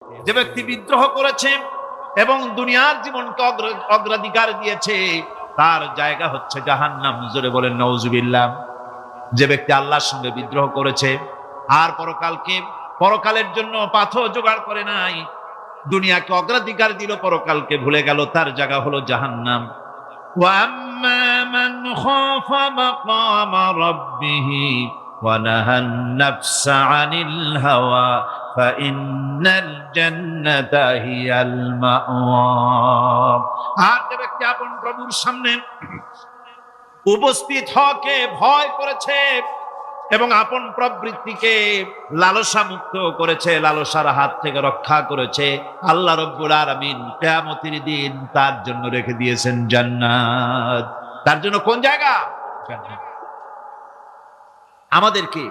যে ব্যক্তি বিদ্রোহ করেছে এবং দুনিয়ার জীবনকে অগ্রাধিকার দিয়েছে তার জায়গা হচ্ছে জাহান্নাম। জোরে বলেন নাউজুবিল্লাহ। যে ব্যক্তি আল্লাহর সঙ্গে বিদ্রোহ করেছে আর পরকালের জন্য পাথর জোগাড় করে নাই, দুনিয়াকে অগ্রাধিকার দিল, পরকালকে ভুলে গেল, তার জায়গা হলো জাহান্নাম। وَأَمَّا مَنْ خَافَ مَقَامَ رَبِّهِ وَنَهَى النَّفْسَ عَنِ الْهَوَى فَإِنَّ الْجَنَّةَ هِيَ الْمَأْوَى। আর যে ব্যক্তি আপন প্রভুর সামনে উপস্থিত হওয়াকে ভয় করেছে এবং আপন প্রবৃত্তিকে লালসা মুক্ত করেছে, লালসার হাত থেকে রক্ষা করেছে, আল্লাহ রাব্বুল আলামিন কিয়ামতের দিন তার জন্য রেখে দিয়েছেন জান্নাত। তার জন্য কোন জায়গা? জান্নাত। আমাদেরকে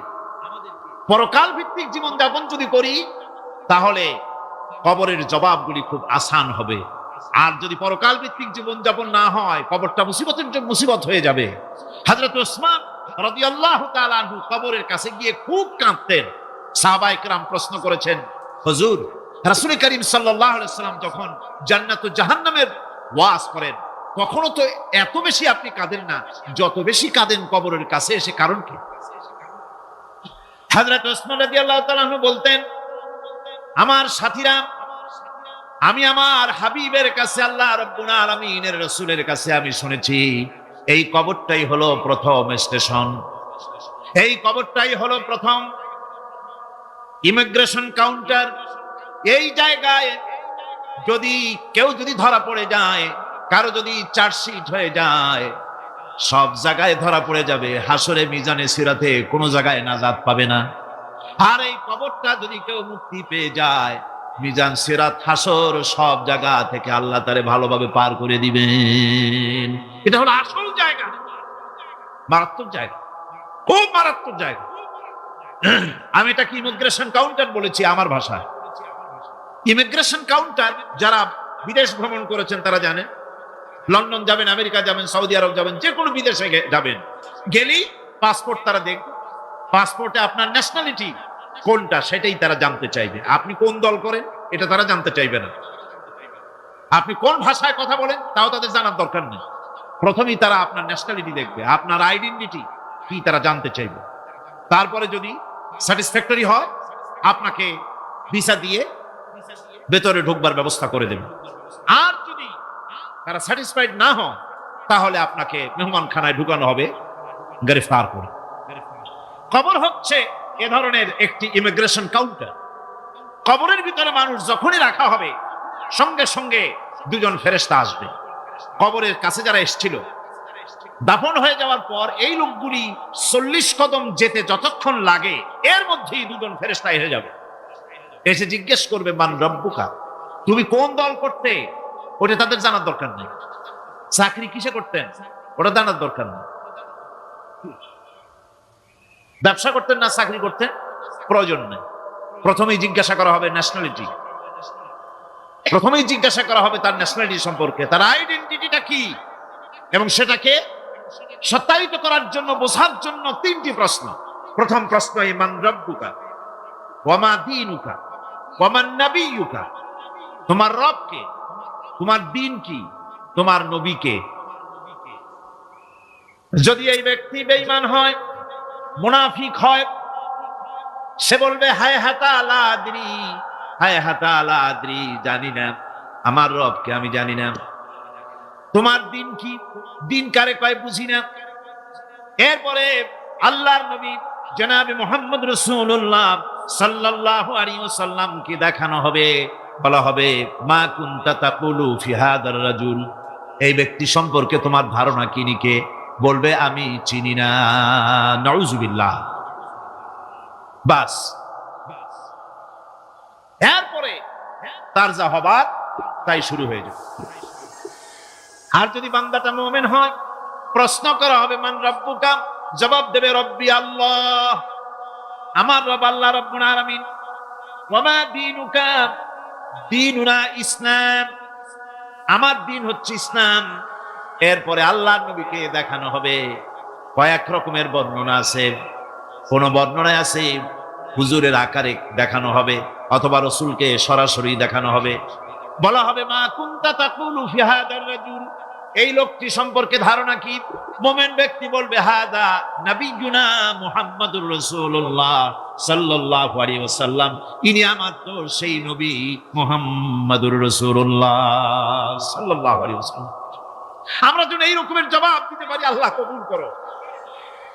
পরকাল ভিত্তিক জীবন যাপন যদি করি তাহলে কবরের জবাবগুলি খুব আসান হবে। আর যদি পরকাল ভিত্তিক জীবন যাপন না হয়, কবরটা মুসিবত হয়ে যাবে। হযরত ওসমান রাদিয়াল্লাহু তাআলা আনহু কবরের কাছে গিয়ে খুব কাঁদতেন। সাহাবায়ে কেরাম প্রশ্ন করেছেন, হুজুর, রাসূল করিম সাল্লাল্লাহু আলাইহি ওয়াসাল্লাম যখন জান্নাত ও জাহান্নামের ওয়াজ করেন কখনো তো এত বেশি আপনি কাঁদেন না, যত বেশি কাঁদেন কবরের কাছে এসে, কারণ কি? হযরত ওসমান রাদিয়াল্লাহু তাআলা আনহু বলতেন, আমার সাথীরা, আমি আমার হাবিবের কাছে, আল্লাহ রাব্বুল আলামিনের রাসূলের কাছে আমি শুনেছি এই কবরটাই হলো প্রথম স্টেশন, এই কবরটাই হলো প্রথম ইমিগ্রেশন কাউন্টার। এই জায়গায় কেউ যদি ধরা পড়ে যায়, কারো যদি চার্জশিট হয়ে যায়, সব জায়গায় ধরা পড়ে যাবে, হাসরে মিজানে সিরাতে কোনো জায়গায় নাজাত পাবে না। আর এই কবরটা যদি কেউ মুক্তি পেয়ে যায়, মিজান সিরাত হাসর সব জায়গা থেকে আল্লাহ তারে ভালোভাবে পার করে দিবেন। এটা হলো আসল জায়গা, মারাত্মক জায়গা, খুব মারাত্মক জায়গা। আমি এটাকে ইমিগ্রেশন কাউন্টার বলেছি আমার ভাষায়। ইমিগ্রেশন কাউন্টার যারা বিদেশ ভ্রমণ করেছেন তারা জানেন। লন্ডন যাবেন, আমেরিকা যাবেন, সৌদি আরব যাবেন, যে কোনো বিদেশে যাবেন, গেলেই পাসপোর্ট তারা দেখবে। পাসপোর্টে আপনার ন্যাশনালিটি কোনটা সেটাই তারা জানতে চাইবে। আপনি কোন দল করেন এটা তারা জানতে চাইবে না। আপনি কোন ভাষায় কথা বলেন তাও তাদের জানার দরকার নেই। প্রথমেই তারা আপনার ন্যাশনালিটি দেখবে, আপনার আইডেন্টিটি কি তারা জানতে চাইবে। তারপরে যদি স্যাটিসফ্যাক্টরি হয় আপনাকে ভিসা দিয়ে ভেতরে ঢুকবার ব্যবস্থা করে দেবে। আর যদি তারা স্যাটিসফাইড না হয় তাহলে আপনাকে মেহমানখানায় ঢুকানো হবে গ্রেফতার করে। কবর হচ্ছে এ ধরনের একটি ইমিগ্রেশন কাউন্টার। কবরের ভিতরে মানুষ যখনই রাখা হবে সঙ্গে সঙ্গে দুজন ফেরেশতা আসবে। কবরের কাছে যারা এসেছিল দাফন হয়ে যাওয়ার পর এই লোকগুলি 40 কদম যেতে যতক্ষণ লাগে এর মধ্যেই দুজন ফেরেশতা এসে যাবে, এসে জিজ্ঞেস করবে, মান রব্বুকা, তুমি কোন দল করতে? ওটা তাদের জানার দরকার নেই। চাকরি কিসে করতেন ওটা জানার দরকার নেই। ব্যবসা করতেন না চাকরি করতেন প্রয়োজন নেই। প্রথমেই জিজ্ঞাসা করা হবে ন্যাশনালিটি, প্রথমেই জিজ্ঞাসা করা হবে তার ন্যাশনালিটি সম্পর্কে, তার আইডেন্টিটিটা কি, এবং সেটাকে সত্যায়িত করার জন্য, বোঝার জন্য 3টি প্রশ্ন। প্রথম প্রশ্ন, মান রব্বুকা ওয়া মা দীনুকা ওয়া মান নাবিয়্যুকা, তোমার রব কে, তোমার দ্বীন কি, তোমার নবী কে। যদি এই ব্যক্তি বেঈমান হয়, মুনাফিক হয়, সে বলবে হায় হাতা লা আদরি, হায় হাতা লা আদরি, জানি না আমার রবকে, আমি জানি না। তোমার দিন কি, দিন কারে কয় বুঝি না। এরপরে আল্লাহর নবী জনাবে মুহাম্মদ রাসূলুল্লাহ সাল্লাল্লাহু আলাইহি ওয়াসাল্লাম কি দেখানো হবে, বলা হবে মা কুনতা তাকুলু ফি হাদার রাজুল, এই ব্যক্তি সম্পর্কে তোমার ধারণা কি নিকে, বলবে আমি চিনি না। নাউযুবিল্লাহ। বাস, এরপরে তার যা হবার তাই শুরু হয়ে যাবে। আর যদি বান্দাটা মুমিন হয়, প্রশ্ন করা হবে মান রব্বুকা, জবাব দেবে রব্বি আল্লাহ, আমার রব আল্লাহ রাব্বুল আলামিন। ওয়া মা দীনুকা, দীনুনা ইসলাম, আমার দিন হচ্ছে ইসলাম। এরপরে আল্লাহর নবীকে দেখানো হবে। কয়েক রকমের বর্ণনা আছে। কোন বর্ণনায় আছে হুজুরের আকারে দেখানো হবে অথবা রসুলকে সরাসরি দেখানো হবে। বলা হবে মা কুনতা তাকুলু ফি হাদার রাজুল, এই লোকটি সম্পর্কে ধারণা কি? মোমেন ব্যক্তি বলবে হাদা নবিয়ুনা মুহাম্মাদুর রাসূলুল্লাহ সাল্লাল্লাহু আলাইহি ওয়াসাল্লাম, ইনি আমার তো সেই নবী মুহাম্মাদুর রাসূলুল্লাহ সাল্লাল্লাহু আলাইহি ওয়াসাল্লাম। আমরা যেন এই রকমের জবাব দিতে পারি, আল্লাহ কবুল করো।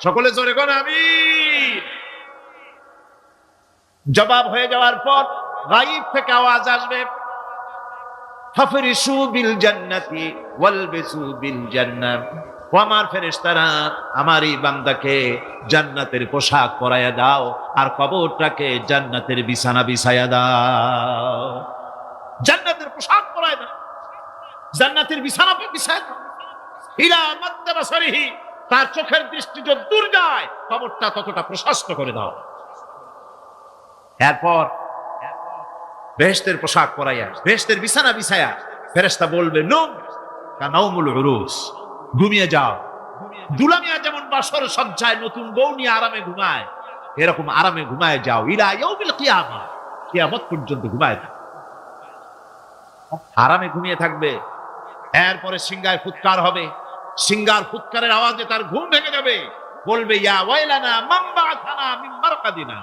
সকলে জোরে কোন আমিন। জবাব হয়ে যাওয়ার পর গায়ব থেকে আওয়াজ আসবে, ফাফরিশু বিল জান্নাতি ওয়ালবিসু বিল জান্নাহ, ও আমার ফেরেশতারা আমার এই বান্দাকে জান্নাতের পোশাক পরাইয়া দাও আর কবরটাকে জান্নাতের বিছানা বিছাইয়া দাও। জান্নাতের পোশাক পরাইয়া দাও, জান্নাতের বিছানা বিছাইয়া দাও। ইলা মাদ্দা বাসারিহি, তার চোখের দৃষ্টি যত দূর যায় কবরটা ততটা প্রশস্ত করে দাও। এরপর বেহেশতের পোশাক পরাইয়া বেহেশতের বিছানা বিছায়া ফেরেশতা বলবে নুম কানাউমুল উরুস, ঘুমিয়ে যাও। দুলামিয়া যেমন বাসর সজ্জায় নতুন বউ নিয়ে আরামে ঘুমায়, এরকম আরামে ঘুমায় যাও। ইলা ইয়াউমিল কিয়ামা, কিয়ামত পর্যন্ত ঘুমায় থাকবে, আরামে ঘুমিয়ে থাকবে। এরপরে সিংহায় ফুৎকার হবে, সিংহার ফুৎকারের আওয়াজে তার ঘুম ভেঙে যাবে। বলবে ইয়া ওয়াইলানা মান বা'আথানা মিন মারকাদিনা,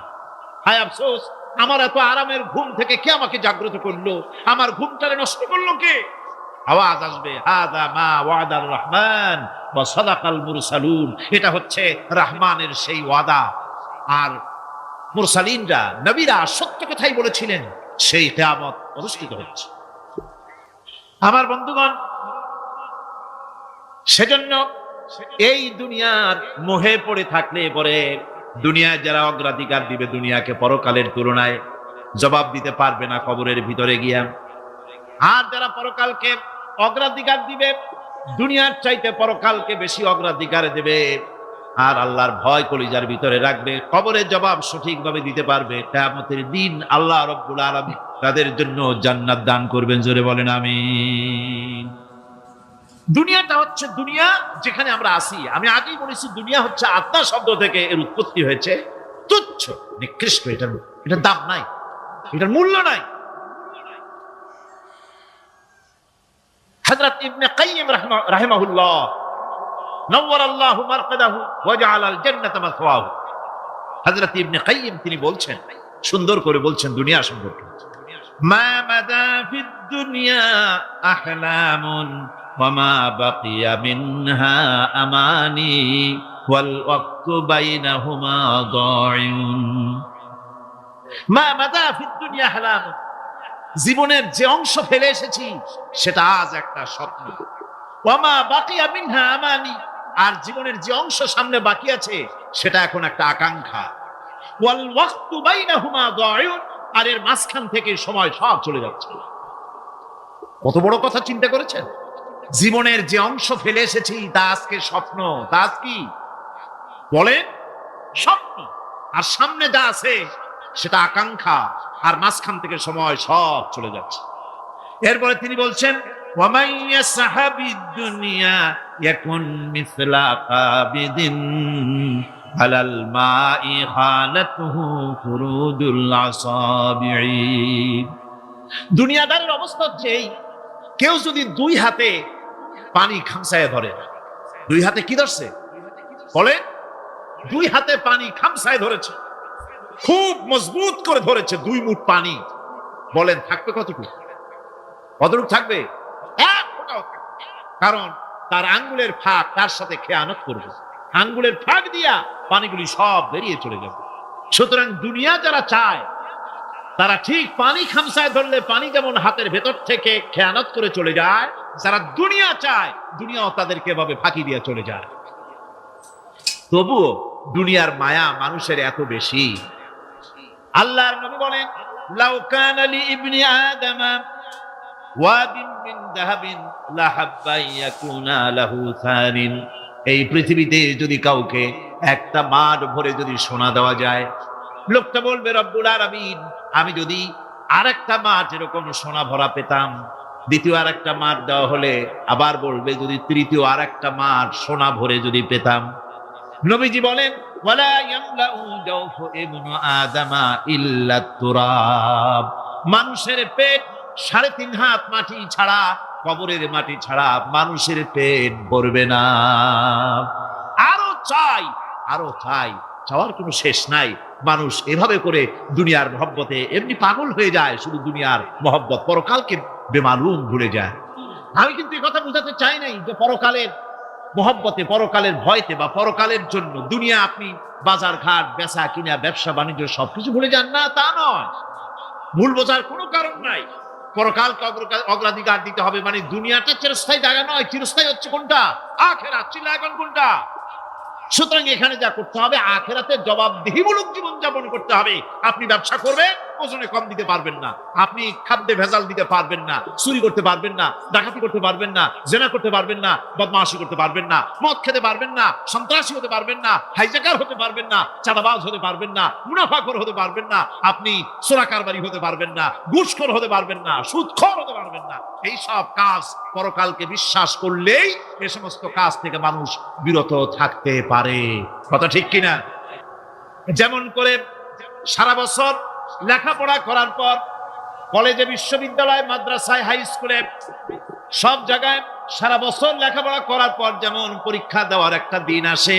হায় আফসোস, আমার এত আরামের ঘুম থেকে কে আমাকে জাগ্রত করলো, আমার ঘুমটারে নষ্ট করলো কে? আওয়াজ আসবে হাদা মা ওয়াদার রহমান ওয়া সাদাকাল মুরসালুন, এটা হচ্ছে রহমানের সেই ওয়াদা আর মুরসালিনরা নবীরা সত্য কথাই বলেছিলেন, সেই কিয়ামত অনুষ্ঠিত হচ্ছে। আমার বন্ধুগণ, সেজন্য এই দুনিয়ার মোহে পড়ে থাকলে পরে দুনিয়ায় যারা অগ্রাধিকার দিবে দুনিয়াকে পরকালের তুলনায়, জবাব দিতে পারবে না কবরের ভিতরে গিয়া। আর যারা পরকালকে অগ্রাধিকার দিবে, দুনিয়ার চাইতে পরকালকে বেশি অগ্রাধিকার দেবে আর আল্লাহর ভয় কলিজার ভিতরে রাখবে, কবরের জবাব সঠিকভাবে দিতে পারবে, কিয়ামতের দিন আল্লাহ রাব্বুল আলামিন তাদের জন্য জান্নাত দান করবেন। জোরে বলেন আমিন। দুনিয়াটা হচ্ছে দুনিয়া যেখানে আমরা আছি। আমি আগেই বলেছি দুনিয়া হচ্ছে আত্মা শব্দ থেকে এর উৎপত্তি হয়েছে। তুচ্ছ, নিকৃষ্ট, এটার দাম নাই, এটার মূল্য নাই। হযরত ইবনে কাইয়িম রাহিমাহুল্লাহ নওয়ারাল্লাহু মারকাদাহু ওয়া জাআলাল জান্নাতা মাসওয়াহু, হযরত ইবনে কাইয়িম তিনি বলছেন, সুন্দর করে বলছেন দুনিয়া সম্পর্কে, মা মাদা ফিদ দুনিয়া আহলামুন ওয়ামা বাকিয়া মিনহা আমানি ওয়াল ওয়াক্তু বাইনাহুমা দাইউন। মা মাদা ফিদ দুনিয়া আহলামুন, জীবনের যে অংশ ফেলে এসেছি সেটা আজ একটা স্বপ্ন। ওয়ামা বাকিয়া মিনহা আমানি, আর জীবনের যে অংশ সামনে বাকি আছে সেটা এখন একটা আকাঙ্ক্ষা। ওয়াল ওয়াক্তু বাইনাহুমা দাইউন, আর এর মাঝখান থেকে সময় সব চলে যাচ্ছে। কত বড় কথা চিন্তা করেছেন? জীবনের যে অংশ ফেলে এসেছি তা আজকে স্বপ্ন, তা আজ কি বলেন? স্বপ্ন। আর সামনে যা আছে সেটা আকাঙ্ক্ষা, আর মাঝখান থেকে সময় সব চলে যাচ্ছে। এরপরে তিনি বলছেন ওয়ামান ইয়াসহাবিদ দুনিয়া ইয়াকুন মিসলা কাবিদিন আলাল মাই খালাতুহু ফুরুদুল আসাবিঈ। দুনিয়াদারের অবস্থা হচ্ছে এই, কেউ যদি দুই হাতে পানি খামসায় ধরে, দুই হাতে কি ধরছে বলে? দুই হাতে পানি খামসায় ধরেছে, খুব মজবুত করে ধরেছে, 2 মুঠ পানি। বলেন থাকবে কতটুকু? কতটুকু থাকবে? এক ফোঁটাও থাকবে। কারণ তার আঙ্গুলের ফাঁক তার সাথে খেয়ানত করবে, আঙ্গুলের ফাঁক দিয়া পানিগুলি সব বেরিয়ে চলে যাবে। সুতরাং দুনিয়া যারা চায় তারা ঠিক পানি খামসায় ধরলে পানি যেমন হাতের ভেতর থেকে খেয়ানত করে চলে যায়, যারা দুনিয়া চায় দুনিয়াও তাদেরকে এভাবে ফাঁকি দিয়ে চলে যায়। তবুও দুনিয়ার মায়া মানুষের এত বেশি। আল্লাহর নবী বলেন লাউ কানা লি ইবনি আদামা ওয়াদিন মিন যাহাবিন লাহাব্বা ইয়াকুনা লাহু সানিন, এই পৃথিবীতে যদি কাউকে একটা মাঠ ভরে যদি সোনা দেওয়া যায়, লোকটা বলবে রব্বুল আলামিন, আমি যদি আরেকটা মাঠ এরকম সোনা ভরা পেতাম। দ্বিতীয় আরেকটা মাঠ দেওয়া হলে আবার বলবে যদি তৃতীয় আরেকটা মাঠ সোনা ভরে যদি পেতাম। নবীজি বলেন ওয়ালা ইয়ামলাউ জাওফু ইবনু আদামা ইল্লা তুরাব, মানুষের পেট 3.5 হাত মাটি ছাড়া, কবরের মাটি ছাড়া মানুষের পেট ভরবে না। আরো চাই, আরো চাই, চাওয়ার কোনো শেষ নাই। মানুষ এভাবে করে দুনিয়ার মহব্বতে এমনি পাগল হয়ে যায়, শুধু দুনিয়ার মহব্বত, পরকালকে বেমালুম ভুলে যায়। আমি কিন্তু এই কথা বোঝাতে চাই নাই যে পরকালের মহব্বতে, পরকালের ভয়তে বা পরকালের জন্য দুনিয়া আপনি বাজার ঘাট বেচা কিনা ব্যবসা বাণিজ্য সবকিছু ভুলে যান না, তা নয়। ভুল বোঝার কোনো কারণ নাই। পরকালকে অগ্রাধিকার দিতে হবে, মানে দুনিয়াটা চিরস্থায়ী জায়গা নয়। চিরস্থায়ী হচ্ছে কোনটা? আখিরাত। চিল্লায় এখন কোনটা? সুতরাং এখানে যা করতে হবে, আখিরাতে জবাবদিহিমূলক জীবনযাপন করতে হবে। আপনি ব্যবসা করবেন, ওজনে কম দিতে পারবেন না। আপনি খাদ্যে ভেজাল দিতে পারবেন না, চুরি করতে পারবেন না, ডাকাতি করতে পারবেন না, জেনা করতে পারবেন না, বদমাশি করতে পারবেন না, মদ খেতে পারবেন না, সন্ত্রাসী হতে পারবেন না, হাইজ্যাকার হতে পারবেন না, চাঁদাবাজ হতে পারবেন না, মুনাফাখোর হতে পারবেন না, আপনি চোরা কারবারি হতে পারবেন না, ঘুষখোর হতে পারবেন না, সুদখোর হতে পারবেন না। এই সব কাজ পরকালকে বিশ্বাস করলেই এ সমস্ত কাজ থেকে মানুষ বিরত থাকতে পারে। কথা ঠিক কিনা? যেমন করে সারা বছর লেখাপড়া করার পর কলেজে, বিশ্ববিদ্যালয়, মাদ্রাসায়, হাই স্কুলে, সব জায়গায় সারা বছর লেখাপড়া করার পর যেমন পরীক্ষা দেওয়ার একটা দিন আসে,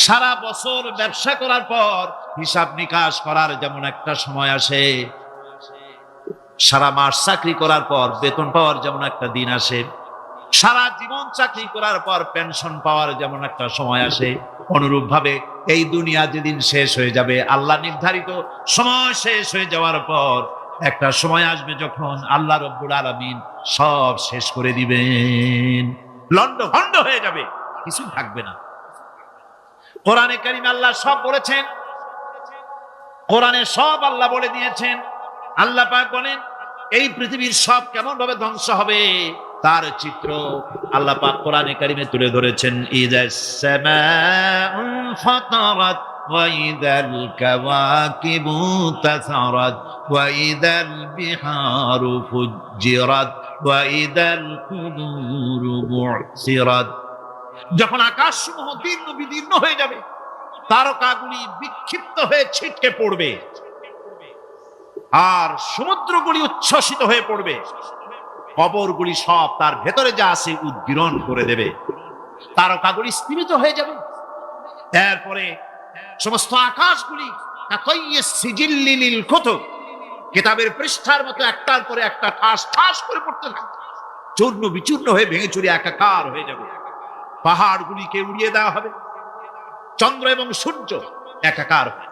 সারা বছর ব্যবসা করার পর হিসাব নিকাশ করার যেমন একটা সময় আসে, সারা মাস চাকরি করার পর বেতন পাওয়ার যেমন একটা দিন আসে, সারা জীবন চাকরি করার পর পেনশন পাওয়ার যেমন একটা সময় আসে, অনুরূপ ভাবে এই দুনিয়া যেদিন শেষ হয়ে যাবে, আল্লাহ নির্ধারিত সময় শেষ হয়ে যাওয়ার পর একটা সময় আসবে যখন আল্লাহ রব্বুল আলামিন সব শেষ করে দিবেন, লন্ডভন্ড হয়ে যাবে, কিছু থাকবে না। কোরআনে কারীমে আল্লাহ সব বলেছেন, কোরআনে সব আল্লাহ বলে দিয়েছেন। আল্লাহ পাক বলেন এই পৃথিবীর সব কেমন ভাবে ধ্বংস হবে তার চিত্র আল্লাহ পাক কোরআনে কারীমে তুলে ধরেছেন। ইযাস সামাউ ফাতারাত ওয়া ইযাল কাওয়াকিবু তাসারাত ওয়া ইযাল বিহারু ফুজ্জিরাত ওয়া ইযাল কুবুরু বু'সিরাত। যখন আকাশসমূহ দীর্ণ বিদীর্ণ হয়ে যাবে, তারকাগুলি বিক্ষিপ্ত হয়ে ছিটকে পড়বে, আর সমুদ্রগুলি উচ্ছ্বসিত হয়ে পড়বে, কবরগুলি সব তার ভেতরে যা আছে উদ্গীরণ করে দেবে, তারকাগুলি স্থিমিত হয়ে যাবে। এরপরে সমস্ত আকাশগুলি সিজিল্লিল কুতুব, কিতাবের পৃষ্ঠার মতো একটার পরে একটা ঠাস ঠাস করে পড়তে থাকবে, চূর্ণ বিচূর্ণ হয়ে ভেঙে চুরে একাকার হয়ে যাবে। পাহাড়গুলিকে উড়িয়ে দেওয়া হবে, চন্দ্র এবং সূর্য একাকার হবে।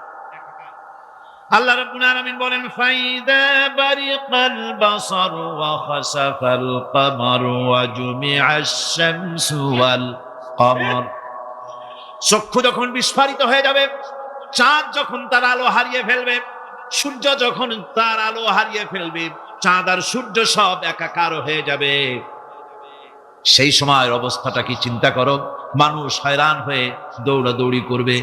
আল্লাহ রাব্বুল আলামিন বলেন ফাইদা বারিকাল বাসার ওয়া খাসাফাল কমার ওয়া জুমিআশ শামসু ওয়াল কমর। চক্ষু যখন বিস্ফারিত হয়ে যাবে, চাঁদ যখন তার আলো হারিয়ে ফেলবে, সূর্য যখন তার আলো হারিয়ে ফেলবে, চাঁদ আর সূর্য সব একাকার হয়ে যাবে, সেই সময়ের অবস্থাটা কি চিন্তা করো। মানুষ হয়রান হয়ে দৌড়াদৌড়ি করবে।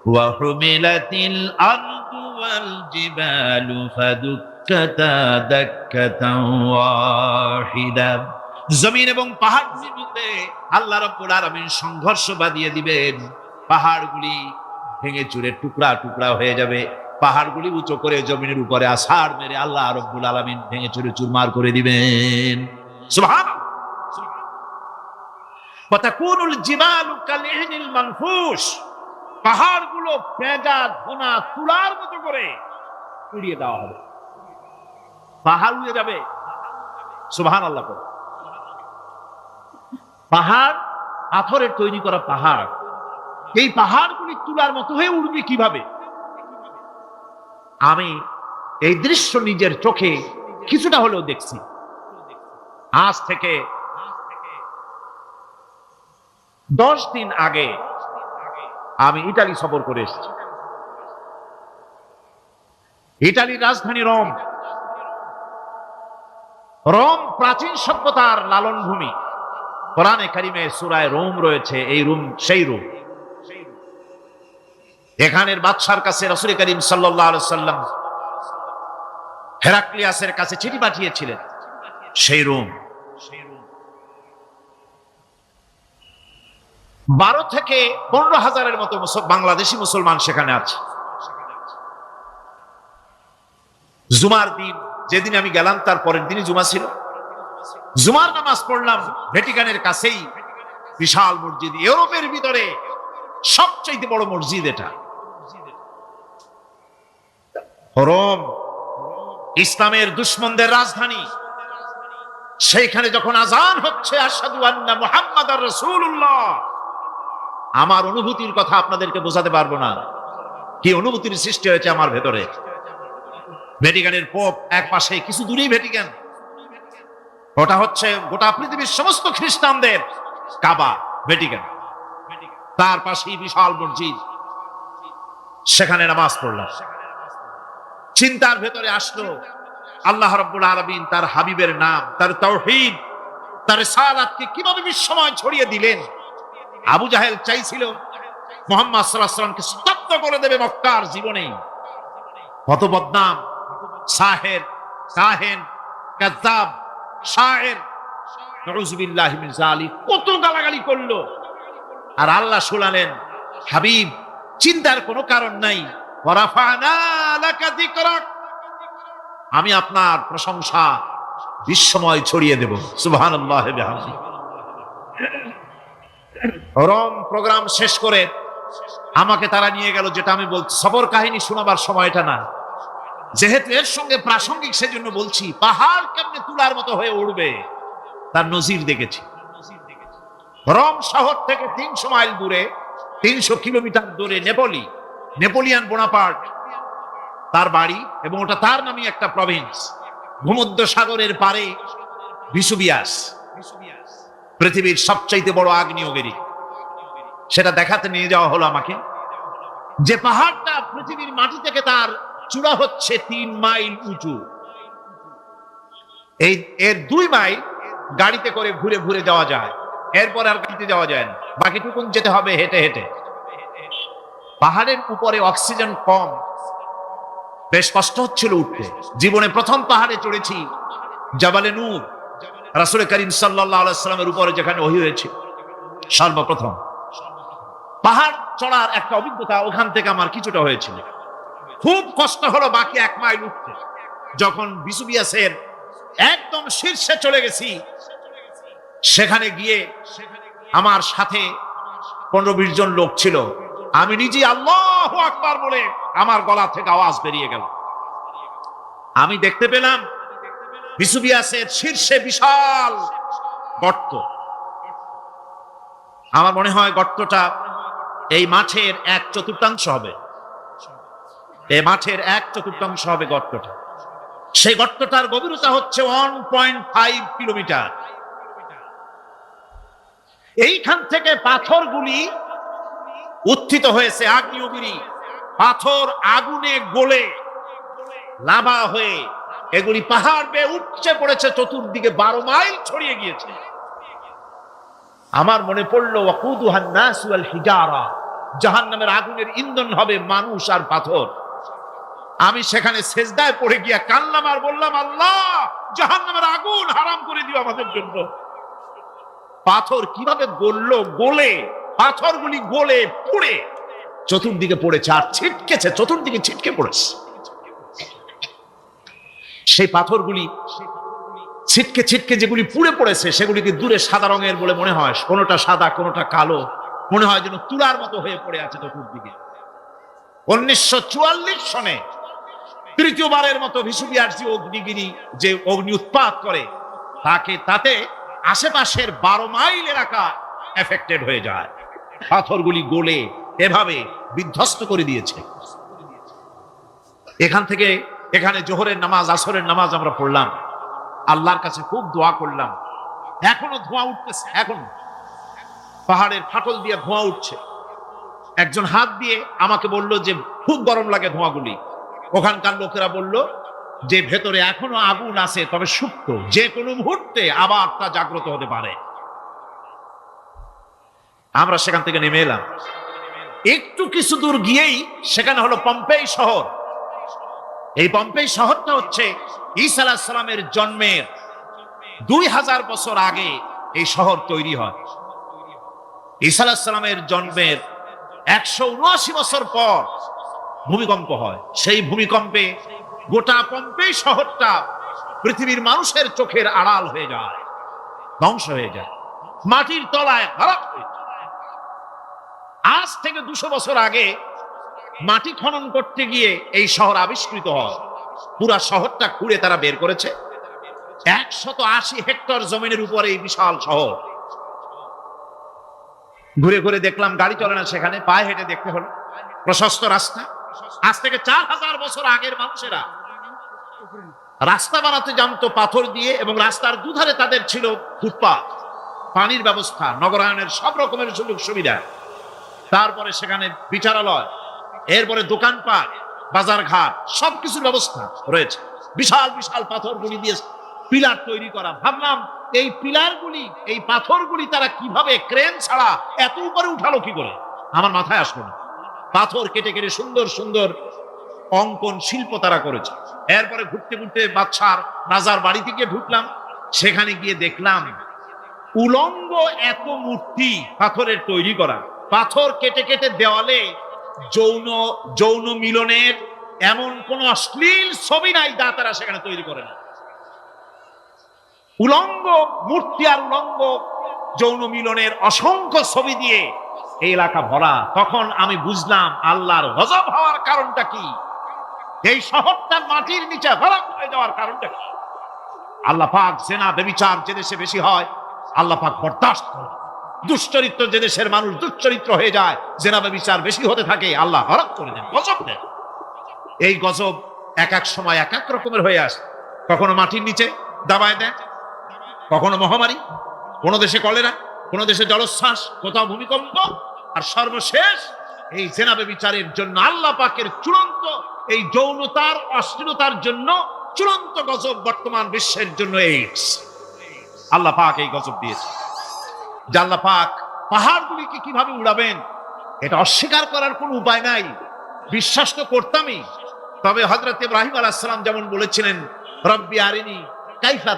ওয়া হুমিলাতিল আরদু ওয়াল জিবালু ফাদুক্কাতা দাক্কাতান ওয়াহিদা। জমিন এবং পাহাড়গুলির মধ্যে আল্লাহ রাব্বুল আলামিন সংঘর্ষ বাঁধিয়ে দিবেন, পাহাড়গুলি ভেঙে চুরে টুকরা টুকরা হয়ে যাবে, পাহাড়গুলি উঁচু করে জমিনের উপরে আছাড় মেরে আল্লাহ রাব্বুল আলামিন ভেঙে চুরে চুরমার করে দিবেন। সুবহানাল্লাহ। ওয়াতাকুনুল জিবালু কালইহনিল মানফুশ, পাহাড়গুলো পেঁজা ধোনা তুলার মতো করে উড়িয়ে দেওয়া হবে, পাহাড় উড়ে যাবে। সুবহানাল্লাহ। পাহাড় পাথরের তৈরি করা পাহাড়, এই পাহাড়গুলি তুলার মতো হয়ে উড়বে কিভাবে? আমি এই দৃশ্য নিজের চোখে কিছুটা হলেও দেখছি। আজ থেকে 10 দিন আগে আমি ইতালি সফর করে এসেছি। ইতালির রাজধানী রোম। রোম প্রাচীন সভ্যতার লালন ভূমি। কোরআনে কারিমে সূরায়ে রোম রয়েছে, এই রোম সেই রোম। এখানের বাদশার কাছে রাসূল করিম সাল্লাল্লাহু আলাইহি ওয়াসাল্লাম হেরাক্লিয়াসের কাছে চিঠি পাঠিয়েছিলেন, সেই রোম। 12 থেকে 15,000-এর মতো বাংলাদেশি মুসলমান সেখানে আছে। জুমার দিন, যেদিন আমি গেলাম তার পরের দিনই জুমা ছিল। জুমার নামাজ পড়লাম ভ্যাটিকানের কাছেই বিশাল মসজিদ, ইউরোপের ভিতরে সবচেয়ে বড় মসজিদ এটা। রোম ইসলামের দুশমনদের রাজধানী। সেইখানে যখন আজান হচ্ছে আশহাদু আন্না মুহাম্মাদার রাসূলুল্লাহ, আমার অনুভূতির কথা আপনাদেরকে বোঝাতে পারবো না, কি অনুভূতির সৃষ্টি হয়েছে আমার ভেতরে। ভ্যাটিকানের পোপ এক পাশে, কিছু দূরেই ভ্যাটিকান, ওটা হচ্ছে গোটা পৃথিবীর সমস্ত খ্রিস্টানদের কাবা ভ্যাটিকান, তার পাশেই বিশাল মসজিদ। সেখানে নামাজ পড়লাম। চিন্তার ভেতরে আসলো আল্লাহ রাব্বুল আলামিন তার হাবিবের নাম, তার তাওহীদ, তার রিসালাতকে কিভাবে বিশ্বময় ছড়িয়ে দিলেন। আবু জাহেল চাইছিল মুহাম্মদ সাল্লাল্লাহু আলাইহি ওয়াসাল্লামকে স্তব্ধ করে দেবে মক্কার জীবনে। কত বদনাম, সাহের, কাহেন, কাযযাব, শায়ের, নাউযুবিল্লাহি মিন যালিক, কত গালাগালি করলো। আর আল্লাহ শুনালেন, হাবিব চিন্তার কোনো কারণ নাই, ওয়া রাফা'না লাকা যিকরাক, আমি আপনার প্রশংসা বিশ্বময় ছড়িয়ে দেব। সুবহানাল্লাহি ওয়া বিহামদিহি। রোম প্রোগ্রাম শেষ করে আমাকে তারা নিয়ে গেল, যেটা আমি বলছি সফর কাহিনী শোনাবার সময়টা না, যেহেতু এর সঙ্গে প্রাসঙ্গিক সেজন্য বলছি। পাহাড় কেমনে তুলার মতো হয়ে উঠবে তার নজির দেখেছি। রোম শহর থেকে 300 মাইল দূরে, 300 কিলোমিটার দূরে নেপোলিয়ান বোনাপার্ট তার বাড়ি, এবং ওটা তার নামে একটা প্রভিন্স। ভূমধ্য সাগরের পারে ভিসুভিয়াস, পৃথিবীর সবচাইতে বড় আগ্নেয়গিরি, সেটা দেখাতে নিয়ে যাওয়া হলো আমাকে। যে পাহাড়টা পৃথিবীর মাটি থেকে তার চূড়া হচ্ছে 3 মাইল উঁচু। এর 2 মাইল গাড়িতে করে ঘুরে ঘুরে যাওয়া যায়, এরপর আর গাড়িতে যাওয়া যায় না, বাকিটুকুন যেতে হবে হেঁটে হেঁটে। পাহাড়ের উপরে অক্সিজেন কম, বেশ কষ্ট হচ্ছিল উঠতে। জীবনে প্রথম পাহাড়ে চড়েছি, জাবালে নূর, রাসূল করিম সাল্লাল্লাহু আলাইহি ওয়াসাল্লামের উপরে যেখানে ওহী হয়েছিল সর্বপ্রথম। পাহাড় চড়ার একটা অভিজ্ঞতা ওখান থেকে আমার কিছুটা হয়েছিল। খুব কষ্ট হলো বাকি 1 মাইল উঠতে। যখন ভিসুভিয়াসের একদম শীর্ষে চলে গেছি, সেখানে গিয়ে আমার সাথে 15-20 জন লোক ছিল। আমি নিজে আল্লাহু আকবার বলে আমার গলা থেকে আওয়াজ বেরিয়ে গেল। আমি দেখতে পেলাম ভিসুভিয়াসের শীর্ষে বিশাল গর্ত। আমার মনে হয় গর্তটা এই মাঠের 1/4 হবে। এই মাঠের 1/4 হবে গর্তটা। সেই গর্তটার গভীরতা হচ্ছে 1.5 কিলোমিটার। এইখান থেকে পাথরগুলি উত্থিত হয়েছে, আগ্নেয়গিরি পাথর আগুনে গলে লাভা হয়ে এগুলি পাহাড় বেয়ে উপচে পড়েছে, চতুর্দিকে 12 মাইল ছড়িয়ে গিয়েছে। আমার মনে পড়লো ওয়াকুদুহান নাস ওয়াল হিজারা, জাহান্নামের আগুনের ইন্ধন হবে মানুষ আর পাথর। আমি সেখানে সেজদায় পড়ে গিয়া কান্নাম আর বললাম, আল্লাহ জাহান্নামের আগুন হারাম করে দিও আমাদের জন্য। পাথর কিভাবে গললো, গলে পাথরগুলি গলে পুড়ে চতুর্দিকে পড়েছে, আর ছিটকেছে, চতুর্দিকে ছিটকে পড়েছে। সেই পাথরগুলি ছিটকে ছিটকে যেগুলি পুড়ে পড়েছে, সেগুলিকে দূরে সাদা রঙের বলে মনে হয়, কোনোটা সাদা কোনোটা কালো, মনে হয় যেন তুলার মতো হয়ে পড়ে আছে চতুর্দিকে। 1944 সনে তৃতীয়বারের মতো ভিসুভিয়াস যে অগ্নিগিরি, যে অগ্নি উৎপাত করে, তাতে আশেপাশের 12 মাইল এলাকা এফেক্টেড হয়ে যায়। পাথরগুলি গলে এভাবে বিধ্বস্ত করে দিয়েছে। এখান থেকে এখানে জোহরের নামাজ, আসরের নামাজ আমরা পড়লাম, আল্লাহর কাছে খুব দোয়া করলাম। এখনো ধোঁয়া উঠতেছে, এখন পাহাড়ের ফাটল দিয়ে ধোঁয়া উঠছে। একজন হাত দিয়ে আমাকে বলল যে খুব গরম লাগে ধোঁয়াগুলি। ওখানকার লোকেরা বলল যে ভেতরে এখনো আগুন আছে, তবে সুপ্ত, যে কোনো মুহূর্তে আবার তা জাগ্রত হতে পারে। আমরা সেখান থেকে নেমে এলাম। একটু কিছু দূর গিয়েই সেখানে হলো পম্পেই শহর। এই পম্পেই শহরটা হচ্ছে ঈসা আলাইহিস সালামের জন্মের 2000 বছর আগে এই শহর তৈরি হয়। ঈসা আলাইহিস সালামের জন্মের 179 বছর পর ভূমিকম্প হয়। সেই ভূমিকম্পে গোটা পম্পেই শহরটা পৃথিবীর মানুষের চোখের আড়াল হয়ে যায়, ধ্বংস হয়ে যায়, মাটির তলায় হারাপ হয়ে যায়। আজ থেকে 200 বছর আগে মাটি খনন করতে গিয়ে এই শহর আবিষ্কৃত হয়। পুরা শহরটা খুঁড়ে তারা বের করেছে। 180 হেক্টর জমিনের উপরে এই বিশাল শহর। ঘুরে ঘুরে দেখলাম, গাড়ি চলে না সেখানে, পায়ে হেঁটে দেখতে হলো। প্রশস্ত রাস্তা। আজ থেকে 4000 বছর আগের মানুষেরা রাস্তা বানাতে জানতো পাথর দিয়ে, এবং রাস্তার দুধারে তাদের ছিল ফুটপাত, পানির ব্যবস্থা, নগরায়নের সব রকমের সুযোগ সুবিধা। তারপরে সেখানে বিচারালয়, এরপরে দোকানপাট, বাজারঘাট, সবকিছুর ব্যবস্থা রয়েছে। বিশাল বিশাল পাথরগুলি দিয়ে পিলার তৈরি করা। ভাবলাম এই পিলারগুলি, এই পাথরগুলি তারা কিভাবে ক্রেন ছাড়া এত উপরে উঠালো কি করে, আমার মাথায় আসলো না। পাথর কেটে কেটে সুন্দর সুন্দর অঙ্কন শিল্প তারা করেছে। এরপরে ঘুরতে ঘুরতে বাদশার রাজার বাড়ি থেকে ঢুকলাম। সেখানে গিয়ে দেখলাম উলঙ্গ এত মূর্তি পাথরের তৈরি করা। পাথর কেটে কেটে দেওয়ালে যৌন যৌন মিলনের এমন কোন অশ্লীল ছবি নাই যা তারা সেখানে তৈরি করে না। উলঙ্গ মূর্তি আর উলঙ্গ যৌন মিলনের অসংখ্য ছবি দিয়ে এই এলাকা ভরা। তখন আমি বুঝলাম আল্লাহর গজব হওয়ার কারণটা কি, এই শহরটা মাটির নিচে ভরা হয়ে যাওয়ার কারণটা কি। আল্লাহ পাক জেনা ব্যভিচার যে দেশে বেশি হয় আল্লাহ পাক বরদাস্ত করেন। দুশ্চরিত্র যে দেশের মানুষ দুশ্চরিত্র হয়ে যায়, জেনা ব্যভিচার বেশি হতে থাকে, আল্লাহ হরক করে দেন, গজব দেন। এই গজব এক এক সময় এক এক রকমের হয়ে আসে। কখনো মাটির নিচে দাবায় দেয়, কখনো মহামারী, কোন দেশে কলেরা, কোন দেশে জলোচ্ছ্বাস, কোথাও ভূমিকম্প, আর সর্বশেষ এই জেনা ব্যভিচারের জন্য আল্লাহ পাকের চূড়ান্ত, এই যৌনতার অশ্লীলতার জন্য চূড়ান্ত গজব বর্তমান বিশ্বের জন্য এইডস। আল্লাহ পাক এই গজব দিয়েছে। যে আল্লাহ পাক পাহাড়গুলিকে কিভাবে উড়াবেন এটা অস্বীকার করার কোনো উপায় নাই, বিশ্বাস তো করতামই। তবে হযরত ইব্রাহিম আলাইহিস সালাম যেমন বলেছিলেন, রব্বি আরিনি কাইফা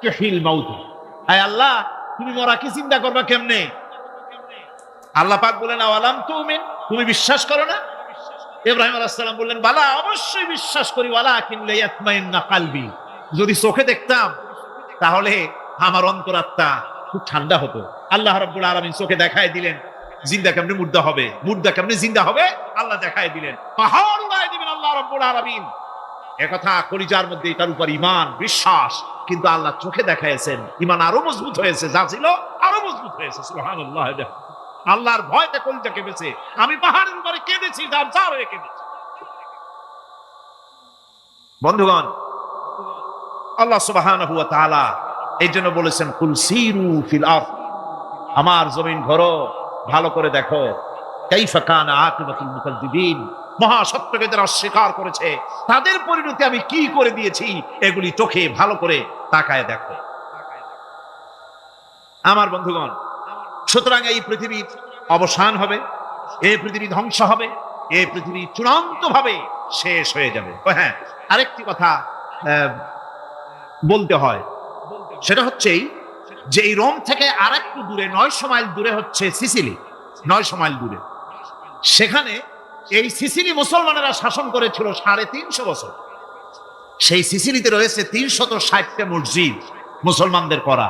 তুহিল মাউত, আয় আল্লাহ তুমি মরা কি চিন্তা করবা কেমনে। আল্লাহ পাক বলেন আওয়ালাম তুমিন, তুমি বিশ্বাস করো না। ইব্রাহিম আলাইহিস সালাম বললেন বালা, অবশ্যই বিশ্বাস করি, ওয়ালাকিন লিয়াতমাইন্না কলবি, যদি চোখে দেখতাম তাহলে আমার অন্তরাত্মা খুব ঠান্ডা হতো। আল্লাহ রাব্বুল আলামিন চোখে দেখায় দিলেন জিন্দা কেমনে মুর্দা হবে, মুর্দা কেমনে জিন্দা হবে, আল্লাহ দেখায় দিলেন। পাহাড় উড়ায় দিবেন আল্লাহ রাব্বুল আলামিন। একথা কলিজার মধ্যে তার উপর ঈমান বিশ্বাস, কিন্তু আল্লাহ চোখে দেখাইছেন, ঈমান আরো মজবুত হয়েছে, যা ছিল আরো মজবুত হয়েছে। সুবহানাল্লাহ। আল্লাহর ভয়তে কলিজা কেঁপেছে। আমি পাহাড়ের উপরে কেঁদেছি, যার যার হয়ে কেঁদেছি। বন্ধুগণ, আল্লাহ সুবহানাহু ওয়া তাআলা এই জন্য বলেছেন কুল সিরু ফিল আরদ, আমার জমিন ঘোরো, ভালো করে দেখো, কাইফা কানা আকিবাতুল মুকাজ্জিবিন, মহাসত্যকে যারা অস্বীকার করেছে তাদের পরিণতি আমি কি করে দিয়েছি, এগুলি চোখে ভালো করে তাকায় দেখো। আমার বন্ধুগণ, সুতরাং এই পৃথিবীর অবসান হবে, এই পৃথিবী ধ্বংস হবে, এই পৃথিবী চূড়ান্ত ভাবে শেষ হয়ে যাবে। হ্যাঁ, আরেকটি কথা বলতে হয়, সেটা হচ্ছে যে এই রোম থেকে আর একটু দূরে 900 মাইল দূরে হচ্ছে সিসিলি। 900 মাইল দূরে, সেখানে এই সিসিলি মুসলমানেরা শাসন করেছিল 350 বছর। সেই সিসিলিতে রয়েছে 360টা মসজিদ মুসলমানদের করা।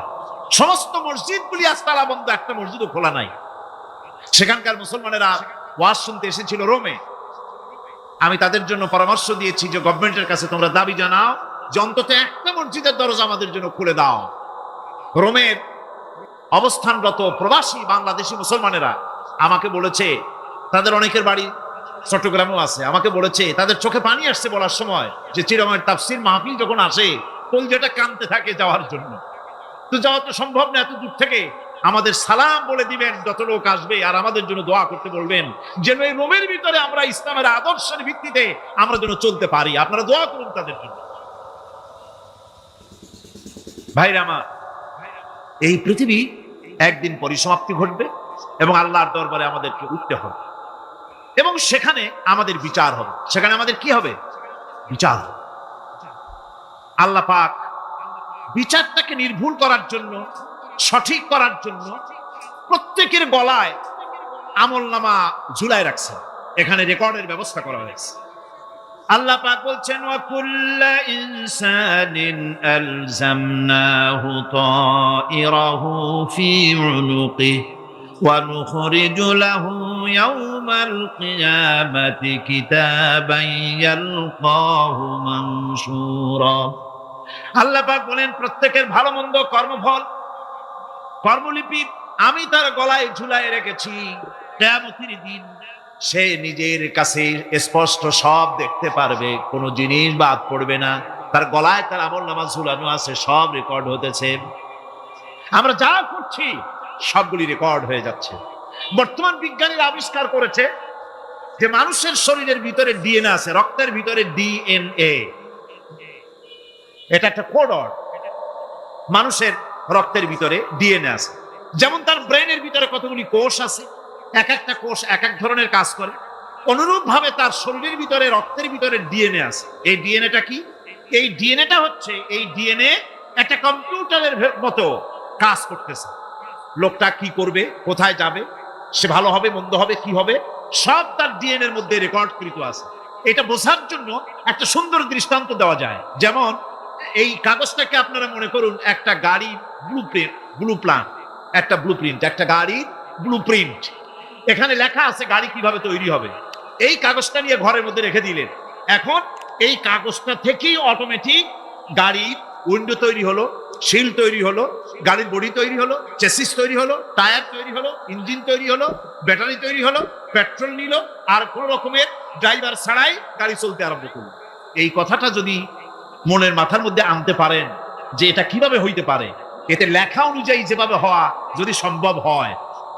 সমস্ত মসজিদগুলি আজ তালা বন্ধ, একটা মসজিদও খোলা নাই। সেখানকার মুসলমানেরা ওয়াজ শুনতে এসেছিল রোমে। আমি তাদের জন্য পরামর্শ দিয়েছি যে গভর্নমেন্টের কাছে তোমরা দাবি জানাও যে অন্তত একটা মসজিদের দরজা আমাদের জন্য খুলে দাও। রোমের অবস্থানরত প্রবাসী বাংলাদেশি মুসলমানেরা আমাকে বলেছে, তাদের অনেকের বাড়ি চট্টগ্রামেও আছে, আমাকে বলেছে তাদের চোখে পানি আসছে বলার সময় যে চিরমের তাফসীর মাহফিল যখন আসে কলজাটা কাঁদতে থাকে যাওয়ার জন্য। তো যাওয়া তো সম্ভব না এত দূর থেকে, আমাদের সালাম বলে দিবেন যত লোক আসবে, আর আমাদের জন্য দোয়া করতে বলবেন যেন এই রোমের ভিতরে আমরা ইসলামের আদর্শের ভিত্তিতে আমরা যেন চলতে পারি। আপনারা দোয়া করুন তাদের জন্য। ভাইরা আমার, এই পৃথিবী একদিন পরিসমাপ্তি ঘটবে এবং আল্লাহর দরবারে আমাদেরকে উঠতে হবে, এবং সেখানে আমাদের বিচার হবে। সেখানে আমাদের কি হবে? বিচার হবে। আল্লাহ পাক বিচারটাকে নির্ভুল করার জন্য, সঠিক করার জন্য প্রত্যেকের গলায় আমলনামা ঝুলায় রাখছে, এখানে রেকর্ডের ব্যবস্থা করা হয়েছে। আল্লাহ পাক বলছেন ওয়া কুল্লা ইনসানিন আলজামনাহু তাইরাহু ফি উনুকিহি ওয়া নুখরিজু লাহু ইয়াওমাল কিয়ামাতি কিতাবান ইয়ালকাহু মানশুরা। আল্লাহ পাক বলেন প্রত্যেকের ভালো মন্দ কর্মফল, কর্মলিপি আমি তার গলায় ঝুলায় রেখেছি। কিয়ামতের দিন সে নিজের কাছে স্পষ্ট সব দেখতে পারবে, কোনো জিনিস বাদ পড়বে না। তার গলায় তার আমলনামা ঝুলানো আছে, সব রেকর্ড হতেছে। আমরা যা করছি সবগুলি রেকর্ড হয়ে যাচ্ছে। বর্তমান বিজ্ঞানীরা আবিষ্কার করেছে যে মানুষের শরীরের ভিতরে ডিএনএ আছে, রক্তের ভিতরে ডিএনএ, এটা একটা কোডর। মানুষের রক্তের ভিতরে ডিএনএ আছে, যেমন তার ব্রেনের ভিতরে কতগুলি কোষ আছে, এক একটা কোষ এক এক ধরনের কাজ করে, অনুরূপ ভাবে তার শরীরের ভিতরে রক্তের ভিতরে ডিএনএ আছে। এই ডিএনএটা কি? এই ডিএনএটা হচ্ছে, এই ডিএনএ একটা কম্পিউটারের মতো কাজ করতেছে। লোকটা কি করবে, কোথায় যাবে, সে ভালো হবে মন্দ হবে কি হবে, সব তার ডিএনএ এর মধ্যে রেকর্ড কৃত আছে। এটা বোঝার জন্য একটা সুন্দর দৃষ্টান্ত দেওয়া যায়। যেমন এই কাগজটাকে আপনারা মনে করুন একটা গাড়ি একটা ব্লুপ্রিন্ট, একটা গাড়ির ব্লুপ্রিন্ট। এখানে লেখা আছে গাড়ি কিভাবে তৈরি হবে। এই কাগজটা নিয়ে ঘরের মধ্যে রেখে দিলেন, এখন এই কাগজটা থেকেই অটোমেটিক গাড়ির উইন্ডো তৈরি হলো, শিল তৈরি হলো, গাড়ির বডি তৈরি হলো, চেসিস তৈরি হলো, টায়ার তৈরি হলো, ইঞ্জিন তৈরি হলো, ব্যাটারি তৈরি হলো, পেট্রোল নিল, আর কোন রকমের ড্রাইভার ছাড়াই গাড়ি চলতে আরম্ভ করলো। এই কথাটা যদি মনের মাথার মধ্যে আনতে পারেন যে এটা কিভাবে হইতে পারে, এতে লেখা অনুযায়ী যেভাবে হওয়া যদি সম্ভব হয়,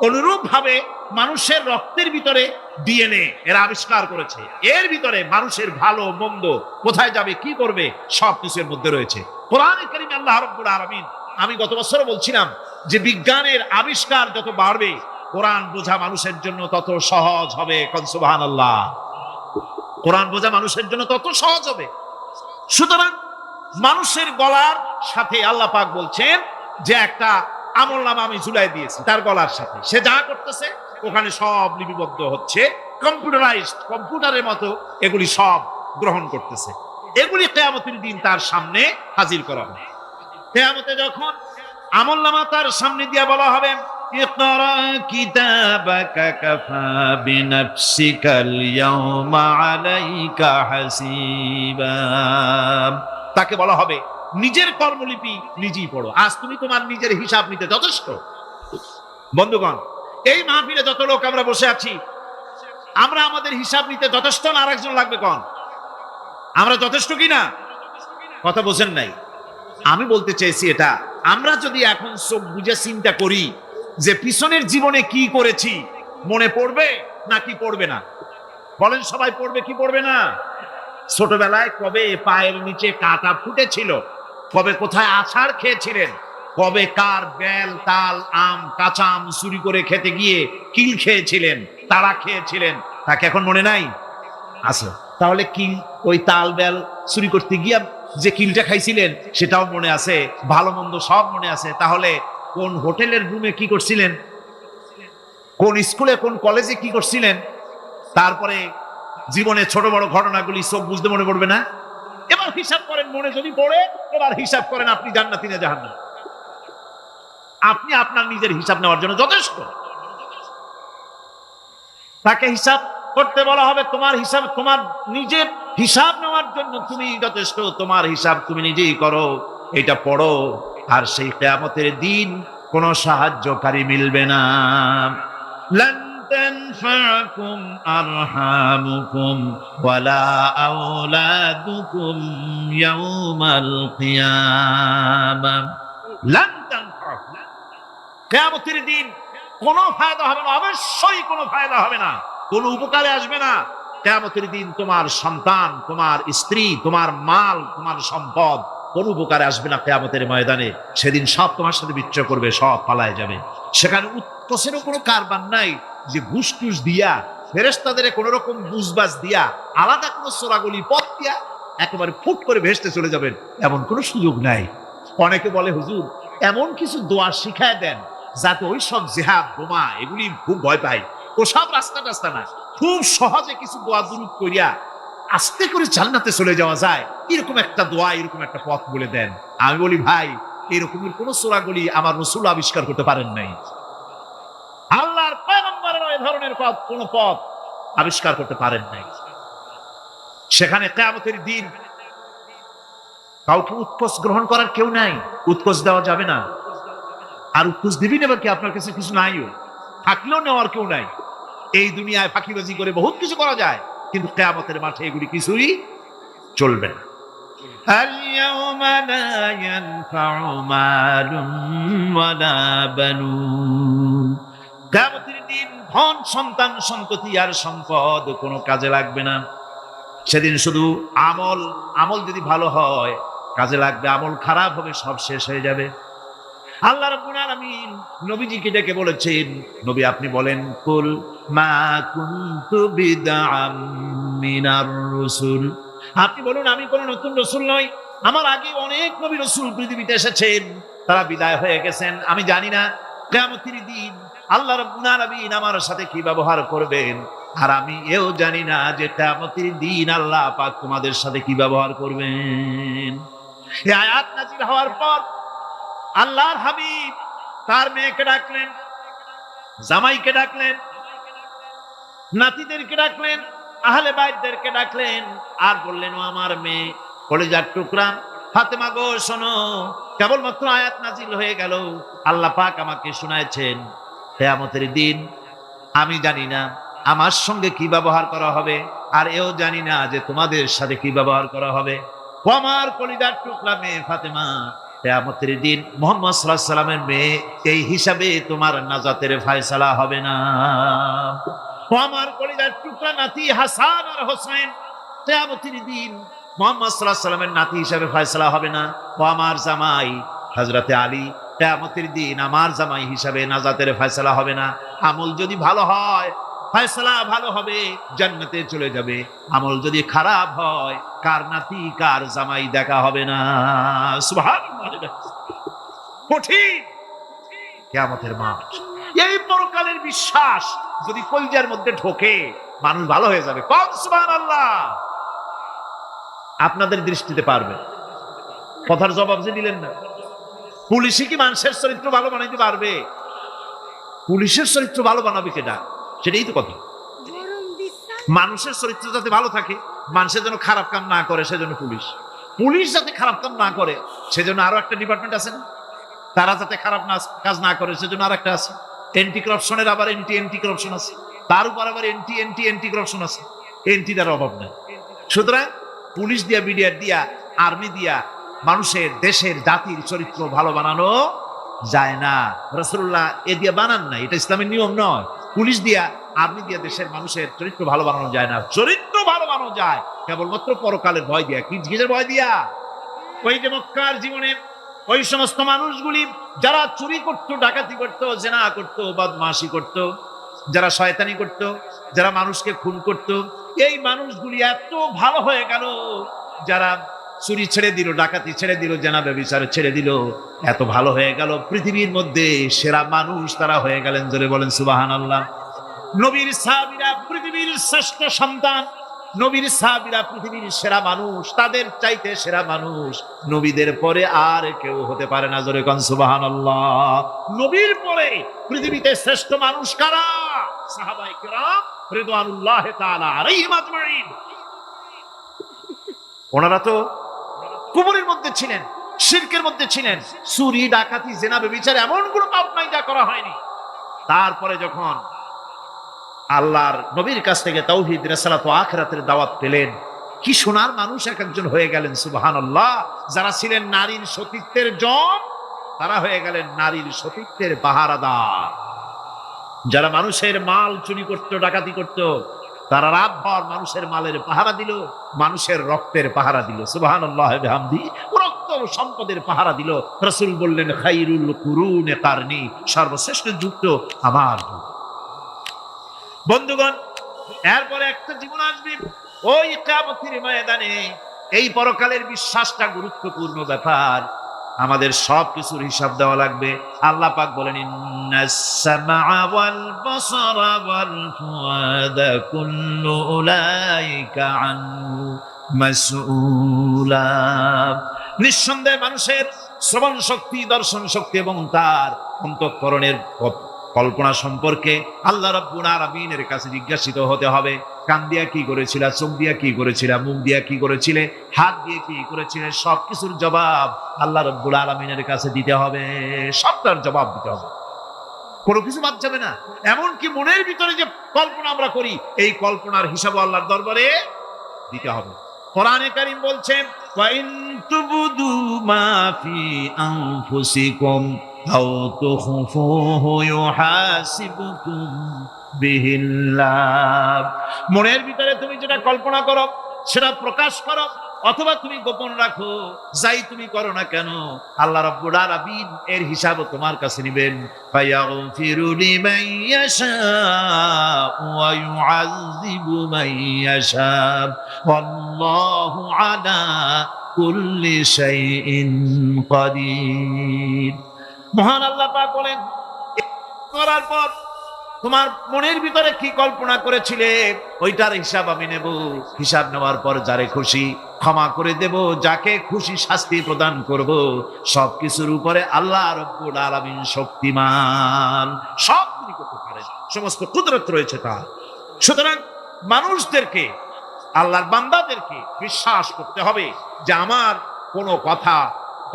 অনুরূপ ভাবে মানুষের রক্তের ভিতরে ডিএনএ এরা আবিষ্কার করেছে। এর ভিতরে মানুষের ভালো মন্দ, কোথায় যাবে কি করবে, সবকিছুর মধ্যে রয়েছে। কোরআনে কারীমে আল্লাহ রাব্বুল আলামিন, আমি গত বছর বলছিলাম যে বিজ্ঞানের আবিষ্কার যত বাড়বে কোরআন বোঝা মানুষের জন্য তত সহজ হবে। সুবহানাল্লাহ। কোরআন বোঝা মানুষের জন্য তত সহজ হবে। সুতরাং মানুষের গলার সাথে আল্লাহ পাক বলছেন যে একটা আমলনামা আমি ঝুলাই দিয়েছি তার গলার সাথে, সে যা করতেছে ওখানে সব লিপিবদ্ধ হচ্ছে, কম্পিউটারাইজড, কম্পিউটারের মতো এগুলি সব গ্রহণ করতেছে। এগুলি কিয়ামতের দিন তার সামনে হাজির করা হবে। কিয়ামতে যখন আমলনামা তার সামনে দিয়ে বলা হবে ইকরা কিতাবাকা কাফা বিনাফসিকাল ইয়াওমা আলাইকা হাসিবা, তাকে বলা হবে নিজের কর্মলিপি নিজেই পড়ো, আজ তুমি তোমার নিজের হিসাব নিতে যথেষ্ট। বন্ধুগণ, এই মাহফিলে যত লোক আমরা বসে আছি, আমরা আমাদের হিসাব নিতে যথেষ্ট না আরেকজন লাগবে? কোন আমরা যথেষ্ট কিনা? কথা বোঝেন নাই। আমি বলতে চাইছি এটা, আমরা যদি এখন চোখ বুঝে চিন্তা করি যে পিছনের জীবনে কি করেছি, মনে পড়বে নাকি পড়বে না? বলেন সবাই পড়বে কি পড়বে না? ছোটবেলায় কবে পায়ের নিচে কাঁটা ফুটেছিল, কবে কোথায় আছাড় খেয়েছিলেন, কবে কার বেল তাল আম কাঁচা আম চুরি করে খেতে গিয়ে কিল খেয়েছিলেন, তারা খেয়েছিলেন, তাকে এখন মনে নাই? আছে। তাহলে কিল, ওই তাল বেল চুরি করতে গিয়া যে কিলটা খাইছিলেন সেটাও মনে আছে, ভালো মন্দ সব মনে আছে। তাহলে কোন হোটেলের রুমে কি করছিলেন, কোন স্কুলে কোন কলেজে কি করছিলেন, তারপরে জীবনে ছোট বড় ঘটনাগুলি সব বুঝতে মনে পড়বে না? এবার হিসাব করেন, মনে যদি পড়ে এবার হিসাব করেন আপনি জান্নাতি না জাহান্নামী। আপনি আপনার নিজের হিসাব নেওয়ার জন্য যথেষ্ট। তাকে হিসাব করতে বলা হবে, তোমার হিসাব, তোমার নিজের হিসাব নেওয়ার জন্য তুমি যথেষ্ট, তোমার হিসাব তুমি নিজেই করো, এটা পড়ো। আর সেই কিয়ামতের দিন কোনো সাহায্যকারী মিলবে না। লান তানফাকুম আরহামুকুম ওয়ালা আওলাদুকুম ইয়াওমাল কিয়ামাহ। লান তানফাকুম, কিয়ামতের দিন কোনো ফায়দা হবে না, অবশ্যই কোনো ফায়দা হবে না, কোনো উপকারে আসবে না। কিয়ামতের দিন তোমার সন্তান, তোমার স্ত্রী, তোমার মাল, তোমার সম্পদ কোন উপকারে আসবে না। কিয়ামতের ময়দানে সেদিন সব তোমার সাথে বিচ্ছয় করবে, সব পালায় যাবে। সেখানে উৎকোষেরও কোনো কারবার নাই যে ঘুষ টুস দিয়া, ফেরেশতাদের কোন রকম বুঝবাজ দিয়া, আলাদা কোনো চোরাগলি পথ দিয়া একেবারে ফুট করে ভেসতে চলে যাবেন, এমন কোনো সুযোগ নাই। অনেকে বলে হুজুর এমন কিছু দোয়া শিখায় দেন যাতে ওই সব জেহাদ বোমা এগুলি খুব ভয় পায়, ওসব রাস্তা টাস্তা না, খুব সহজে কিছু দোয়া দুরূদ করিয়া আস্তে করে জান্নাতে চলে যাওয়া যায়, এরকম একটা দোয়া, এরকম একটা পথ বলে দেন। আমি বলি ভাই, এরকমের কোন সূরাগুলি আমার রাসূল আবিষ্কার করতে পারেন নাই। আল্লাহর পয়গম্বরের এই ধরনের পথ, কোন পথ আবিষ্কার করতে পারেন নাই। সেখানে কিয়ামতের দিন কাউকে উৎকোচ গ্রহণ করার কেউ নাই, উৎকোচ দেওয়া যাবে না। আর উৎকোচ দিবি নেবে কি? আপনার কাছে কিছু নাইও, থাকলেও নেওয়ার কেউ নাই। এই দুনিয়ায় ফাঁকিবাজি করে বহুত কিছু করা যায়, কিন্তু কিয়ামতের মাঠে এগুলি কিছুই চলবে না। اليوم لا ينفع مال ولا بنون। কিয়ামতের দিন ধন সন্তান সন্ততি আর সম্পদ কোনো কাজে লাগবে না। সেদিন শুধু আমল যদি ভালো হয় কাজে লাগবে, আমল খারাপ হবে সব শেষ হয়ে যাবে। আল্লাহ রাব্বুল আলামিন নবীজিকে ডেকে বলেছেন, নবী আপনি বলেন, কুল মা কুনতু বিদআম মিনার রাসূল, আপনি বলুন আমি কোন নতুন রাসূল নই, আমার আগে অনেক নবী রাসূল পৃথিবীতে এসেছেন, তারা বিদায় হয়ে গেছেন। আমি জানি না কিয়ামতের দিন আল্লাহ রাব্বুল আলামিন আমার সাথে কি ব্যবহার করবেন, আর আমি এও জানি না যে কিয়ামতের দিন আল্লাহ পাক তোমাদের সাথে কি ব্যবহার করবেন। এই আয়াত নাযিল হওয়ার পর আল্লাহর হাবিব তার মেয়েকে ডাকলেন, জামাইকে ডাকলেন, নাতিদেরকে ডাকলেন, আহলে বাইতদেরকে ডাকলেন, আর বললেন, ও আমার মেয়ে কলিজার টুকরা ফাতেমা গো শোনো, কেবলমাত্র আয়াত নাজিল হয়ে গেল, আল্লাহ পাক আমাকে শুনাইছেন কিয়ামতের দিন আমি জানি না আমার সঙ্গে কি ব্যবহার করা হবে, আর এও জানি না যে তোমাদের সাথে কি ব্যবহার করা হবে। ও আমার কলিজার টুকরা মেয়ে ফাতেমা, কিয়ামতের দিন মুহাম্মদ সাল্লাল্লাহু আলাইহি সাল্লামের মেয়ে, এই হিসাবে তোমার নাজাতের ফয়সালা হবে না। ও আমার কলিজার টুকরা নাতি হাসান আর হোসেন, কিয়ামতের দিন মুহাম্মদ সাল্লাল্লাহু আলাইহি সাল্লামের নাতি হিসাবে ফয়সালা হবে না। ও আমার জামাই হযরতে আলী, কিয়ামতের দিন আমার জামাই হিসাবে নাজাতের ফয়সালা হবে না। আমল যদি ভালো হয় ফয়সালা ভালো হবে, জান্নাতে চলে যাবে। আমল যদি খারাপ হয় কার নাতি কার জামাই দেখা হবে না। সুবহানাল্লাহ, কঠিন কিয়ামতের মাঠ। এই পরকালের বিশ্বাস যদি কলিজার মধ্যে ঢোকে মানুষ ভালো হয়ে যাবে। কোন সুবহানাল্লাহ। আপনাদের দৃষ্টিতে পারবে, কথার জবাব যে দিলেন না। পুলিশে কি মানুষের চরিত্র ভালো বানাইতে পারবে? পুলিশের চরিত্র ভালো বানাবে কেডা? সেটাই তো কথা। মানুষের চরিত্র যাতে ভালো থাকে, মানুষের যেন খারাপ কাম না করে, সেজন্য পুলিশ যাতে খারাপ কাম না করে সেজন্য আরো একটা ডিপার্টমেন্ট আছে না, তারা যাতে খারাপ কাজ না করে সেজন্য আর একটা আছে। এন্টি করাপশনের আবার এন্টি করাপশন আছে, তার উপর আবার এন্টি করাপশন আছে। এন্টিটার অভাব নেই। সুতরাং পুলিশ দিয়া, বিডিআর দিয়া, আর্মি দিয়া মানুষের, দেশের, জাতির চরিত্র ভালো বানানো যায় না। রাসূলুল্লাহ এ দিয়া বানান না, এটা ইসলামের নিয়ম নয়। পুলিশ দিয়া, আর্মি দিয়া দেশের মানুষের চরিত্র ভালো বানানো যায় না। চরিত্র ভালো বানানো যায় কেবলমাত্র পরকালের ভয় দিয়া। কি কিসের ভয় দিয়া? ওই যে মক্কার জীবনে ওই সমস্ত মানুষগুলি যারা চুরি করত, ডাকাতি করত, জেনা করত, বদমাশি করত, যারা শয়তানি করত, যারা মানুষকে খুন করত, এই মানুষগুলি এত ভালো হয়ে গেল, যারা চুরি ছেড়ে দিল, ডাকাতি ছেড়ে দিল, জেনা ব্যভিচার ছেড়ে দিল, এত ভালো হয়ে গেল, পৃথিবীর মধ্যে সেরা মানুষ তারা হয়ে গেলেন। জোরে বলেন সুবহানাল্লাহ। নবীর সাহাবীরা পৃথিবীর শ্রেষ্ঠ সন্তান, নবীর সাহাবীরা পৃথিবীর সেরা মানুষ, তাদের চাইতে সেরা মানুষ নবীদের পরে আর কেউ হতে পারে না। জোরে কোন সুবহানাল্লাহ। নবীর পরে পৃথিবীতে শ্রেষ্ঠ মানুষ কারা? সাহাবায়ে কেরাম রিদওয়ানুল্লাহ তাআলা আলাইহিম আজমাইন। ওনারা তো কুফরের মধ্যে ছিলেন, শিরকের মধ্যে ছিলেন, চুরি, ডাকাতি, জেনা, ব্যভিচার এমন কোনো পাপ নাই যা করা হয়নি। তারপরে যখন আল্লাহর নবীর কাছ থেকে তাওহীদ, রিসালাত ও আখিরাতের দাওয়াত পেলেন, কি সোনার মানুষ এক একজন হয়ে গেলেন। সুবহানাল্লাহ। যারা ছিলেন নারীর সতীত্বের জম, তারা হয়ে গেলেন নারীর সতীত্বের পাহারাদার। যারা মানুষের মাল চুরি করত, ডাকাতি করত, তারা রাতভর মানুষের মালের পাহারা দিল, মানুষের রক্তের পাহারা দিল। সুবহানাল্লাহ বিহামদি। রক্ত সম্পদের পাহারা দিল। রাসূল বললেন, খায়রুল কুরুনে কারনি, সর্বশ্রেষ্ঠ যুগ তো আমার যুগ। বন্ধুগণ, এরপরে একটা জীবন আসবে ওই কিয়ামতের ময়দানে। এই পরকালের বিশ্বাসটা গুরুত্বপূর্ণ ব্যাপার। আমাদের সব কিছুর হিসাব দেওয়া লাগবে। আল্লাহ পাক বলেন ইন্নাস সামআ ওয়াল বাসারা ওয়াল ফুআদা কুল্লু উলাইকা আনহু মাসউলা। নিঃসন্দেহে মানুষের শ্রবণ শক্তি, দর্শন শক্তি এবং তার অন্তঃকরণের কল্পনা সম্পর্কে আল্লাহ রাব্বুল আলামিনের কাছে জিজ্ঞাসিত হতে হবে। কান দিয়া কি করেছিলা, চোখ দিয়া কি করেছিলা, মুখ দিয়া কি করেছিলে, হাত দিয়ে কি করেছিলে, সবকিছুর জবাব আল্লাহ রাব্বুল আলামিনের কাছে দিতে হবে। সবটার জবাব দিতে হবে, কোনো কিছু বাদ যাবে না। এমনকি মনের ভিতরে যে কল্পনা আমরা করি, এই কল্পনার হিসাব আল্লাহর দরবারে দিতে হবে। কোরআনে কারীম বলছেন ওয়া ইন তুবদু মা ফি আনফুসিকুম আও তুখফুহু ইউহাসিবুকুম বিহিল্লাহ। মনের ভিতরে তুমি যেটা কল্পনা করো সেটা প্রকাশ করো, অথবা তুমি গোপন রাখো, যাই তুমি করো না কেন আল্লাহ রাব্বুল আলামিন এর হিসাব তোমার কাছে নেবেন। ফায়াগফিরু লিমান ইয়াশাউ ওয়া ইউআযযিবু মান ইয়াশাউ ওয়াল্লাহু আলা কুল্লি শাইইন কাদির। মহান আল্লাহ পাক বলেন, করার পর তোমার মনের ভিতরে কি কল্পনা করেছিলে ওইটার হিসাব আমি নেব। হিসাব নেওয়ার পর যারে খুশি ক্ষমা করে দেব, যাকে খুশি শাস্তি প্রদান করব। সবকিছুর উপরে আল্লাহ রাব্বুল আলামিন শক্তিমান, সব তিনি করতে পারেন, সমস্ত কুদরত রয়েছে তার। সুতরাং মানুষদেরকে, আল্লাহর বান্দাদেরকে বিশ্বাস করতে হবে যে আমার কোনো কথা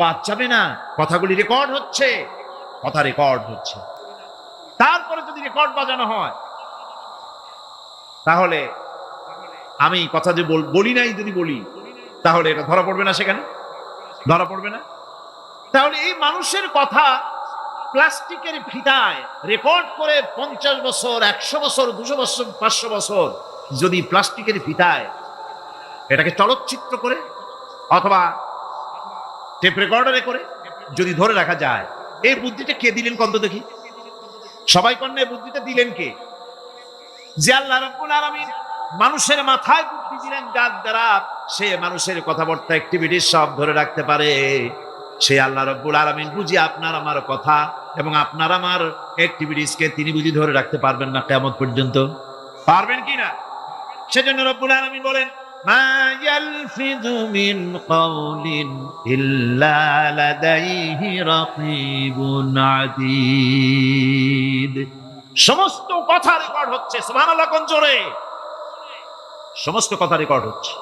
বাদ যাবে না, কথাগুলি রেকর্ড হচ্ছে, কথা রেকর্ড হচ্ছে। তারপরে যদি রেকর্ড বাজানো হয় তাহলে আমি কথা যে বলি নাই যদি বলি, তাহলে এটা ধরা পড়বে না, সেখানে ধরা পড়বে না। তাহলে এই মানুষের কথা প্লাস্টিকের ফিতায় রেকর্ড করে 50 বছর, 100 বছর, 200 বছর, 500 বছর যদি প্লাস্টিকের ফিতায় এটাকে চলচ্চিত্র করে অথবা টেপ রেকর্ডারে করে যদি ধরে রাখা যায়, এই বুদ্ধিটা কে দিলেন কত দেখি? সবাই কন্যা বুদ্ধিটা দিলেন কে? যে আল্লাহ রাব্বুল আলামিন মানুষের মাথায় বুদ্ধি দিলেন, যার দ্বারা সে মানুষের কথাবার্তা অ্যাক্টিভিটি সব ধরে রাখতে পারে। সে আল্লাহ রাব্বুল আলামিন বুঝি আপনার আমার কথা এবং আপনার আমার অ্যাক্টিভিটিসকে তিনি বুঝি ধরে রাখতে পারবেন না কিয়ামত পর্যন্ত? পারবেন কি না? সেজন্য রাব্বুল আলামিন বলেন মা ইয়ালফিযু মিন কাওলিন ইল্লা লাদাইহি রাকীবুন আতীদ। সমস্ত কথা রেকর্ড হচ্ছে। সুবহানাল্লাহ, কোন জোরে! সমস্ত কথা রেকর্ড হচ্ছে,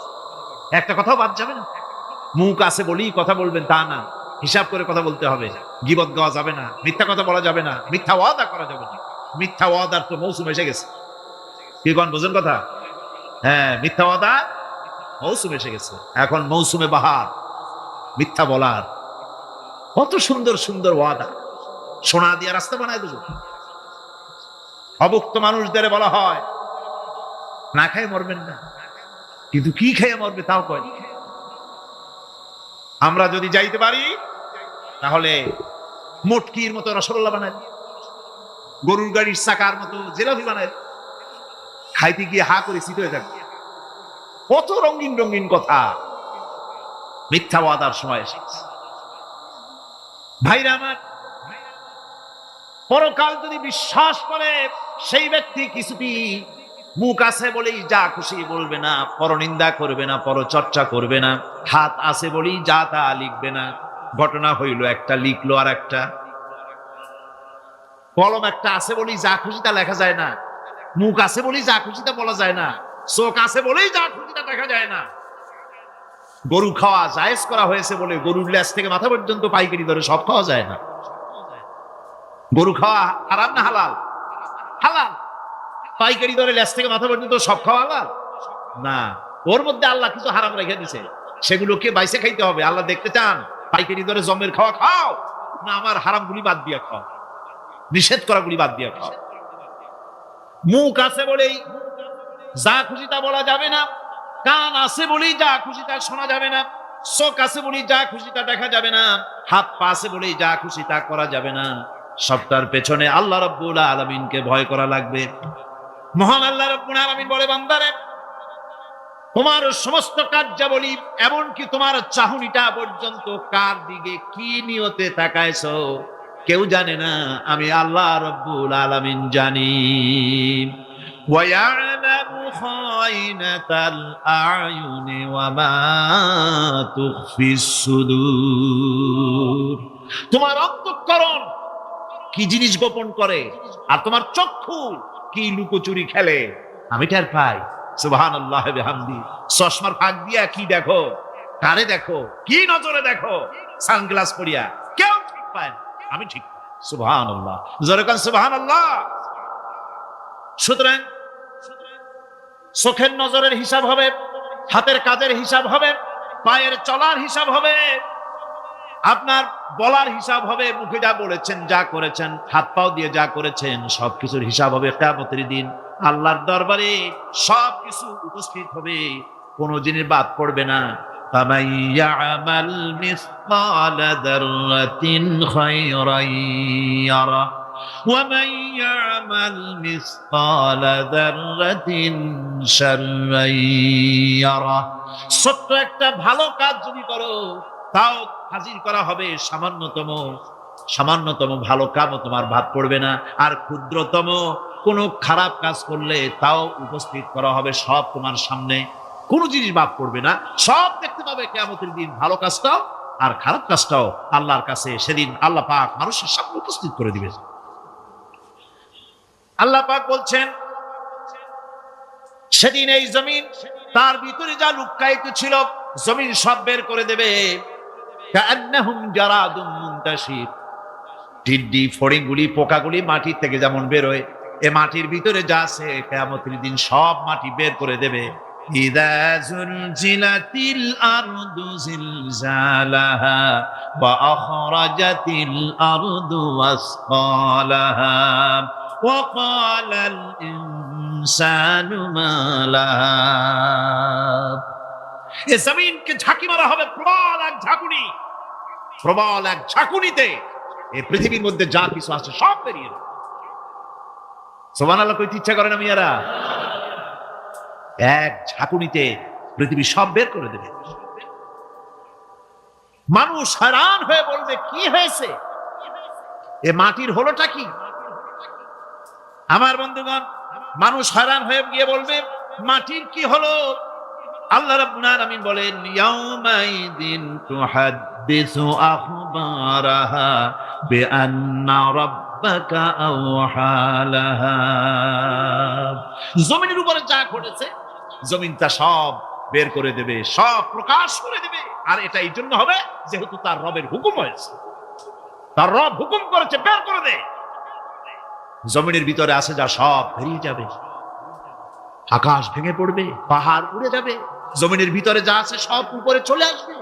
একটা কথাও বাদ যাবে না। মুখ আছে বলেই কথা বলবেন তা না, হিসাব করে কথা বলতে হবে। গীবত গাওয়া যাবে না, মিথ্যা কথা বলা যাবে না, মিথ্যা ওয়াদা করা যাবে না। মিথ্যা ওয়াদার তো মৌসুম এসে গেছে। কি কোন বোঝেন কথা? হ্যাঁ, মিথ্যা ওয়াদা মৌসুম এসে গেছে। এখন মৌসুমে বাহার মিথ্যা বলার। কত সুন্দর সুন্দর ওয়াদা, সোনা দিয়া রাস্তা বানায় দেব। অভুক্ত মানুষদের বলা হয় না খায় মরবেন না, কিন্তু কি খেয়ে মরবে তাও কয়। আমরা যদি যাইতে পারি তাহলে মটকির মতো রসগোল্লা বানায়, গরুর গাড়ির চাকার মতো জিলাপি বানায়, খাইতে গিয়ে হা করে শীত হয়ে থাকবে। কত রঙিন রঙিন কথা মিথ্যা ওয়াদার সময় এসেছে। ভাইরা আমার, পরকাল যদি বিশ্বাস করে সেই ব্যক্তি কিছুটি মুখ আছে বলেই যা খুশি বলবে না, পরনিন্দা করবে না, পরচর্চা করবে না, হাত আছে বলেই যা তা লিখবে না। ঘটনা হইল একটা লিখলো, আর একটা কলম একটা আছে বলেই যা খুশি তা লেখা যায় না, মুখ আছে বলেই যা খুশি তা বলা যায় না, চোখ আছে বলেই যা খুশি তা দেখা যায় না। গরু খাওয়া জায়েজ করা হয়েছে বলে গরুর লেজ থেকে মাথা পর্যন্ত পাইকারি দরে সব খাওয়া যায় না। গরু খাওয়া হারাম না হালাল? হালাল। পাইকারি দরে লেজ থেকে মাথা পর্যন্ত সব খাওয়া হালাল না। ওর মধ্যে আল্লাহ কিছু হারাম রেখে দিছে, সেগুলোকে বাইসে খাইতে হবে। আল্লাহ দেখতে চান পাইকারি দরে জমের খাওয়া খাও না আমার হারাম গুলি বাদ দিয়ে খাও, নিষেধ করা গুলি বাদ দিয়ে খাও। মুখ আছে বলেই যা খুশি তা বলা যাবে না, কান আছে বলেই যা খুশি তা শোনা যাবে না, চোখ আছে বলেই যা খুশি তা দেখা যাবে না, হাত পা আছে বলেই যা খুশি তা করা যাবে না। সবটার পেছনে আল্লাহ রাব্বুল আলামিনকে ভয় করা লাগবে। মহান আল্লাহ রাব্বুল আলামিন বলে, বান্দারে তোমার সমস্ত কার্যাবলী, এমনকি তোমার চাহনিটা পর্যন্ত কার দিকে কি নিয়তে তাকাইছো কেউ জানে না, আমি আল্লাহ রব্বুল আলামিন জানি। وَيَعْلَمُ خَائِنَةَ الْأَعْيُنِ وَمَا تُخْفِي الصُّدُورُ। তোমার অন্তঃকরণ কি জিনিস গোপন করে, আর তোমার চক্ষু কি লুকোচুরি খেলে, আমি টের পাই। সুবহানাল্লাহ বিহামদি। চশমার ফাঁক দিয়া কি দেখো, কারে দেখো, কি নজরে দেখো, সানগ্লাস পরিয়া কেউ ঠিক পায় না, আমি ঠিক পাই। সুবহানাল্লাহ, জোরে কান সুবহানাল্লাহ। সুতরাং চোখের নজরের হিসাব হবে, হাতের কাজের হিসাব হবে, পায়ের চলার হিসাব হবে, আপনার বলার হিসাব হবে, মুখে যা বলেছেন, যা করেছেন, হাত পাও দিয়ে যা করেছেন, সবকিছুর হিসাব হবে কিয়ামতের দিন। আল্লাহর দরবারে সবকিছু উপস্থিত হবে, কোনো জিনিস বাদ পড়বে না। ফামান ইয়ামাল মিসকালা যাররাতিন খায়রান ইয়ারা ওয়া মান ইয়ামাল মিসকালা যাররাতিন শাররান ইয়ারা। ছোট্ট একটা ভালো কাজ যদি করো, তাও হাজির করা হবে সামান্যতম ভালো কামও তোমার বাদ পড়বে না। আর ক্ষুদ্রতম কোনো খারাপ কাজ করলে তাও উপস্থিত করা হবে, সব তোমার সামনে, কোনো জিনিস বাদ পড়বে না, সব দেখতে পাবে কিয়ামতের দিন। ভালো কাজটাও আর খারাপ কাজটাও আল্লাহর কাছে সেদিন আল্লাহ পাক মানুষের সামনে উপস্থিত করে দিবে। আল্লাহ পাক বলছেন, সেদিন এই জমিন, তার ভিতরে যা লুক্কায়িত ছিল, জমিন সব বের করে দেবে। কাআন্নাহুম জারাদুম মুনতাশির। টিড্ডি, ফড়িংগুলি, পোকাগুলি মাটি থেকে যেমন বেরোয়, এ মাটির ভিতরে যা আছে কিয়ামতের দিন সব মাটি বের করে দেবে। ইযা যুলজিলাতিল আরদু জিলজালাহা ওয়া আখরাজাতিল আরদু আসকালাহা ওয়া ক্বালাল ইনসানু মা লাহা। এ জমিনকে ঝাঁকি মারা হবে প্রবল এক ঝাঁকুনিতে এই পৃথিবীর মধ্যে যা কিছু আছে সব বেরিয়ে যাবে। সুবহানাল্লাহ কইতে ইচ্ছা করে না মিয়ারা? এক ঝাঁকুনিতে পৃথিবী সব বের করে দেবে। মানুষ हैरान হয়ে বলবে, কি হয়েছে, এ মাটির হলোটা কি? আমার বন্ধুগণ, মানুষ हैरान হয়ে গিয়ে বলবে, মাটির কি হলো? আল্লাহ রাব্বুল আলামিন বলেন, ইয়াউমাইদিন তুহাদ্দিসু আখবারাহা বিআন্না রাব্বাকা আওহালাহা। জমিনের উপরে যা ঘটেছে, জমিন তা সব বের করে দেবে, সব প্রকাশ করে দেবে। আর এটা এই জন্য হবে যেহেতু তার রবের হুকুম হয়েছে, তার রব হুকুম করেছে, বের করে দে। জমিনের ভিতরে আছে যা সব বেরিয়ে যাবে, আকাশ ভেঙে পড়বে, পাহাড় উড়ে যাবে, জমিনের ভিতরে যা আছে সব উপরে চলে আসবে,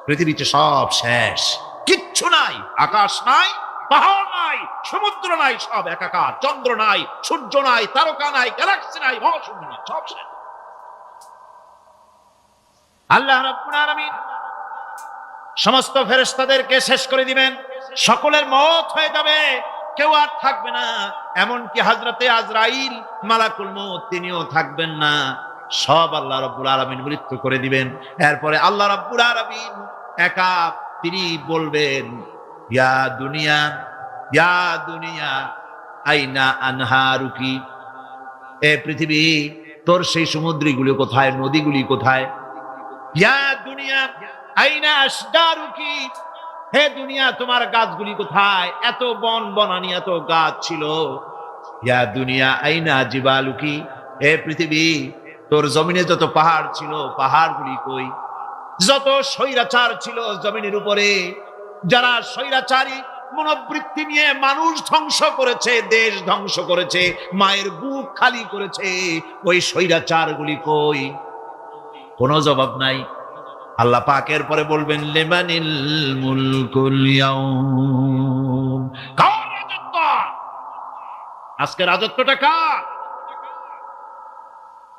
পৃথিবীতে সব শেষ, কিচ্ছু নাই, আকাশ নাই, পাহাড় নাই, সমুদ্র নাই, সব একাকার, চন্দ্র নাই, সূর্য নাই, তারকা নাই, গ্যালাক্সি নাই, মহাশূন্য নাই, সব শেষ। আল্লাহ রাব্বুল আলামিন সমস্ত ফেরেশতাদেরকে শেষ করে দিবেন, সকলের মওত হয়ে যাবে, কেউ আর থাকবে না। এমনকি হযরতে আজরাইল মালাকুল মউত তিনিও থাকবেন না, সব আল্লাহ রাব্বুল আলামিন মৃত্যু করে দিবেন। এরপরে আল্লাহ রাব্বুল আলামিন একা তিনি বলবেন, ইয়া দুনিয়া আইনা আনহারুকি। এ পৃথিবী, তোর সেই সমুদ্রগুলি কোথায়, নদীগুলি কোথায়? ইয়া দুনিয়া আইনা আশজারুকি। হে দুনিয়া, তোমার গাছগুলি কোথায়? এত বন বনানি, এত গাছ ছিল। ইয়া দুনিয়া আইনা জিবালুকি। হে পৃথিবী, তোর জমিনে যত পাহাড় ছিল, পাহাড়গুলি কই? যত স্বৈরাচার ছিল জমিনের উপরে, যারা স্বৈরাচারী মনোবৃত্তি নিয়ে মানুষ ধ্বংস করেছে, দেশ ধ্বংস করেছে, মায়ের বুক খালি করেছে, ওই স্বৈরাচারগুলি কই? কোনো জবাব নাই। আল্লাহ পাকের পরে বলবেন, লিমানিল মুলকুল ইয়াউম। কার রাজত্ব? আজকে রাজত্বটা কার?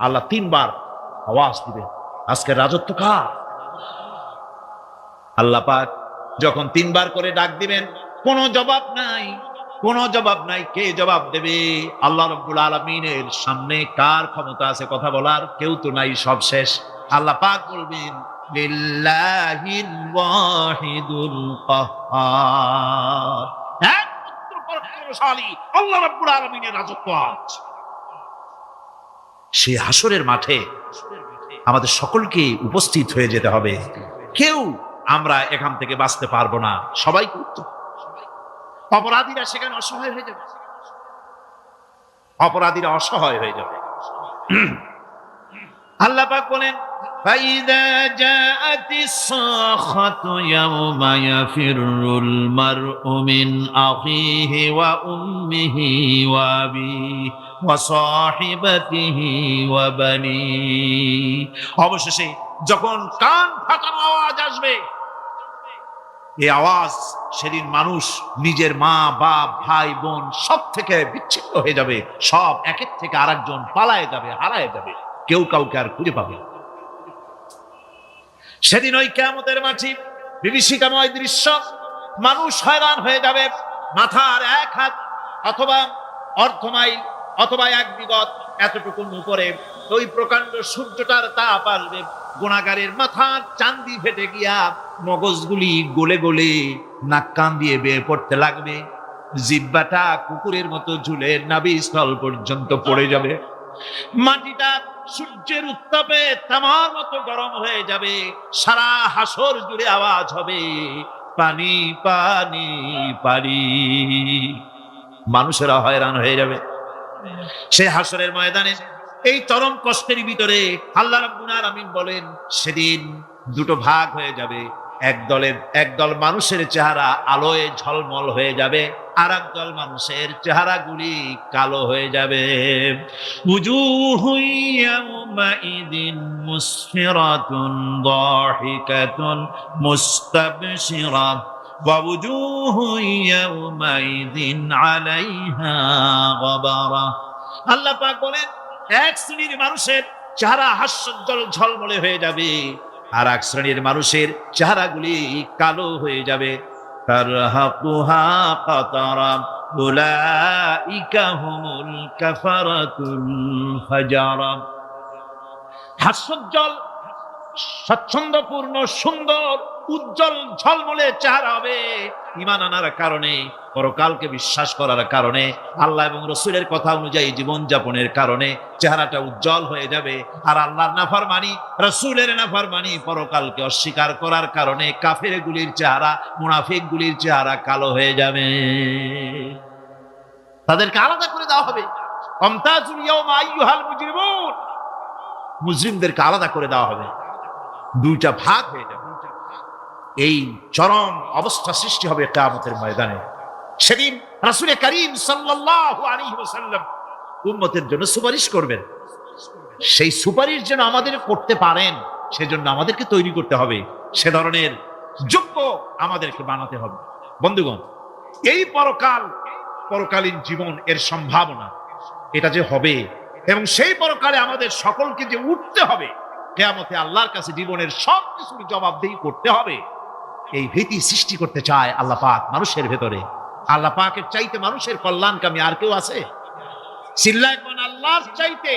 আল্লাহ তিনবার আওয়াজ দিবেন, আজকে রাজত্ব কার? আল্লাহ পাক যখন তিনবার করে ডাক দিবেন, কোনো জবাব নাই। কোনো জবাব নাই। কে জবাব দেবে? আল্লাহ রাব্বুল আলামিনের সামনে কার ক্ষমতা আছে কথা বলার? কেউ তো নাই, সব শেষ। আল্লাহ পাক বলবেন লিল্লাহিল ওয়াহিদুল কাহ্হার, একমাত্র পরাক্রমশালী আল্লাহ রাব্বুল আলামিনের রাজত্ব আজ। সেই হাসরের মাঠে আমাদের সকলকে উপস্থিত হয়ে যেতে হবে। কেউ আমরা এখান থেকে বাঁচতে পারবো না, সবাই করতে। অপরাধীরা সেখানে অসহায় হয়ে যাবে, অপরাধীরা অসহায় হয়ে যাবে। আল্লাহ পাক বলেন فَإِذَا جَاءَتِ الصَّاخَّةُ يَوْمَ يَفِرُّ الْمَرْءُ مِنْ أَخِيهِ وَأُمِّهِ وَأَبِيهِ وَصَاحِبَتِهِ وَبَنِيهِ। অবশেষে যখন কান ফাটানো আওয়াজ আসবে, এই আওয়াজ সেদিন মানুষ নিজের মা বাপ ভাই বোন সব থেকে বিচ্ছিন্ন হয়ে যাবে, সব একের থেকে আরেকজন পালায়ে যাবে, হারায়ে যাবে, কেউ কাউকে আর খুঁজে পাবে। সেদিন ওই কিয়ামতের মাঠে বিভীষিকাময় দৃশ্য, মানুষ হয়রান হয়ে যাবে। মাথার এক হাত অথবা অর্ধমাইল অথবা এক বিগত এতটুকুন উপরে ওই প্রকাণ্ড সূর্যটার তাপ আসবে, গুনাহগারের মাথার চান্দি ফেটে গিয়া মগজগুলি গলে গলে নাক কান দিয়ে বেয়ে পড়তে লাগবে, জিহ্বাটা কুকুরের মতো ঝুলে নাভিস্থল পর্যন্ত পড়ে যাবে, মাটিটা সূর্যের উত্তাপে তামার মতো গরম হয়ে যাবে, সারা হাসর জুড়ে আওয়াজ হবে পানি পানি পানি। মানুষেরা হয়রান হয়ে যাবে সেই হাসরের ময়দানে। এই চরম কষ্টের ভিতরে আল্লাহ রাব্বুল আলামিন বলেন সেদিন দুটো ভাগ হয়ে যাবে। একদল মানুষের চেহারা আলোয় ঝলমল হয়ে যাবে, আর একদল মানুষের চেহারাগুলি কালো হয়ে যাবে। উজুহু ইয়াওমাইদিন মুসফিরাতুন দাহিকাতুন মুস্তাবশিরা ওয়া উজুহু ইয়াওমাইদিন আলাইহা গাবারা। আল্লাহ পাক বলেন এক শ্রেণীর মানুষের চেহারা হাস্যোজ্জ্বল ঝলমলে হয়ে যাবে, আর এক শ্রেণীর মানুষের চেহারাগুলি কালো হয়ে যাবে। তারহাকুহা কাতারা উলাইকা হুমুল কাফারাতুল ফাজারা। হাস্যোজ্জ্বল, স্বচ্ছন্দপূর্ণ, সুন্দর, উজ্জ্বল ঝলমলে চেহারা হবে ঈমান আনার কারণে, পরকালকে বিশ্বাস করার কারণে, আল্লাহ এবং রাসূলের কথা অনুযায়ী জীবন যাপনের কারণে চেহারাটা উজ্জ্বল হয়ে যাবে। আর আল্লাহর নাফরমানি, রাসূলের নাফরমানি, পরকালকে অস্বীকার করার কারণে কাফেরগুলির চেহারা, মুনাফিকগুলির চেহারা কালো হয়ে যাবে। তাদেরকে আলাদা করে দেওয়া হবে। আমতাজুল ইয়াওমা আইয়ুহাল মুজরিমুন, মুজরিমদেরকে আলাদা করে দেওয়া হবে, দুইটা ভাগ হয়ে যাবে। এই চরম অবস্থা সৃষ্টি হবে কিয়ামতের ময়দানে। সেদিন রাসূল করিম সাল্লাল্লাহু আলাইহি ওয়াসাল্লাম উম্মতের জন্য সুপারিশ করবেন। সেই সুপারিশ যেন আমাদের করতে পারেন সেজন্য আমাদেরকে তৈরি করতে হবে, সে ধরনের যোগ্য আমাদেরকে বানাতে হবে। বন্ধুগণ, এই পরকালীন জীবন, এর সম্ভাবনা, এটা যে হবে এবং সেই পরকালে আমাদের সকলকে যে উঠতে হবে, কিয়ামতে আল্লাহর কাছে জীবনের সব কিছুর জবাবদিহি করতে হবে, এই ভীতি সৃষ্টি করতে চায় আল্লাহ পাক মানুষের ভেতরে। আল্লাহ পাকের চাইতে মানুষের কল্যাণকামী আর কেউ আছে? চিল্লায় কোন আল্লাহর চাইতে,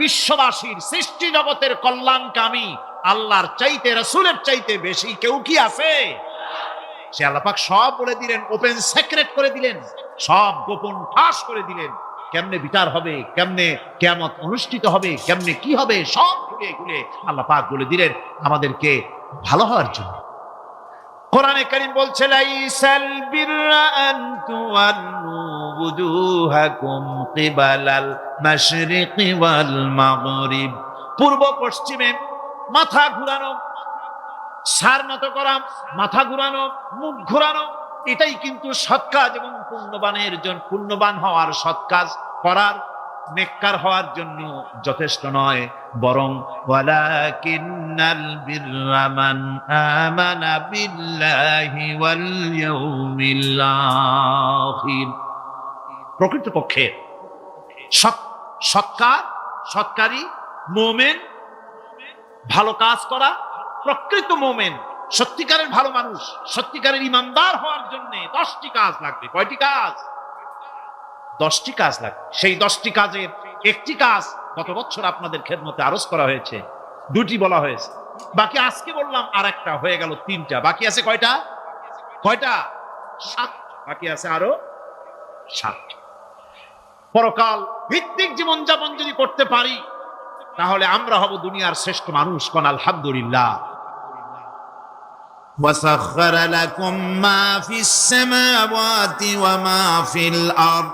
বিশ্ববাসীর সৃষ্টি জগতের কল্যাণকামী আল্লাহর চাইতে, রাসূলের চাইতে বেশি কেউ কি আছে? সে আল্লাহ পাক সব বলে দিলেন, ওপেন সিক্রেট করে দিলেন, সব গোপন ফাঁস করে দিলেন। কেমনে বিচার হবে, কেমনে কিয়ামত অনুষ্ঠিত হবে, কেমনে কি হবে, সব খুলে খুলে আল্লাহ পাক বলে দিলেন আমাদেরকে ভালো হওয়ার জন্য। কোরআনে কারীম বলছে লাইসাল বিররা আন তুওয়াল্লু ওয়ুজুহাকুম কিবালাল মাশরিকি ওয়াল মাগরিব। পূর্ব পশ্চিমে মাথা ঘুরানো, সার নত করা, মাথা ঘুরানো, মুখ ঘুরানো, এটাই কিন্তু সৎ কাজ এবং পুণ্যবান হওয়ার, সৎ কাজ করার, নেককার হওয়ার জন্য যথেষ্ট নয়, বরং ওয়ালাকিন্নাল বিররা মান আমানা বিল্লাহি ওয়াল ইয়াউমিল আখির। প্রকৃতপক্ষে সৎকারী মুমিন, ভালো কাজ করা, প্রকৃত মুমিন, সত্যিকারের ভালো মানুষ, সত্যিকারের ইমানদার হওয়ার জন্য 10টি কাজ লাগবে। কয়টি কাজ? 10টি কাজ লাগে। সেই 10টি কাজের একটি কাজ গত বছর আপনাদের খেদমতে আরজ করা হয়েছে, 2টি বলা হয়েছে, বাকি আজকে বললাম আর একটা, হয়ে গেল 3টা। বাকি আছে কয়টা? 7। বাকি আছে আরো 7। পরকাল ভিত্তিক জীবনযাপন যদি করতে পারি তাহলে আমরা হব দুনিয়ার শ্রেষ্ঠ মানুষ। কোন আলহামদুলিল্লাহ। وسخر لكم ما في السماوات وما في الأرض।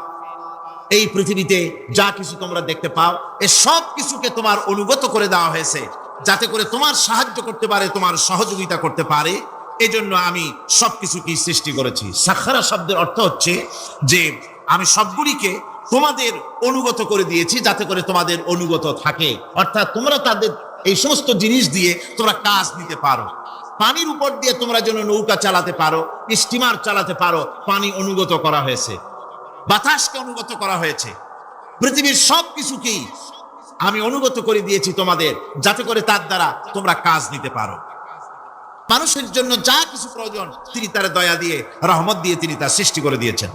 এই পৃথিবীতে যা কিছু তোমরা দেখতে পাও এই সব কিছুকে তোমার অনুগত করে দেওয়া হয়েছে, যাতে করে তোমার সাহায্য করতে পারে, তোমার সহযোগিতা করতে পারে। এই জন্য আমি সবকিছুকে সৃষ্টি করেছি। সাখারা শব্দের অর্থ হচ্ছে যে আমি সবগুলিকে তোমাদের অনুগত করে দিয়েছি, যাতে করে তোমাদের অনুগত থাকে, অর্থাৎ তোমরা তাদের এই সমস্ত জিনিস দিয়ে তোমরা কাজ নিতে পারো। পানির উপর দিয়ে তোমরা যেন নৌকা চালাতে পারো, স্টিমার চালাতে পারো, পানি অনুগত করা হয়েছে, বাতাসকে অনুগত করা হয়েছে। পৃথিবীর সব কিছুকেই আমি অনুগত করে দিয়েছি তোমাদের, যাতে করে তার দ্বারা তোমরা কাজ নিতে পারো। মানুষের জন্য যা কিছু প্রয়োজন তিনি তার দয়া দিয়ে, রহমত দিয়ে তিনি তা সৃষ্টি করে দিয়েছেন।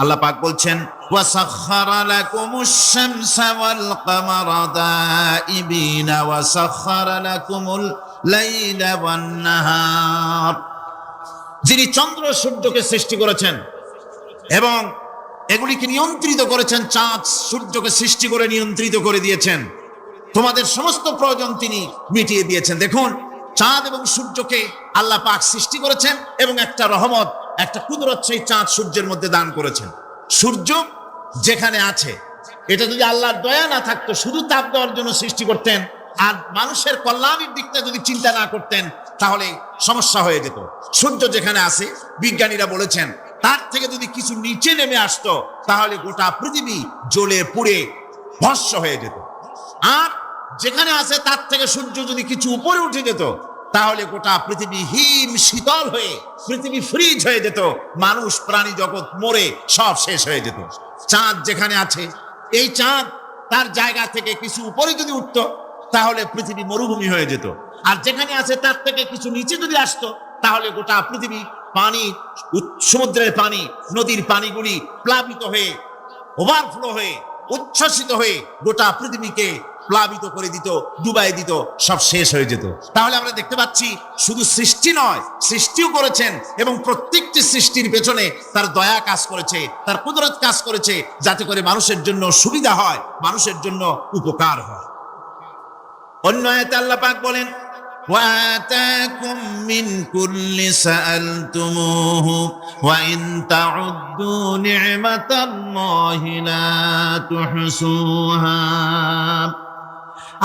আল্লাহ পাক বলছেন, ওয়াসাখখারা লাকুমুশ শামসা ওয়াল কামারা দাইবিনা ওয়াসাখখারা লাকুমুল লাইলা ওয়ান নাহার। যিনি চন্দ্র সূর্যকে সৃষ্টি করেছেন এবং এগুলিকে নিয়ন্ত্রিত করেছেন, চাঁদ সূর্যকে সৃষ্টি করে নিয়ন্ত্রিত করে দিয়েছেন, তোমাদের সমস্ত প্রয়োজন তিনি মিটিয়ে দিয়েছেন। দেখুন, চাঁদ এবং সূর্যকে আল্লাহ পাক সৃষ্টি করেছেন এবং একটা রহমত, একটা কুদরত সেই চাঁদ সূর্যের মধ্যে দান করেছেন। সূর্য যেখানে আছে, এটা যদি আল্লাহর দয়া না থাকতো, শুধু তাপ দেওয়ার জন্য সৃষ্টি করতেন আর মানুষের কল্যাণের দিকটা যদি চিন্তা না করতেন, তাহলে সমস্যা হয়ে যেত। সূর্য যেখানে আছে, বিজ্ঞানীরা বলেছেন তার থেকে যদি কিছু নিচে নেমে আসতো তাহলে গোটা পৃথিবী জ্বলে পুড়ে ভস্ম হয়ে যেত। আর যেখানে আছে তার থেকে সূর্য যদি কিছু উপরে উঠে যেত তাহলে গোটা পৃথিবী হিম শীতল হয়ে, পৃথিবী ফ্রিজ হয়ে যেত, মানুষ প্রাণী জগৎ মরে সব শেষ হয়ে যেত। চাঁদ যেখানে আছে, এই চাঁদ তার জায়গা থেকে কিছু উপরে যদি উঠতো তাহলে পৃথিবী মরুভূমি হয়ে যেত। আর যেখানে আছে তার থেকে কিছু নিচে যদি আসতো তাহলে গোটা পৃথিবী পানি, সমুদ্রের পানি, নদীর পানিগুলি প্লাবিত হয়ে, ওভারফ্লো হয়ে, উচ্ছ্বসিত হয়ে গোটা পৃথিবীকে প্লাবিত করে দিত, ডুবাই দিত, সব শেষ হয়ে যেত। তাহলে আমরা দেখতে পাচ্ছি শুধু সৃষ্টি নয়, সৃষ্টিও করেছেন এবং প্রত্যেকটি সৃষ্টির পেছনে তার দয়া কাজ করেছে, তার কুদরত কাজ করেছে, যাতে করে মানুষের জন্য সুবিধা হয়, মানুষের জন্য উপকার হয়। অন্য আয়াতে আল্লাহ পাক বলেন, وآتاكم من كل سألتموه وإن تعدوا نعمة الله لا تحصوها।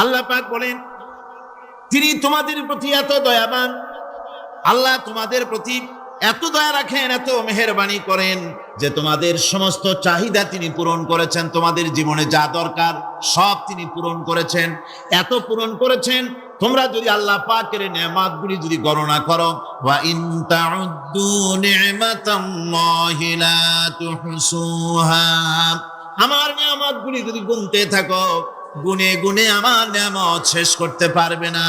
আল্লাহ পাক বলেন, তিনি তোমাদের প্রতি এত দয়াবান, আল্লাহ তোমাদের প্রতি এত দয়া রাখেন, এত মেহেরবানি করেন যে তোমাদের সমস্ত চাহিদা তিনি পূরণ করেছেন। তোমাদের জীবনে যা দরকার সব তিনি পূরণ করেছেন, এত পূরণ করেছেন। তোমরা যদি আল্লাহ পাকের নেয়ামতগুলি যদি গণনা করো, ওয়া ইন তাউদ্দু নি'মাতাল্লাহি লা তুহসুহা, আমার নেয়ামতগুলি যদি গুনতে থাকো, গুনে গুনে আমার নেয়ামত শেষ করতে পারবে না।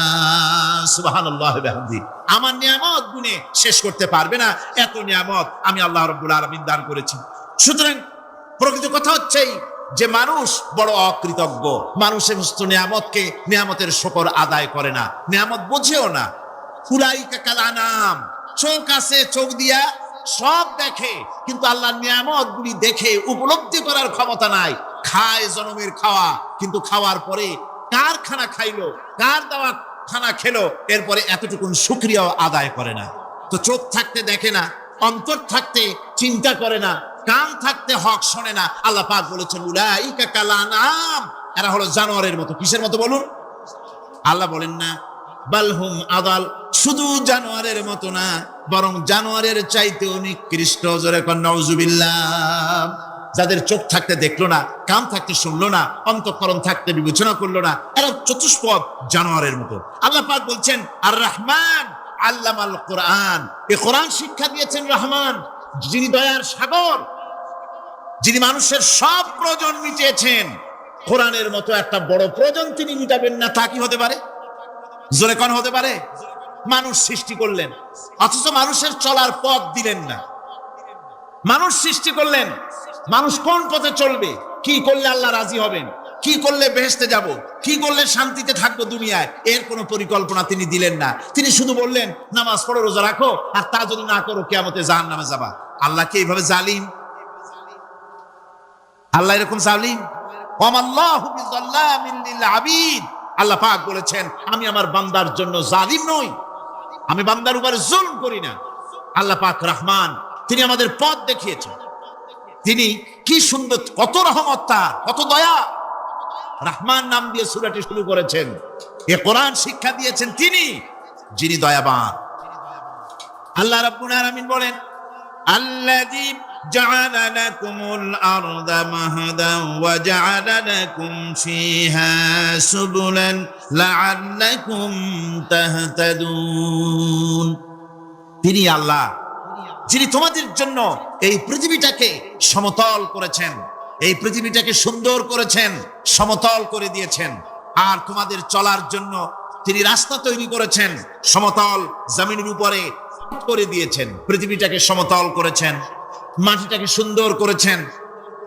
সুবহানাল্লাহ ওয়া বিহামদিহি, আমার নিয়ামত গুনে শেষ করতে পারবে না, এত নিয়ামত আমি আল্লাহ রাব্বুল আলামিন দান করেছি। সুতরাং প্রকৃত কথা হচ্ছে যে মানুষ বড় অকৃতজ্ঞ, মানুষ সমস্ত নিয়ামতকে, নিয়ামতের শুকর আদায় করে না, নিয়ামত বোঝেও না। উলাইকা কাল আনাম, চোখ আছে, চোখ দিয়া সব দেখে, কিন্তু আল্লাহর নিয়ামতগুলি দেখে উপলব্ধি করার ক্ষমতা নাই। খায় জনমের খাওয়া, কিন্তু খাওয়ার পরে কার খানা খাইলো, কার দেওয়া খানা খেলো, এরপরে এতটুকুন শুকরিয়াও আদায় করে না। তো চোখ থাকতে দেখে না, অন্তর থাকতে চিন্তা করে না, কান থাকতে হক শোনে না। আল্লাহ পাক বলেছেন, উলাইকা কাল আনাম, এরা হলো জানোয়ারের মতো। কিসের মতো বলুন? আল্লাহ বলেন না বালহুম আদাল, শুধু জানোয়ারের মতো না, বরং জানোয়ারের চাইতেও নিকৃষ্ট। জোরে কোন নাউজুবিল্লাহ। যাদের চোখ থাকতে দেখলো না, কান থাকতে শুনলো না, অন্তঃকরণ থাকতে বিবেচনা করলো না, এরা চতুষ্পদ জানোয়ারের মতো। আল্লাহ পাক বলছেন, আর রহমান আল্লামাল কোরআন, এই কোরআন শিক্ষা দিয়েছেন রহমান, যিনি দয়ার সাগর, যিনি মানুষের সব প্রয়োজন মিটিয়েছেন। কোরআনের মতো একটা বড় প্রয়োজন তিনি মিটাবেন না, তা কি হতে পারে? জোরে কোন হতে পারে? মানুষ সৃষ্টি করলেন, অথচ মানুষের চলার পথ দিলেন না। মানুষ সৃষ্টি করলেন, মানুষ কোন পথে চলবে, কি করলে আল্লাহ রাজি হবেন, কি করলে বেহেশতে যাব, কি করলে শান্তিতে থাকবো দুনিয়ায়, এর কোনো পরিকল্পনা তিনি দিলেন না। তিনি শুধু বললেন নামাজ পড়ো, রোজা রাখো, আর তা যদি না করো কিয়ামতে জাহান্নামে যাবা। আল্লাহ কি এইভাবে জালিম? আল্লাহ এরকম জালিম? ওয়ামাল্লাহু বিযাল্লামিন লিল আবিদ। আল্লাহ পাক বলেছেন আমি আমার বান্দার জন্য জালিম নই, আমি বান্দার উপরে জুলম করি না। আল্লাহ পাক রহমান, তিনি আমাদের পথ দেখিয়েছেন। তিনি কি সুন্দর, কত রহমত তার, কত দয়া। রহমান নাম দিয়ে সূরাটি শুরু করেছেন। এ কোরআন শিক্ষা দিয়েছেন তিনি, যিনি দয়াবান। আল্লাহ রাব্বুল আলামিন বলেন আল্লাযী জাআলা লাকুমুল আরদা মাহাদান ওয়া জাআলা লাকুম ফীহা সুবুলান লাআল্লাকুম তাহতাদুন। তিনি আল্লাহ যিনি তোমাদের জন্য এই পৃথিবীটাকে সমতল করেছেন, এই পৃথিবীটাকে সুন্দর করেছেন, সমতল করে দিয়েছেন। আর তোমাদের চলার জন্য তিনি রাস্তা তৈরি করেছেন, সমতল জমিনের উপরে করে দিয়েছেন, পৃথিবীটাকে সমতল করেছেন, মাটিটাকে সুন্দর করেছেন,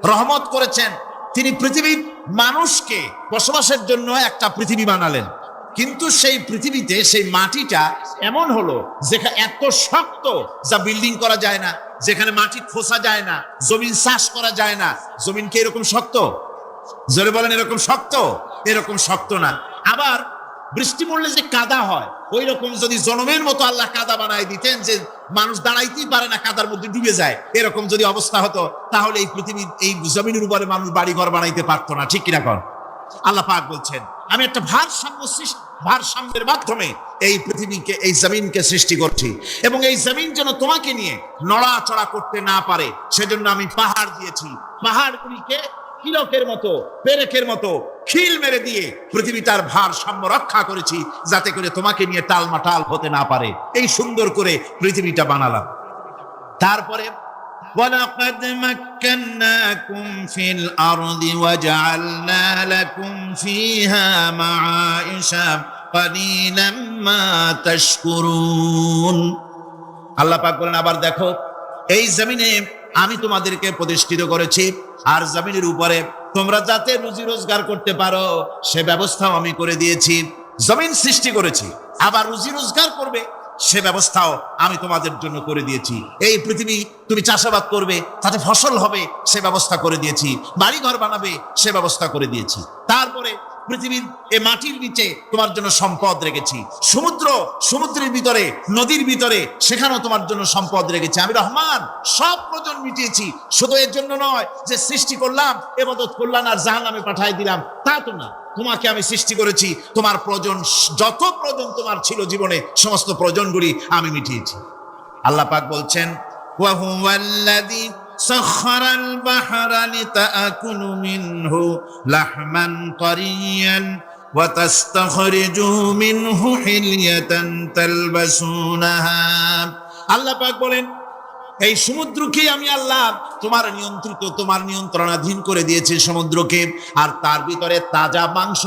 রহমত করেছেন। তিনি পৃথিবীর মানুষকে বসবাসের জন্য একটা পৃথিবী বানালেন, কিন্তু সেই পৃথিবীতে সেই মাটিটা এমন হলো যেখানে এত শক্ত যা বিল্ডিং করা যায় না, যেখানে মাটি খোসা যায় না, জমিন চাষ করা যায় না। জমিন কি এরকম শক্ত? জোরে বলেন, এরকম শক্ত? এরকম শক্ত না। আবার বৃষ্টি পড়লে যে কাদা হয়, ওই রকম যদি জনমের মতো আল্লাহ কাদা বানায় দিতেন যে মানুষ দাঁড়াইতেই পারে না, কাদার মধ্যে ডুবে যায়, এরকম যদি অবস্থা হতো তাহলে এই পৃথিবী, এই জমিনের উপরে মানুষ বাড়ি ঘর বানাইতে পারতো না। ঠিক কিনা কর? আল্লাহ পাক বলছেন আমি একটা ভারসাম্যের মাধ্যমে এই পৃথিবীকে, এই জমিনকে সৃষ্টি করছি, এবং এই জমিন যেন তোমাকে নিয়ে নড়াচড়া করতে না পারে সেজন্য আমি পাহাড় দিয়েছি। পাহাড়গুলিকে কিলকের মতো, পেরেকের মতো খিল মেরে দিয়ে পৃথিবীটার ভারসাম্য রক্ষা করেছি, যাতে করে তোমাকে নিয়ে টালমাটাল হতে না পারে। এই সুন্দর করে পৃথিবীটা বানালাম। তারপরে وَلَقَدْ مَكَّنَّاكُمْ فِي الْأَرْضِ وَجَعَلْنَا لَكُمْ فِيهَا مَعَائِشَ قَلِيلًا مَا تَشْكُرُونَ। আল্লাহ পাক বলেন আবার দেখো, এই জমিনে আমি তোমাদেরকে প্রতিষ্ঠিত করেছি, আর জমিনের উপরে তোমরা যাতে রুজি রোজগার করতে পারো সে ব্যবস্থাও আমি করে দিয়েছি। জমিন সৃষ্টি করেছি, আবার রুজি রোজগার করবে সে ব্যবস্থাও আমি তোমাদের জন্য করে দিয়েছি। এই পৃথিবী তুমি চাষাবাদ করবে, তাতে ফসল হবে সে ব্যবস্থা করে দিয়েছি, বাড়ি ঘর বানাবে সে ব্যবস্থা করে দিয়েছি। তারপরে পৃথিবীর এই মাটির নিচে তোমার জন্য সম্পদ রেখেছি, সমুদ্রের ভিতরে, নদীর ভিতরে, সেখানেও তোমার জন্য সম্পদ রেখেছি। আমি রহমান সব প্রয়োজন মিটিয়েছি। শুধু এর জন্য নয় যে সৃষ্টি করলাম, ইবাদত করলাম আর জাহান্নামে পাঠিয়ে দিলাম, তা তো না। তোমাকে আমি সৃষ্টি করেছি, তোমার প্রয়োজন, যত প্রয়োজন তোমার ছিল জীবনে, সমস্ত প্রয়োজনগুলি আমি মিটিয়েছি। আল্লাহ পাক বলছেন ওয়া হুয়াল্লাযী সাখখারাল বাহরা লিতাকুলু মিনহু লাহমান তারিয়ান ওয়া তাস্তাখরিজু মিনহু হিলিয়াতান তালবাসুনাহা। আল্লাহ পাক বলেন এই সমুদ্রকে আমি আল্লাহ তোমার নিয়ন্ত্রিত, তোমার নিয়ন্ত্রণাধীন করে দিয়েছি সমুদ্রকে, আর তার ভিতরে তাজা মাংস,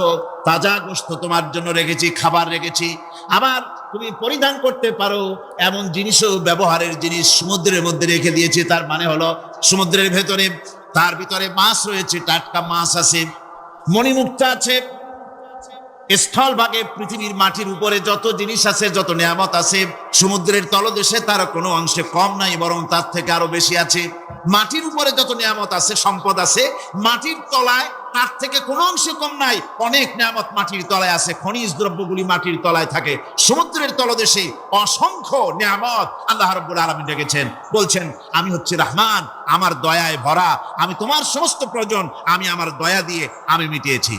তাজা গোশত তোমার জন্য রেখেছি, খাবার রেখেছি। আবার তুমি পরিধান করতে পারো এমন জিনিসও, ব্যবহারের জিনিস সমুদ্রের মধ্যে রেখে দিয়েছি। তার মানে হলো সমুদ্রের ভেতরে, তার ভিতরে মাছ রয়েছে, টাটকা মাছ আছে, মণিমুক্তা আছে। স্থলভাগে পৃথিবীর মাটির উপরে যত জিনিস আছে, যত নিয়ামত আছে, সমুদ্রের তলদেশে তার কোনো অংশে কম নাই, বরং তার থেকে আরো বেশি আছে। মাটির উপরে যত নিয়ামত আছে, সম্পদ আছে, মাটির তলায় তার থেকে কোনো অংশে কম নাই। অনেক নিয়ামত মাটির তলায় আছে, খনিজ দ্রব্যগুলি মাটির তলায় থাকে। সমুদ্রের তলদেশে অসংখ্য নিয়ামত আল্লাহ রাব্বুল আলামিন রেখেছেন। বলছেন আমি হচ্ছে রহমান, আমার দয়ায় ভরা, আমি তোমার সমস্ত প্রয়োজন আমি আমার দয়া দিয়ে আমি মিটিয়েছি।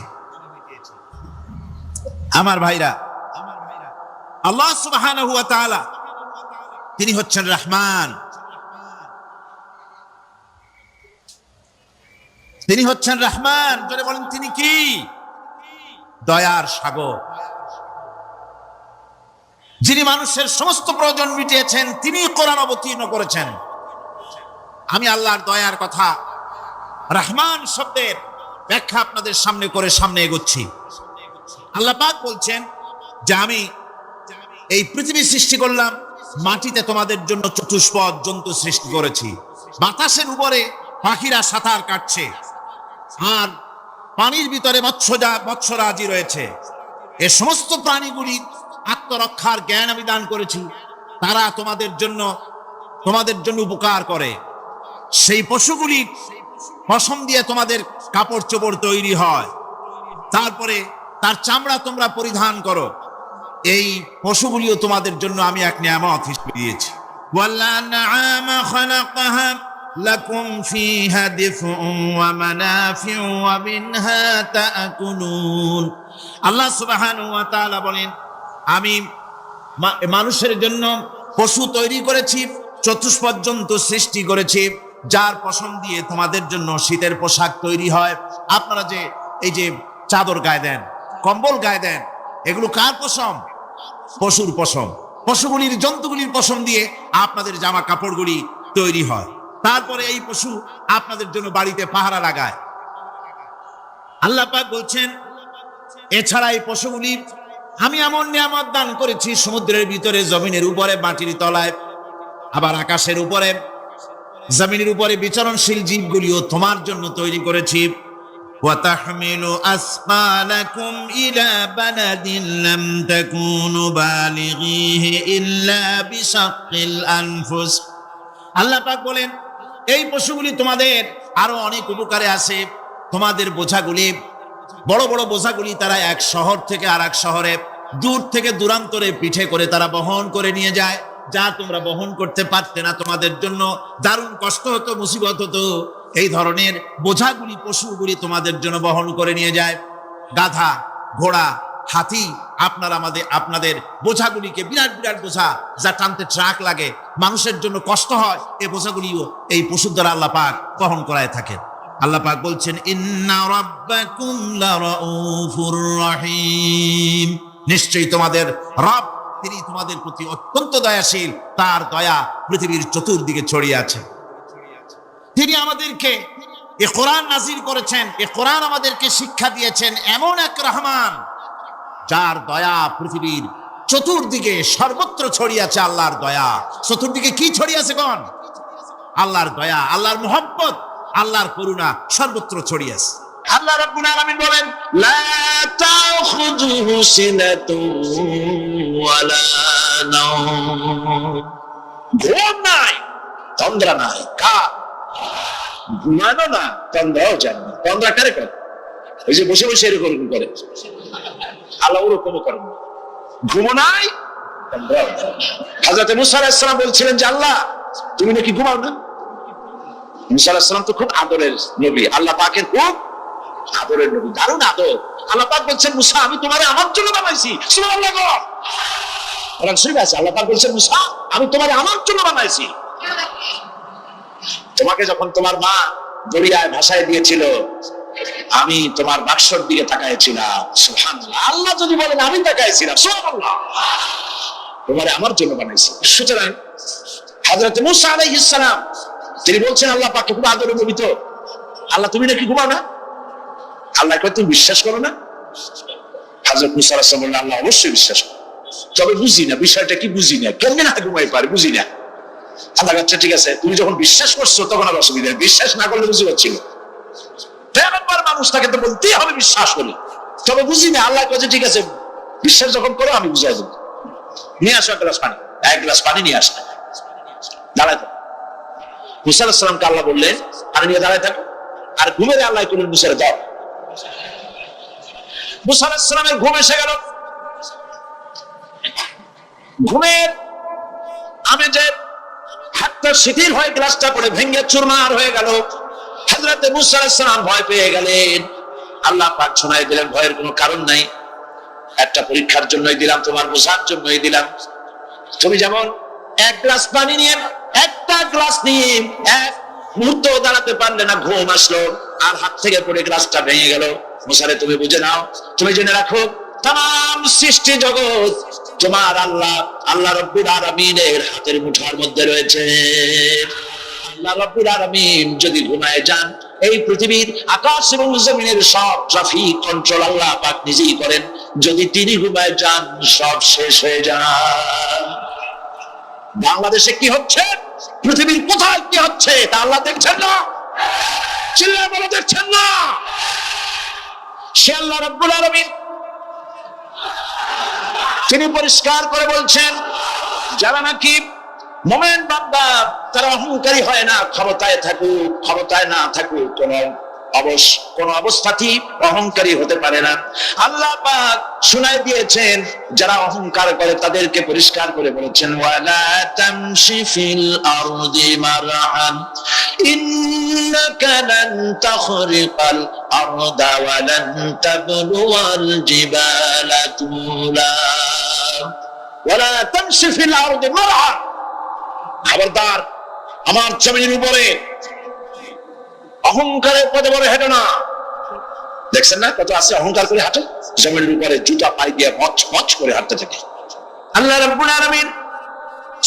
আমার ভাইরা, আল্লাহ সুবহানাহু ওয়া তাআলা তিনি হচ্ছেন রহমান, তিনি হচ্ছেন রহমান। জোরে বলেন তিনি কি? দয়ার সাগর, যিনি মানুষের সমস্ত প্রয়োজন মিটিয়েছেন, তিনি কোরআন অবতীর্ণ করেছেন। আমি আল্লাহর দয়ার কথা, রহমান শব্দের ব্যাখ্যা আপনাদের সামনে করে সামনে এগোচ্ছি। আল্লাহ পাক বলছেন যে আমি এই পৃথিবী সৃষ্টি করলাম, মাটিতে তোমাদের জন্য চতুষ্পদ জন্তু সৃষ্টি করেছি, বাতাসের উপরে পাখিরা সাঁতার কাটছে, আর পানির ভিতরে মৎস্যরাজি রয়েছে। এ সমস্ত প্রাণীগুলি আত্মরক্ষার জ্ঞান আমি দান করেছি, তারা তোমাদের জন্য উপকার করে। সেই পশুগুলি পশম দিয়ে তোমাদের কাপড় চোপড় তৈরি হয়, তারপরে তার চামড়া তোমরা পরিধান করো। এই পশুগুলিও তোমাদের জন্য আমি এক নিয়ামত হিসেবে দিয়েছি। ওয়াল-আনআমা খালাকাহা লাকুম ফীহা দিফউন ওয়া মানাফিউ ওয়া মিনহা তা'কুলুন। আল্লাহ সুবহানাহু ওয়া তাআলা বলেন, আমি মানুষের জন্য পশু তৈরি করেছি, চতুষ্পদ জন্তু সৃষ্টি করেছি, যার পশম দিয়ে তোমাদের জন্য শীতের পোশাক তৈরি হয়। আপনারা যে এই যে চাদর গায়ে দেন, কম্বল গায়ে দেন, এগুলো কার পশম? পশুর পশম। পশুগুলির, জন্তুগুলির পশম দিয়ে আপনাদের জামা কাপড়গুলি তৈরি হয়। তারপরে এই পশু আপনাদের জন্য বাড়িতে পাহারা লাগায়। আল্লাহ পাক বলছেন, এছাড়া এই পশুগুলি আমি এমন নিয়ামত দান করেছি, সমুদ্রের ভিতরে, জমিনের উপরে, মাটির তলায়, আবার আকাশের উপরে, জমিনের উপরে বিচরণশীল জীবগুলিও তোমার জন্য তৈরি করেছি। وَتَحْمِلُ أَثْقَالَكُمْ إِلَى بَلَدٍ لَمْ تَكُونُوا بَالِغِيهِ إِلَّا بِشَقِّ الْأَنفُسِ। আল্লাহ পাক বলেন, এই পশুগুলি তোমাদের আরো অনেক উপকারে আসে। তোমাদের বোঝাগুলি, বড় বড় বোঝাগুলি তারা এক শহর থেকে আর এক শহরে, দূর থেকে দূরান্তরে পিঠে করে তারা বহন করে নিয়ে যায়, যা তোমরা বহন করতে পারতে না। তোমাদের জন্য দারুণ কষ্ট হতো, মুসিবত হতো। এই ধরনের বোঝাগুলি, পশুগুলি তোমাদের জন্য বহন করে নিয়ে যায়। গাধা, ঘোড়া, হাতি, আপনাদের বোঝাগুলিকে, বিরাট বিরাট বোঝা যা টানতে ট্রাক লাগে, মানুষের জন্য কষ্ট হয়, এই বোঝাগুলিও এই পশুর দ্বারা আল্লাহ পাক বহন করায় থাকেন। আল্লাহ পাক বলছেন, ইন্না রাব্বাকুম লারাউফুর রহিম। নিশ্চয়ই তোমাদের রব, তিনি তোমাদের প্রতি অত্যন্ত দয়াশীল, তার দয়া পৃথিবীর চতুর্দিকে ছড়িয়ে আছে। তিনি আমাদেরকে এই কোরআন নাজিল করেছেন, এই কোরআন আমাদেরকে শিক্ষা দিয়েছেন এমন এক রহমান, যার দয়া পৃথিবীর চতুর্দিকে সর্বত্র ছড়িয়ে আছে। আল্লাহর দয়া চতুর্দিকে কি ছড়িয়ে আছে কোন? আল্লাহর দয়া, আল্লাহর মুহাব্বত, আল্লাহর করুণা সর্বত্র ছড়িয়ে আছে। আল্লাহ রাব্বুল আলামিন বলেন, লা তাখুযুহু সিনাতুন ওয়ালা নাওম। ঘুম নাই, তন্দ্রা নাই। কার? ঘুমানো না, তন্দ্রাও যায় না। তন্দ্রা কারে করে? ওই যে বসে বসে এরকম করে, আল্লাহ ওরকম করেন। ঘুমো নাই, তন্দ্রাও যায়। হযরত মুসা আলাইহিস সালাম বলছিলেন যে, আল্লাহ তুমি নাকি ঘুমাও না? মুসা আলাইহিস সালাম তো খুব আদরের নবী, আল্লাহ পাকের খুব আদরের নবী, দারুণ আদর। আল্লাহ পাক বলছেন, মুসা আমি তোমারে আমার জন্য বানাইছি। সুবহানাল্লাহ। কোরআন শরীফে আছে, আল্লাহ পাক বলছেন, মুসা আমি তোমারে আমার জন্য বানাইছি। তোমাকে যখন তোমার মা দরিয়ায় ভাসায় দিয়েছিল, আমি তোমার বাক্সর দিকে তাকাইছিলাম। সুবহানাল্লাহ। আল্লাহ যদি বলেন আমি তাকাইছিলাম, সুবহানাল্লাহ, তোমারে আমার জন্য বানাইছি। সুতরাং হযরত মুসা আলাইহিস সালাম তিনি বলছেন, আল্লাহ পাককে খুব আদরের নবী তো, আল্লাহ তুমি নাকি ঘুমাও না? আল্লাহ কয় তুমি বিশ্বাস করো না? হযরত মুসা আলাইহিস সালাম বললেন, আল্লাহ অবশ্যই বিশ্বাস করি, তবে বুঝি না বিষয়টা কি, বুঝি না কেমনে না ঘুমাই পারে, বুঝি না। আল্লাহ আচ্ছা ঠিক আছে, তুমি যখন বিশ্বাস করছো তখন আর অসুবিধা নেই, বিশ্বাস না করলে বুঝতে পারছিল। পয়গম্বর মানুষ তাকে তো বলতেই হবে বিশ্বাস করি, তবে বুঝি না। আল্লাহ কাছে ঠিক আছে, বিশ্বাস যখন করো আমি বুঝাই দেবো। নিয়ে আসো এক গ্লাস পানি। এক গ্লাস পানি নিয়ে আসো, দাঁড়ায় থাকো। মুসা আলাইহিস সালামকে আল্লাহ বললেন, পানি নিয়ে দাঁড়ায় থাকো। আর ঘুমের আল্লাহ করলেন, মুসারে দাও। মুসা আলাইহিস সালামের ঘুম এসে গেল। ঘুমের আমেজে হাতটা শিথিল হয়ে গ্লাসটা পড়ে ভেঙে চুরমার হয়ে গেল। হযরত মুসা আলাইহিস সালাম ভয় পেয়ে গেলেন। আল্লাহ পাক শোনায় দিলেন, ভয়ের কোনো কারণ নাই, একটা পরীক্ষার জন্যই দিলাম, তোমার বোঝার জন্যই দিলাম। তুমি যেমন এক গ্লাস পানি নিয়ে, একটা গ্লাস নিয়ে এক মুহূর্ত দাঁড়াতে পারলে না, ঘুম আসলো আর হাত থেকে পড়ে গ্লাসটা ভেঙে গেল। মুসারে তুমি বুঝে নাও, তুমি জেনে রাখো, তাম সৃষ্টি জগৎ তোমার আল্লাহ রব্বুল আলামিনের হাতের মুঠার মধ্যে রয়েছে। আল্লাহ রব্বুল আলামিন যদি ঘুমায় যান, এই পৃথিবীর আকাশ এবং জমিনের সব ট্রাফিক কন্ট্রোল আল্লাহ পাক নিজেই করেন। যদি তিনি ঘুমায় যান, সব শেষ হয়ে যায়। বাংলাদেশে কি হচ্ছে, পৃথিবীর কোথায় কি হচ্ছে তা আল্লাহ দেখছেন না? চিল্লায় বলে দেখছেন না? সে আল্লাহ রাব্বুল আলামিন তিনি পরিষ্কার করে বলছেন, যারা নাকি মুমিন বান্দা তারা অহংকারী হয় না, ক্ষমতায় থাকুক ক্ষমতায় না থাকুক কোন অবস্থাতেই অহংকারী হতে পারে না। আল্লাহ পাক শুনাই দিয়েছেন যারা অহংকার করে তাদেরকে পরিষ্কার করে বলেছেন, ওয়ালা তামশি ফিল আরদি মারহান ইন্নাকা লান তাখরিকাল আরদা ওয়া লান তাবলুগাল জিবালা তুলা ওয়ালা তামশি ফিল আরদি মারহান। খবরদার আমার জমিনের উপরে অহংকারের পথে বলে হেঁটো না। দেখছেন না কত আছে অহংকার করে হাঁটে, জমিনের উপরে জুতা পাই দিয়ে মচ মচ করে হাঁটতে থাকে। আল্লাহ রাব্বুল আলামিন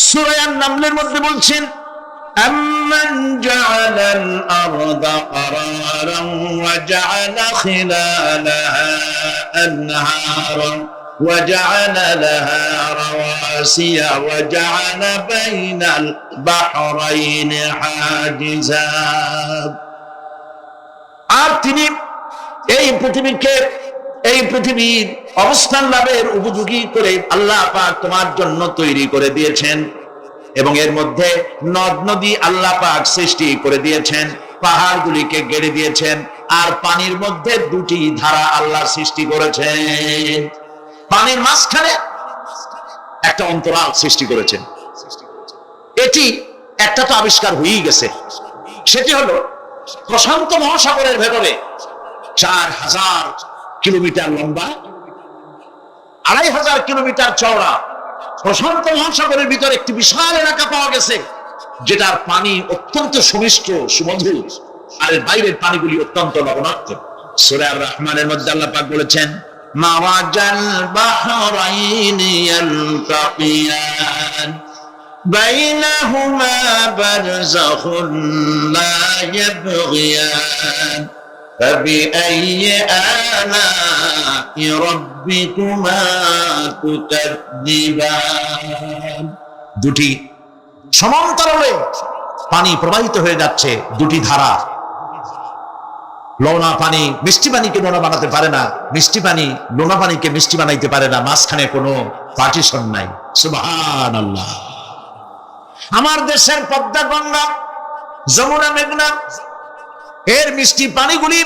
সূরা আন-নামলের মধ্যে বলছেন, আম্মান জাআলাল আরদা ক্বারারান ওয়া জাআলা খিলালাহা আনহারান وجعل لها رواسي وجعل بين البحرين حاجزا। আর তিনি এই পৃথিবীর অবস্থান লাভের উপযোগী করে আল্লাহ পাক তোমার জন্য তৈরি করে দিয়েছেন, এবং এর মধ্যে নদ নদী আল্লাহ পাক সৃষ্টি করে দিয়েছেন, পাহাড়গুলিকে গেড়ে দিয়েছেন, আর পানির মধ্যে দুটি ধারা আল্লাহ সৃষ্টি করেছেন। পানির মাঝখানে একটা অন্তরাল সৃষ্টি করেছেন। এটি একটা তো আবিষ্কার হয়েই গেছে, সেটি হলো প্রশান্ত মহাসাগরের ভেতরে 4000 কিলোমিটার লম্বা, 2500 কিলোমিটার চওড়া প্রশান্ত মহাসাগরের ভিতরে একটি বিশাল এলাকা পাওয়া গেছে, যেটার পানি অত্যন্ত সুমিষ্ট সুমধুর, আর বাইরের পানিগুলি অত্যন্ত লবণাক্ত। সূরা আর-রহমানের মধ্যে আল্লাহ পাক বলেছেন, মাওয়াজাল বাহরাইনি ইয়ালতাকিয়ান বাইনাহুমা বারযাখুন লা ইয়াবগিয়ান ফাবিআইয়ি আলা'i রাব্বিকুমা তুকাযযিবান। দুটি সমান্তরালে পানি প্রবাহিত হয়ে যাচ্ছে, দুটি ধারা। লোনা পানি মিষ্টি পানিকে লোনা বানাতে পারে না, মিষ্টি পানি লোনা পানিকে মিষ্টি বানাইতে পারে না, মাঝখানে কোনো পার্টিশন নাই। সুবহানাল্লাহ। আমার দেশের পদ্মা, গঙ্গা, যমুনা, মেঘনা এর মিষ্টি পানিগুলি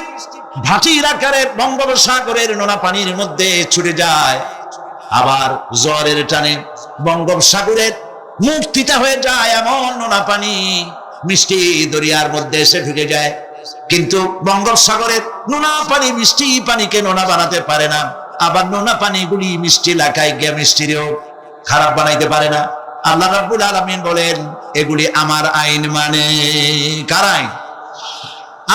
ভাটির আকারে বঙ্গোপসাগরের নোনা পানির মধ্যে ছুটে যায়, আবার জ্বরের টানে বঙ্গোপসাগরের মুখ তিতা হয়ে যায়, এমন নোনা পানি মিষ্টি দরিয়ার মধ্যে এসে ঢুকে যায়। কিন্তু বঙ্গোপসাগরের নোনা পানি মিষ্টি পানিকে নোনা বানাতে পারে না, আবার নোনা পানিগুলি মিষ্টি এলাকায় গিয়ে মিষ্টিরেও খারাপ বানাইতে পারে না। আল্লাহ রাব্বুল আলামিন বলেন, এগুলি আমার আইন মানে। কার আইন?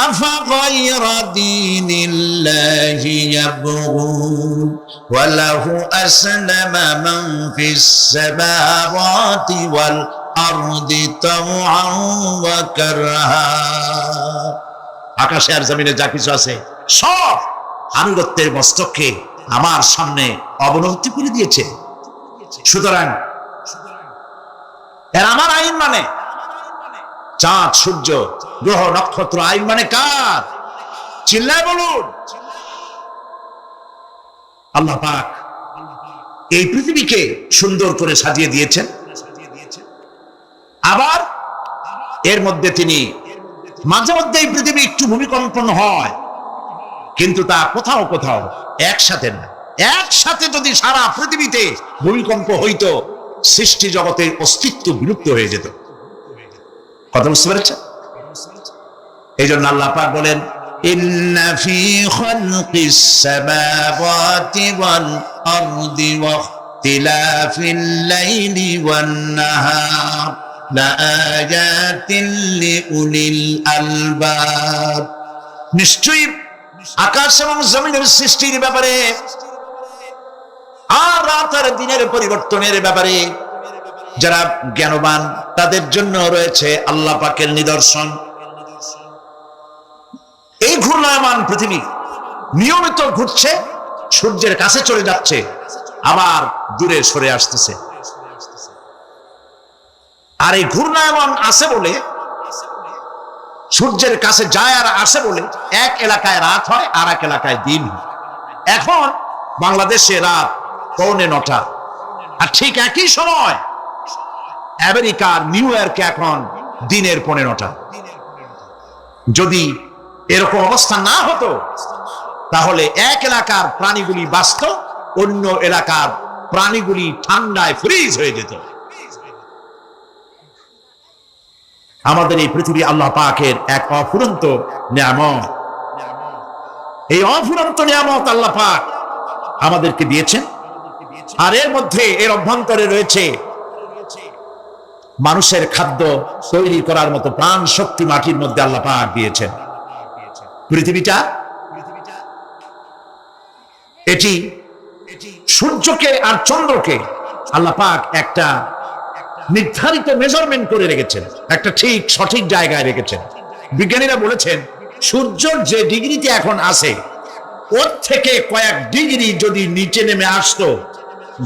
আফাগায়রা দীনিল্লাহি ইয়াবগুন ওয়া লাহু আসলামা মান ফিস সামাওয়াতি ওয়াল আরদি তাওআন ওয়া কারহা। আকাশে আর জমিনে যা কিছু আছে সব আনুগত্যের মস্তককে আমার সামনে অবনতি করে দিয়েছে। সুতরাং এর আমার আইন মানে। চাঁদ, সূর্য, গ্রহ, নক্ষত্র আইন মানে কার? চিল্লায় বলুন। আল্লাহ পাক এই পৃথিবীকে সুন্দর করে সাজিয়ে দিয়েছেন, আবার এর মধ্যে তিনি মাঝে মধ্যে এই পৃথিবী একটু ভূমিকম্পন হয়, কিন্তু তা কোথাও কোথাও একসাথে না। একসাথে যদি সারা পৃথিবীতে ভূমিকম্প হইতো, সৃষ্টি জগতের অস্তিত্ব বিলুপ্ত হয়ে যেত। কথা বুঝতে পেরেছেন? এই জন্য আল্লাহ পাক বলেন, ইন্না ফি খালকিস সামাওয়াতি ওয়াল আরদি ওয়া ইখতিলাফিল লাইলি ওয়ান নাহার লাআয়াতিন লিউলিল আলবাব। নিশ্চয়ই আকাশ এবং জমিনের সৃষ্টির ব্যাপারে আর রাত আর দিনের পরিবর্তনের ব্যাপারে যারা জ্ঞানবান তাদের জন্য রয়েছে আল্লাহ পাকের নিদর্শন। এই ঘূর্ণায়মান পৃথিবী নিয়মিত ঘুরছে, সূর্যের কাছে চলে যাচ্ছে, আবার দূরে সরে আসতেছে। আর এই ঘূর্ণায়মান আছে বলে সূর্যের কাছে যায় আর আসে বলে এক এলাকায় রাত হয় আর এক এলাকায় দিন হয়। এখন বাংলাদেশে রাত 9:45, আর ঠিক একই সময় আমেরিকার নিউ ইয়র্কে এখন দিনের 9:15। যদি এরকম অবস্থা না হতো তাহলে এক এলাকার প্রাণীগুলি বাঁচত, অন্য এলাকার প্রাণীগুলি ঠান্ডায় ফ্রিজ হয়ে যেত। আমাদের এই পৃথিবী আল্লাহ পাকের এক অফুরন্ত নিয়ামত। এই অফুরন্ত নিয়ামত আল্লাহ পাক আমাদেরকে দিয়েছেন, আর এর মধ্যে এর অভ্যন্তরে রয়েছে মানুষের খাদ্য তৈরি করার মতো প্রাণ শক্তি মাটির মধ্যে আল্লাহ পাক দিয়েছেন। পৃথিবীটা এটি সূর্যকে আর চন্দ্রকে আল্লাহ পাক একটা নির্ধারিত মেজারমেন্ট করে রেখেছেন, একটা ঠিক সঠিক জায়গায় রেখেছেন। বিজ্ঞানীরা বলেছেন সূর্যর যে ডিগ্রিতে এখন আছে ওর থেকে কয়েক ডিগ্রি যদি নিচে নেমে আসতো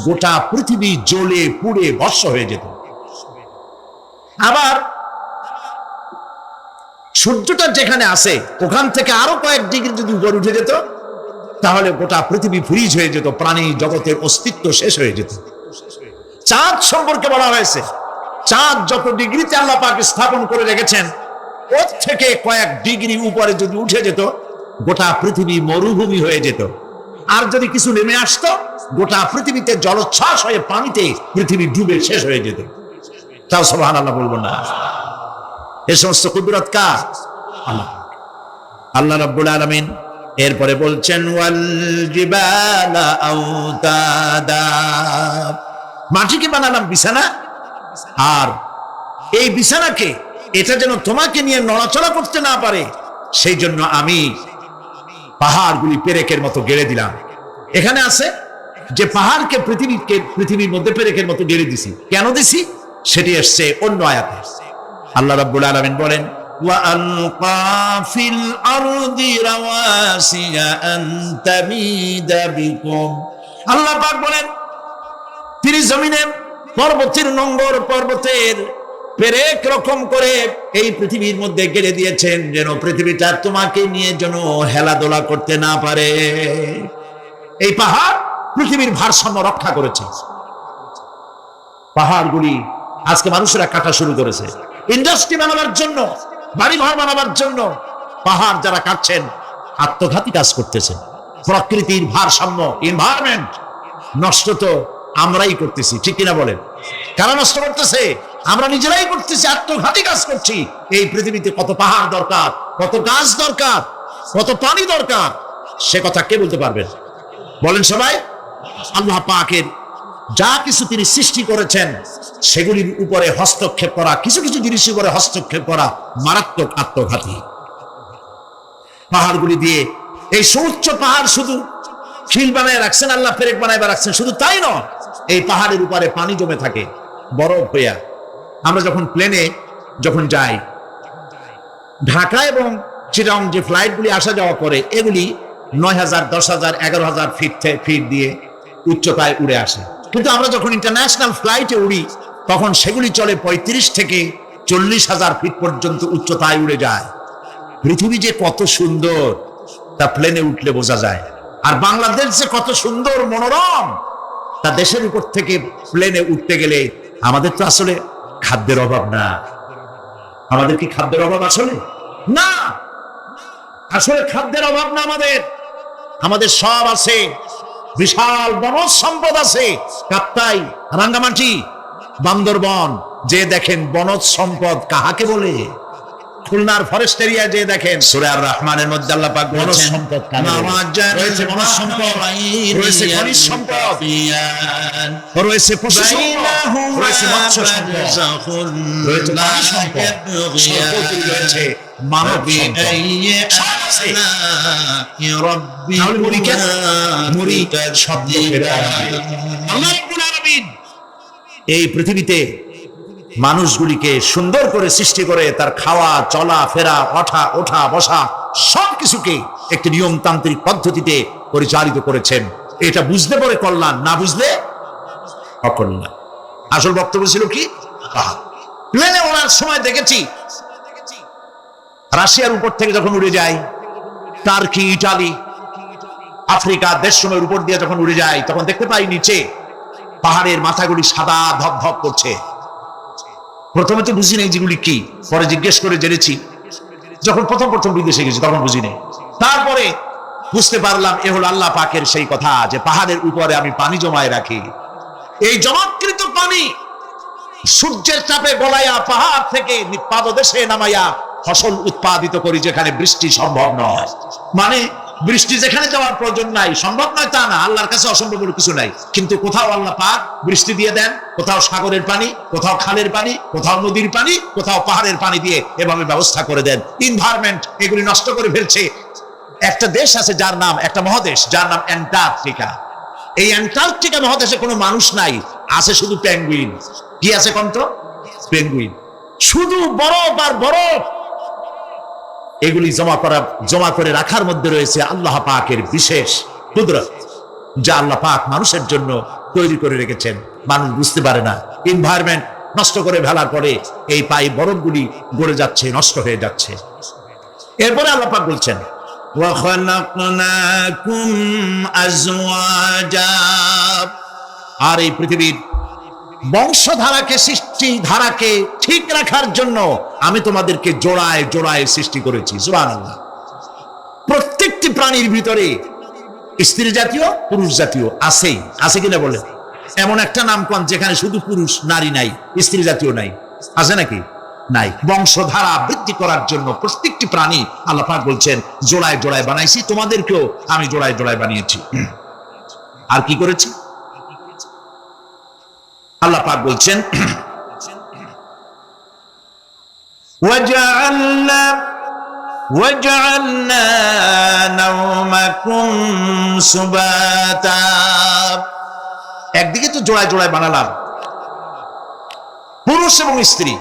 গোটা পৃথিবী জ্বলে পুড়ে ভস্ম হয়ে যেত। আবার সূর্যটা যেখানে আছে ওখান থেকে আরো কয়েক ডিগ্রি যদি উপরে উঠে যেত তাহলে গোটা পৃথিবী ফ্রিজ হয়ে যেত, প্রাণী জগতের অস্তিত্ব শেষ হয়ে যেত। চাঁদ সম্পর্কে বলা হয়েছে চাঁদ যত ডিগ্রিতে আল্লাহ পাক স্থাপন করে রেখেছেন ওর থেকে কয়েক ডিগ্রি উপরে যদি উঠে যেত গোটা পৃথিবী মরুভূমি হয়ে যেত। আর যদি কিছু নেমে আসতো গোটা পৃথিবীতে জলোচ্ছ্বাস হয়ে পানিতে পৃথিবী ডুবে শেষ হয়ে যেত। তাও সুবহানাল্লাহ বলবো না? এই সমস্ত কুদরত কার? আল্লাহ। আল্লাহ রাব্বুল আলামিন এরপরে বলছেন ওয়াল জিবালা আওতাদা, মাটিকে বানালাম বিছানা, আর এই বিছানাকে এটা যেন তোমাকে নিয়ে নড়াচড়া করতে না পারে সেই জন্য আমি পাহাড়গুলি পেরেকের মতো গেড়ে দিলাম। এখানে আছে যে পাহাড়কে পৃথিবীর মধ্যে পেরেকের মতো গেড়ে দিছি। কেন দিছি সেটি আসছে অন্য আয়াতে। আল্লাহ রাব্বুল আলামিন বলেন ওয়া আলকা ফিল আরদি রাওয়াসিয়া আন তামিদা বিকুম, আল্লাহ পাক বলেন তিনি জমিনে পর্বতের নোঙর, পর্বতের পেরেক রকম করে এই পৃথিবীর মধ্যে গেড়ে দিয়েছেন যেন পৃথিবীটা তোমাকে নিয়ে যেন হেলাদোলা করতে না পারে। এই পাহাড় পৃথিবীর ভারসাম্য রক্ষা করেছে। পাহাড়গুলি আজকে মানুষেরা কাটা শুরু করেছে ইন্ডাস্ট্রি বানাবার জন্য, বাড়িঘর বানাবার জন্য। পাহাড় যারা কাটছেন আত্মঘাতী কাজ করতেছে। প্রকৃতির ভারসাম্য, এনভায়রনমেন্ট নষ্ট তো আমরাই করতেছি, ঠিক কিনা বলেন? কারা নষ্ট করতেছে? আমরা নিজেরাই করতেছি, আত্মঘাতী কাজ করছি। এই পৃথিবীতে কত পাহাড় দরকার, কত গাছ দরকার, কত পানি দরকার, সে কথা কে বলতে পারবেন? বলেন সবাই। আল্লাহ পাকের যা কিছু তিনি সৃষ্টি করেছেন সেগুলির উপরে হস্তক্ষেপ করা, কিছু কিছু জিনিসের উপরে হস্তক্ষেপ করা মারাত্মক আত্মঘাতী। পাহাড়গুলি দিয়ে এই সুউচ্চ পাহাড় শুধু খিল বানায় রাখছেন আল্লাহ, পেরেক বানায় রাখছেন, শুধু তাই নয় এই পাহাড়ের উপরে পানি জমে থাকে বরফ হইয়া। আমরা যখন প্লেনে যখন যাই ঢাকা এবং চিটাগং যে ফ্লাইটগুলি আসা যাওয়া করে এগুলি 9,000, 10,000, 11,000 ফিট দিয়ে উচ্চতায় উড়ে আসে। কিন্তু আমরা যখন ইন্টারন্যাশনাল ফ্লাইটে উড়ি তখন সেগুলি চলে 35 থেকে 40,000 ফিট পর্যন্ত উচ্চতায় উড়ে যায়। পৃথিবী যে কত সুন্দর তা প্লেনে উঠলে বোঝা যায়। আর বাংলাদেশ যে কত সুন্দর মনোরম তা দেশের উপর থেকে প্লেনে উঠতে গেলে আমাদের তো আসলে খাদ্যের অভাব না। আমাদের কি খাদ্যের অভাব আসলে? না, আসলে খাদ্যের অভাব না। আমাদের সব আছে, বিশাল বনজ সম্পদ আছে। কাপ্তাই, রাঙ্গামাটি, বান্দরবন যে দেখেন বনজ সম্পদ কাহাকে বলে? খুলনার ফরেস্ট এরিয়া যে দেখেন সূরা আর রহমানের মধ্যে আল্লাহ পাক বনজ সম্পদ রয়েছে, বনজ সম্পদ রয়েছে, খনিজ সম্পদ রয়েছে, পশু সম্পদ রয়েছে, মৎস্য সম্পদ রয়েছে, প্রাণী সম্পদ রয়েছে, মানব সম্পদ। এই পৃথিবীতে মানুষগুলিকে সুন্দর করে সৃষ্টি করে তার খাওয়া, চলা ফেরা, ওঠা বসা সবকিছুকে একটি নিয়মতান্ত্রিক পদ্ধতিতে পরিচালিত করেছেন। এটা বুঝতে পারে কল্যাণ, না বুঝলে অকল্যাণ। আসল বক্তব্য ছিল কি? প্লেনে ওড়ার সময় দেখেছি রাশিয়ার উপর থেকে যখন উড়ে যায়, টার্কি, ইটালি, আফ্রিকা দেশসমূহের উপর দিয়ে যখন উড়ে যায়, তখন দেখতে পাই নিচে পাহাড়ের মাথাগুলি সাদা ধপধপ করছে। প্রথমে তো বুঝি নেই যেগুলি কি, পরে জিজ্ঞেস করে জেনেছি। যখন প্রথম বিদেশে গেছি তখন বুঝি নেই, তারপরে বুঝতে পারলাম এ হলো আল্লাহ পাকের সেই কথা যে পাহাড়ের উপরে আমি পানি জমায় রাখি। এই জমাকৃত পানি সূর্যের চাপে গলাইয়া পাহাড় থেকে পাদদেশে নামাইয়া ফসল উৎপাদিত করি, যেখানে বৃষ্টি সম্ভব নয়। মানে বৃষ্টি যেখানে যাওয়ার প্রয়োজন নাই, সম্ভব নয় তা না, আল্লাহর কাছে অসম্ভব কিছু নাই। কিন্তু কোথাও আল্লাহ পাক বৃষ্টি দিয়ে দেন, কোথাও সাগরের পানি, কোথাও খালের পানি, কোথাও নদীর পানি, কোথাও পাহাড়ের পানি দিয়ে এভাবে ব্যবস্থা করে দেন। এনভায়রনমেন্ট এগুলি নষ্ট করে ফেলছে। একটা দেশ আছে যার নাম, একটা মহাদেশ যার নাম অ্যান্টার্কটিকা। এই অ্যান্টার্কটিকা মহাদেশে কোনো মানুষ নাই, আছে শুধু পেঙ্গুইন। কি আছে কন্ত? পেঙ্গুইন। শুধু বরফ আর বরফ। এগুলি জমা করে রাখার মধ্যে রয়েছে আল্লাহ পাকের বিশেষ কুদরত, যা আল্লাহ পাক মানুষের জন্য তৈরি করে রেখেছেন। মানুষ বুঝতে পারে না। এনভায়রনমেন্ট নষ্ট করে ফেলার পরে এই পাই বরফগুলি গড়ে যাচ্ছে, নষ্ট হয়ে যাচ্ছে। এরপরে আল্লাহ পাক বলছেন, وَخَلَقْنَاكُمْ أَزْوَاجًا, আর এই পৃথিবীর বংশধারাকে, সৃষ্টি ধারাকে ঠিক রাখার জন্য আমি তোমাদেরকে জোড়ায় জোড়ায় সৃষ্টি করেছি। সুবহানাল্লাহ। প্রত্যেকটি প্রাণীর ভিতরে স্ত্রী জাতীয়, পুরুষ জাতীয় আছেই। আছে কিনা বলে? এমন একটা নামকরণ যেখানে শুধু পুরুষ, নারী নাই, স্ত্রী জাতীয় নাই, আছে নাকি? নাই। বংশধারা বৃদ্ধি করার জন্য প্রত্যেকটি প্রাণী আল্লাহ পাক বলছেন জোড়ায় জোড়ায় বানাইছি, তোমাদেরকেও আমি জোড়ায় জোড়ায় বানিয়েছি। আর কি করেছি? আল্লাহ পাক বলছেন, وَجَعَلْنَا نَوْمَكُمْ سُبَاتًا, একদিকে তো জোড়ায় জোড়ায় বানালাম পুরুষ এবং স্ত্রী।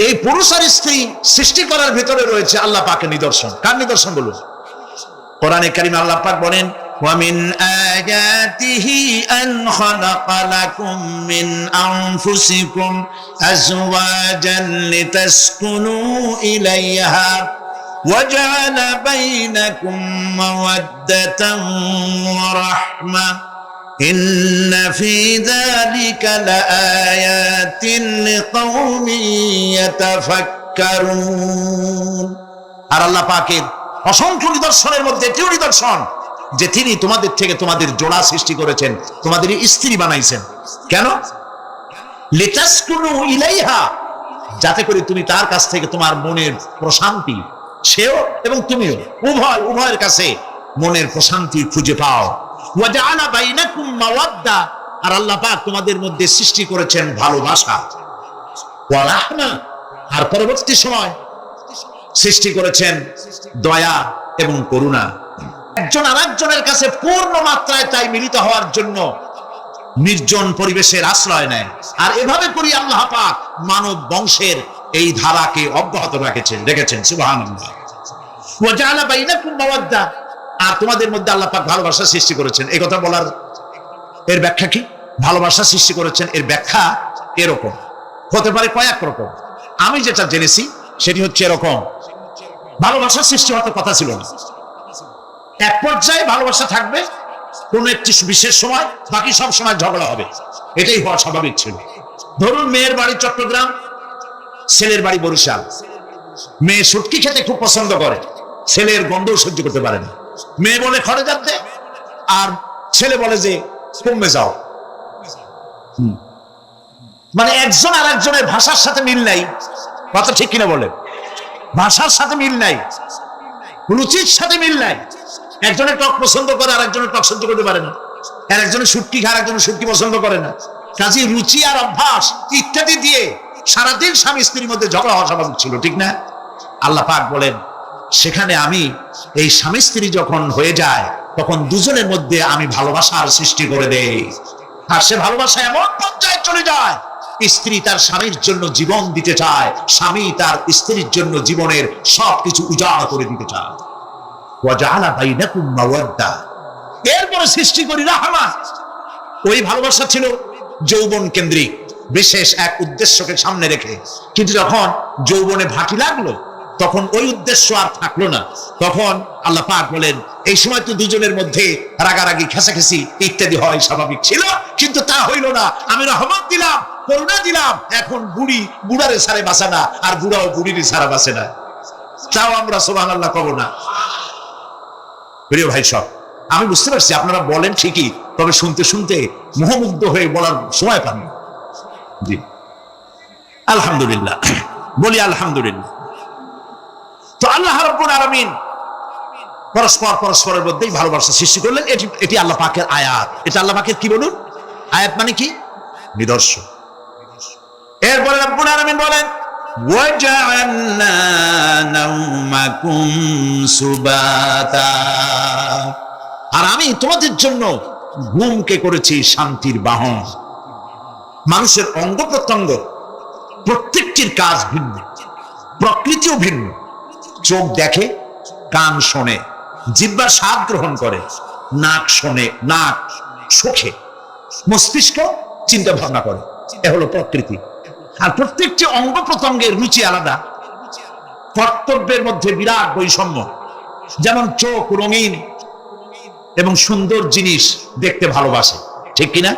এই পুরুষ আর স্ত্রী সৃষ্টি করার ভিতরে রয়েছে আল্লাহ পাকের নিদর্শন। কার নিদর্শন বলুন? কোরআনে কারিমে আল্লাহ পাক বলেন, وَمِنْ آيَاتِهِ أَنْ خَلَقَ لَكُم مِّنْ أَنفُسِكُمْ أَزْوَاجًا لِتَسْكُنُوا إِلَيْهَا وَجَعَلَ بَيْنَكُم مَّوَدَّةً وَرَحْمَةً إِنَّ فِي ذَلِكَ لَآيَاتٍ لِقَوْمٍ يَتَفَكَّرُونَ। আর আল্লাহ পাকের অসংখ্য নিদর্শনের মধ্যে একটিও নিদর্শন যে তিনি তোমাদের থেকে তোমাদের জোড়া সৃষ্টি করেছেন, তোমাদের স্ত্রী বানাইছেন। কেন? লিতাসকুনু ইলাইহা, যাতে করে তুমি তার কাছ থেকে তোমার মনের প্রশান্তি, সেও এবং তুমিও উভয়ের কাছে মনের প্রশান্তি খুঁজে পাও। ওয়া জাআলা বাইনাকুম মাওয়াদ্দা, আর আল্লাহ পাক তোমাদের মধ্যে সৃষ্টি করেছেন ভালোবাসা। ওয়া রাহমা, আর পরবর্তী সময় সৃষ্টি করেছেন দয়া এবং করুণা। একজন আরেকজনের কাছে পূর্ণ মাত্রায় তাই মিলিত হওয়ার জন্য নির্জন পরিবেশের আশ্রয় নেয়। আর এভাবে করি আল্লাহ পাক মানব বংশের এই ধারাকে অব্যাহত রেখেছেন। সুবহানাল্লাহ। ওয়া জাআলা বাইনাকুম মাওয়াদ্দা, আর তোমাদের মধ্যে আল্লাহ পাক ভালোবাসা সৃষ্টি করেছেন। এই কথা বলার এর ব্যাখ্যা কি? ভালোবাসা সৃষ্টি করেছেন এর ব্যাখ্যা এরকম হতে পারে, কয়েক রকম। আমি যেটা জেনেছি সেটি হচ্ছে এরকম, ভালোবাসা সৃষ্টি হওয়ার কথা ছিল না। এক পর্যায়ে ভালোবাসা থাকবে কোন একটি বিশেষ সময়, বাকি সব সময় ঝগড়া হবে, এটাই হওয়া স্বাভাবিক ছিল। ধরুন মেয়ের বাড়ি চট্টগ্রাম, ছেলের বাড়ি বরিশাল। মেয়ে শুটকি খেতে খুব পছন্দ করে, ছেলের গন্ধ সহ্য করতে পারে না। মেয়ে বলে খড়ে যাচ্ছে, আর ছেলে বলে যে কমবে যাও। মানে একজন আর একজনের ভাষার সাথে মিল নাই। কথা ঠিক কিনা বলে? ভাষার সাথে মিল নাই, রুচির সাথে মিল নাই। একজনের টক পছন্দ করে, আর একজনের টক সহ্য করতে পারে না। আর একজনের শুটকি খায়, আর একজনের শুটকি পছন্দ করে না। কাজে রুচি আর অভ্যাস ইত্যাদি দিয়ে সারাদিন স্বামী স্ত্রীর মধ্যে ঝগড়া হওয়া স্বাভাবিক ছিল, ঠিক না? আল্লাহ পাক বলেন সেখানে আমি এই স্বামী স্ত্রী যখন হয়ে যায় তখন দুজনের মধ্যে আমি ভালোবাসার সৃষ্টি করে দেই। আর সে ভালোবাসা এমন পর্যায়ে চলে যায়, স্ত্রী তার স্বামীর জন্য জীবন দিতে চায়, স্বামী তার স্ত্রীর জন্য জীবনের সবকিছু উজাড় করে দিতে চায়। ওয়া জাআলা বাইনাকুম মাওয়াদ্দা, এরপরে সৃষ্টি করি রাহমা। ওই ভালোবাসা ছিল যৌবন কেন্দ্রিক, বিশেষ এক উদ্দেশ্যকে সামনে রেখে। কিন্তু যখন যৌবনে ভাটি লাগলো, তখন ওই উদ্দেশ্য আর থাকলো না। তখন আল্লাহ পাক বলেন এই সময় তো দুজনের মধ্যে রাগারাগি খেসাখেসি ইত্যাদি হয়, স্বাভাবিক ছিল, কিন্তু তা হইল না। আমি রহমত দিলাম, করুণা দিলাম। এখন বুড়ারে সারে বাঁচে না, আর বুড়াও বুড়ির সারা বাঁচে না। তাও আমরা সুবহানাল্লাহ কব না। প্রিয় ভাই সব, আমি বুঝতে পারছি আপনারা বলেন ঠিকই, তবে শুনতে শুনতে মোহমুগ্ধ হয়ে বলার সময় পান। জি আলহামদুলিল্লাহ, বলি আলহামদুলিল্লাহ। তো আল্লাহ রাব্বুল আলামিন পরস্পরের মধ্যেই ভালোবাসা সৃষ্টি করলেন। এটি আল্লাহ পাকের আয়াত। এটা আল্লাহ পাকের কি বলুন, আয়াত মানে কি, নিদর্শন। এরপরে রাব্বুল আলামিন বলেন ওয়াজআলনা নাওমাকুম সুবাতা, আর আমি তোমাদের জন্য ঘুমকে করেছি শান্তির বাহন। মানুষের অঙ্গ প্রত্যঙ্গ প্রত্যেকটির কাজ ভিন্ন, প্রকৃতিও ভিন্ন। চোখ দেখে, কান শোনে, জিহ্বা স্বাদ গ্রহণ করে, নাক শোনে, নাক শোখে, মস্তিষ্ক চিন্তা ভাবনা করে। এ হলো প্রকৃতি। আর প্রত্যেকটি অঙ্গ প্রত্যঙ্গের রুচি আলাদা, কর্তব্যের মধ্যে বিরাট বৈষম্য। যেমন চোখ রঙিন এবং সুন্দর জিনিস দেখতে ভালোবাসে, ঠিক কিনা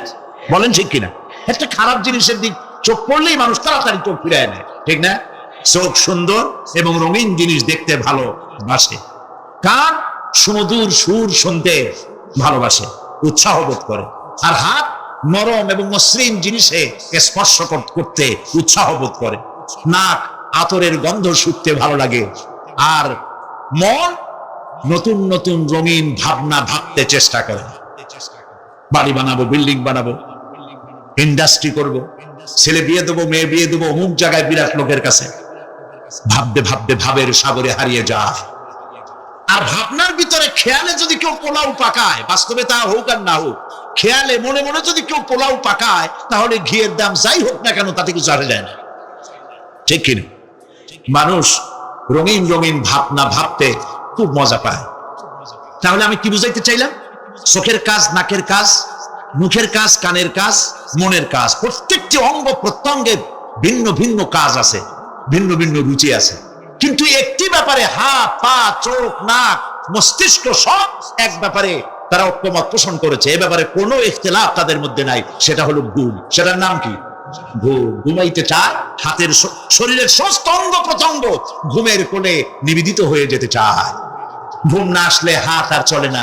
বলেন, ঠিক কিনা? একটা খারাপ জিনিসের দিক চোখ পড়লেই মানুষ তাড়াতাড়ি চোখ ফিরায় নেয়, ঠিক না? চোখ সুন্দর এবং রঙিন জিনিস দেখতে ভালোবাসে। কান সুমধুর সুর শুনতে ভালোবাসে, উৎসাহ বোধ করে। আর হাত নরম এবং মসৃণ জিনিসে স্পর্শ করতে উৎসাহ বোধ করে। নাক আতরের গন্ধ শুকতে ভালো লাগে। আর মন নতুন নতুন রঙিন ভাবনা ভাবতে চেষ্টা করে। বাড়ি বানাবো, বিল্ডিং বানাবো, ইন্ডাস্ট্রি করব, ছেলে বিয়ে দেবো, মেয়ে বিয়ে দেবো, অমুক জায়গায় বিরাট লোকের কাছে। ভাবতে ভাবতে ভাবের সাগরে হারিয়ে যায়। আর ভাবনার ভিতরে খেয়ালে যদি কেউ পোলাও পাকায়, বাস্তবে তা হোক আর না হোক, খেয়ালে মনে মনে যদি কেউ পোলাও পাকায়, তাহলে ঘিয়ের দাম যাই হোক না কেন তাতে কিছু আসে যায় না, ঠিক কিনা? মানুষ রঙিন রঙিন ভাবনা ভাবতে খুব মজা পায়। তাহলে আমি কি বুঝাইতে চাইলাম? চোখের কাজ, নাকের কাজ, মুখের কাজ, কানের কাজ, মনের কাজ, প্রত্যেকটি অঙ্গ প্রত্যঙ্গের ভিন্ন ভিন্ন কাজ আছে, ভিন্ন ভিন্ন রুচি আছে। কিন্তু একটি ব্যাপারে হাত, পা, চোখ, নাক, মস্তিষ্ক সব এক ব্যাপারে তারা ঐক্যমত পোষণ করেছে। এ ব্যাপারে কোনো ইখতিলাফ তাদের মধ্যে নাই। সেটা হলো ঘুম। সেটার নাম কি? ঘুম। ঘুমাইতে চায়, হাতের শরীরের সমস্ত অঙ্গ প্রত্যঙ্গ ঘুমের কোণে নিবেদিত হয়ে যেতে চায়। ঘুম না আসলে হাত আর চলে না,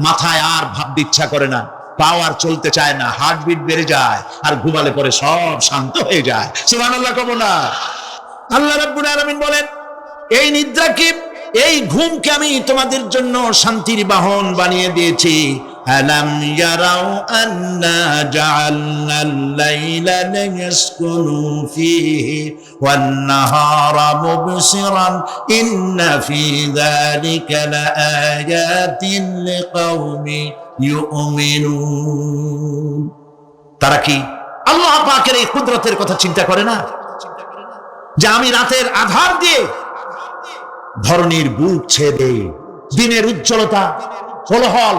মাথায় আর ভাবতে ইচ্ছা করে না, পাও আর চলতে চায় না, হার্টবিট বেড়ে যায়। আর ঘুমালে পরে সব শান্ত হয়ে যায়। সুবহানাল্লাহ কব না? আল্লাহ রাব্বুল আলামিন বলেন এই নিদ্রাকে, এই ঘুমকে আমি তোমাদের জন্য শান্তির বাহন বানিয়ে দিয়েছি। আলাম ইয়ারাউ আন্না জাআলনাল লাইলা লিয়াসকুনু ফীহি ওয়ান নাহারা মুবসিরান ইন্না ফী যালিকা লাআয়াতিন লিকাওমি ইউমিনুন। তারা কি আল্লাহ পাকের এই কুদরতের কথা চিন্তা করে না? যে আমি রাতের আধার দিয়ে ধরনীর বুক ছেদে, দিনের উজ্জ্বলতা, কোলাহল,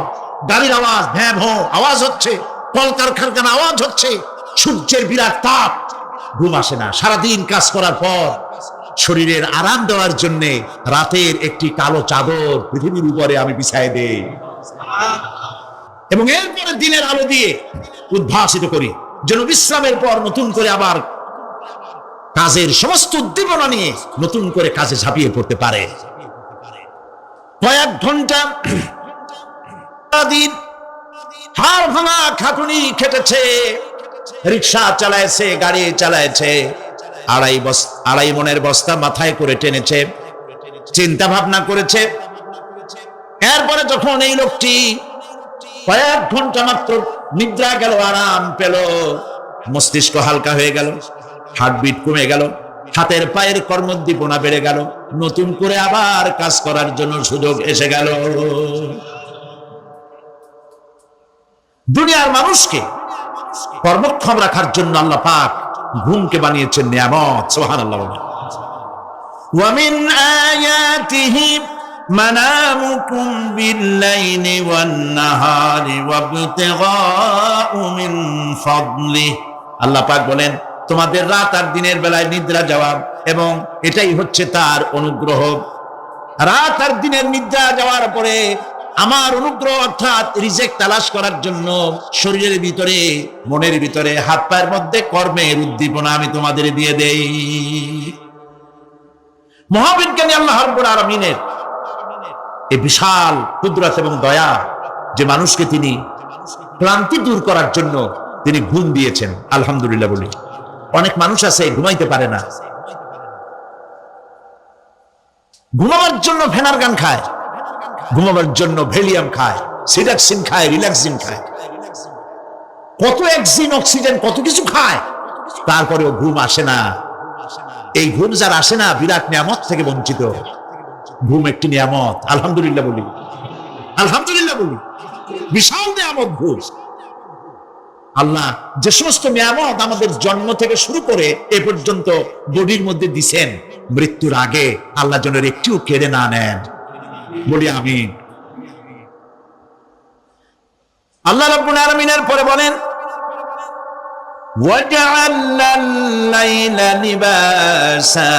গাড়ির আওয়াজ, ভ্যাঁ ভোঁ আওয়াজ হচ্ছে, কলকারখানার আওয়াজ হচ্ছে, সূর্যের বিরাট তাপ, ঘুম আসে না। সারাদিন কাজ করার পর শরীরের আরাম দেওয়ার জন্য রাতের একটি কালো চাদর পৃথিবীর উপরে আমি বিছায় দেই এবং এরপরে দিনের আলো দিয়ে উদ্ভাসিত করি, যেন বিশ্রামের পর নতুন করে আবার কাজের সমস্ত উদ্দীপনা নিয়ে নতুন করে কাজে ঝাঁপিয়ে পড়তে পারে। কয়েক ঘন্টা দিন হাড় ভাঙা খাটুনি খেটেছে, রিক্সা চালাইছে, গাড়ি চালাইছে, আড়াই মনের বস্তা মাথায় করে টেনেছে, চিন্তা ভাবনা করেছে। এরপরে যখন এই লোকটি কয়েক ঘন্টা মাত্র নিদ্রা গেল, আরাম পেল, মস্তিষ্ক হালকা হয়ে গেল, হার্টবিট কমে গেল, হাতের পায়ের কর্মোদ্দীপনা বেড়ে গেল, নতুন করে আবার কাজ করার জন্য সুযোগ এসে গেল। দুনিয়ার মানুষকে কর্মক্ষম রাখার জন্য আল্লাহ পাক ঘুমকে বানিয়েছেন নিয়ামত। সুবহানাল্লাহ। ওয়া মিন আয়াতিহি মানামুকুম বিল-লাইলি ওয়ান-নাহারি ওয়াবতিগাউ মিন ফাদলিহি। আল্লাহ পাক বলেন তোমাদের রাত আর দিনের বেলায় নিদ্রা যাওয়া এবং এটাই হচ্ছে তার অনুগ্রহ। রাত আর দিনের নিদ্রা যাওয়ার পরে আমার অনুগ্রহ অর্থাৎ রিজেক তালাশ করার জন্য শরীরের ভিতরে, মনের ভিতরে, হাত পায়ের মধ্যে কর্মের উদ্দীপনা আমি তোমাদের দিয়ে দেই। মহাবিজ্ঞানী আল্লাহ রাব্বুল আলামিনের এই বিশাল কুদরত এবং দয়া যে মানুষকে তিনি ক্লান্তি দূর করার জন্য তিনি ঘুম দিয়েছেন, আলহামদুলিল্লাহ বলি। অনেক মানুষ আছে ঘুমাইতে পারে না, ঘুমাবার জন্য ফেনার গান খায়, ঘুমাবার জন্য ভেলিয়াম খায়, সিডাক্সিন খায়, রিল্যাক্সিন খায়, কত অক্সিজেন, অক্সিজেন, কত কিছু খায়, তারপরেও ঘুম আসে না। এই ঘুম যার আসে না বিরাট নিয়ামত থেকে বঞ্চিত। ঘুম একটি নিয়ামত, আলহামদুলিল্লাহ বলি, আলহামদুলিল্লাহ বলি। বিশাল নিয়ামত ঘুম। আল্লাহ যে সমস্ত নিয়ামত আমাদের জন্ম থেকে শুরু করে এ পর্যন্ত বডির মধ্যে দিছেন, মৃত্যুর আগে আল্লাহ যেন একটিও কেড়ে না নেন, বলি আমিন। আল্লাহ রাব্বুল আলামিনের পরে বলেন وَجَعَلْنَا اللَّيْلَ لِبَاسًا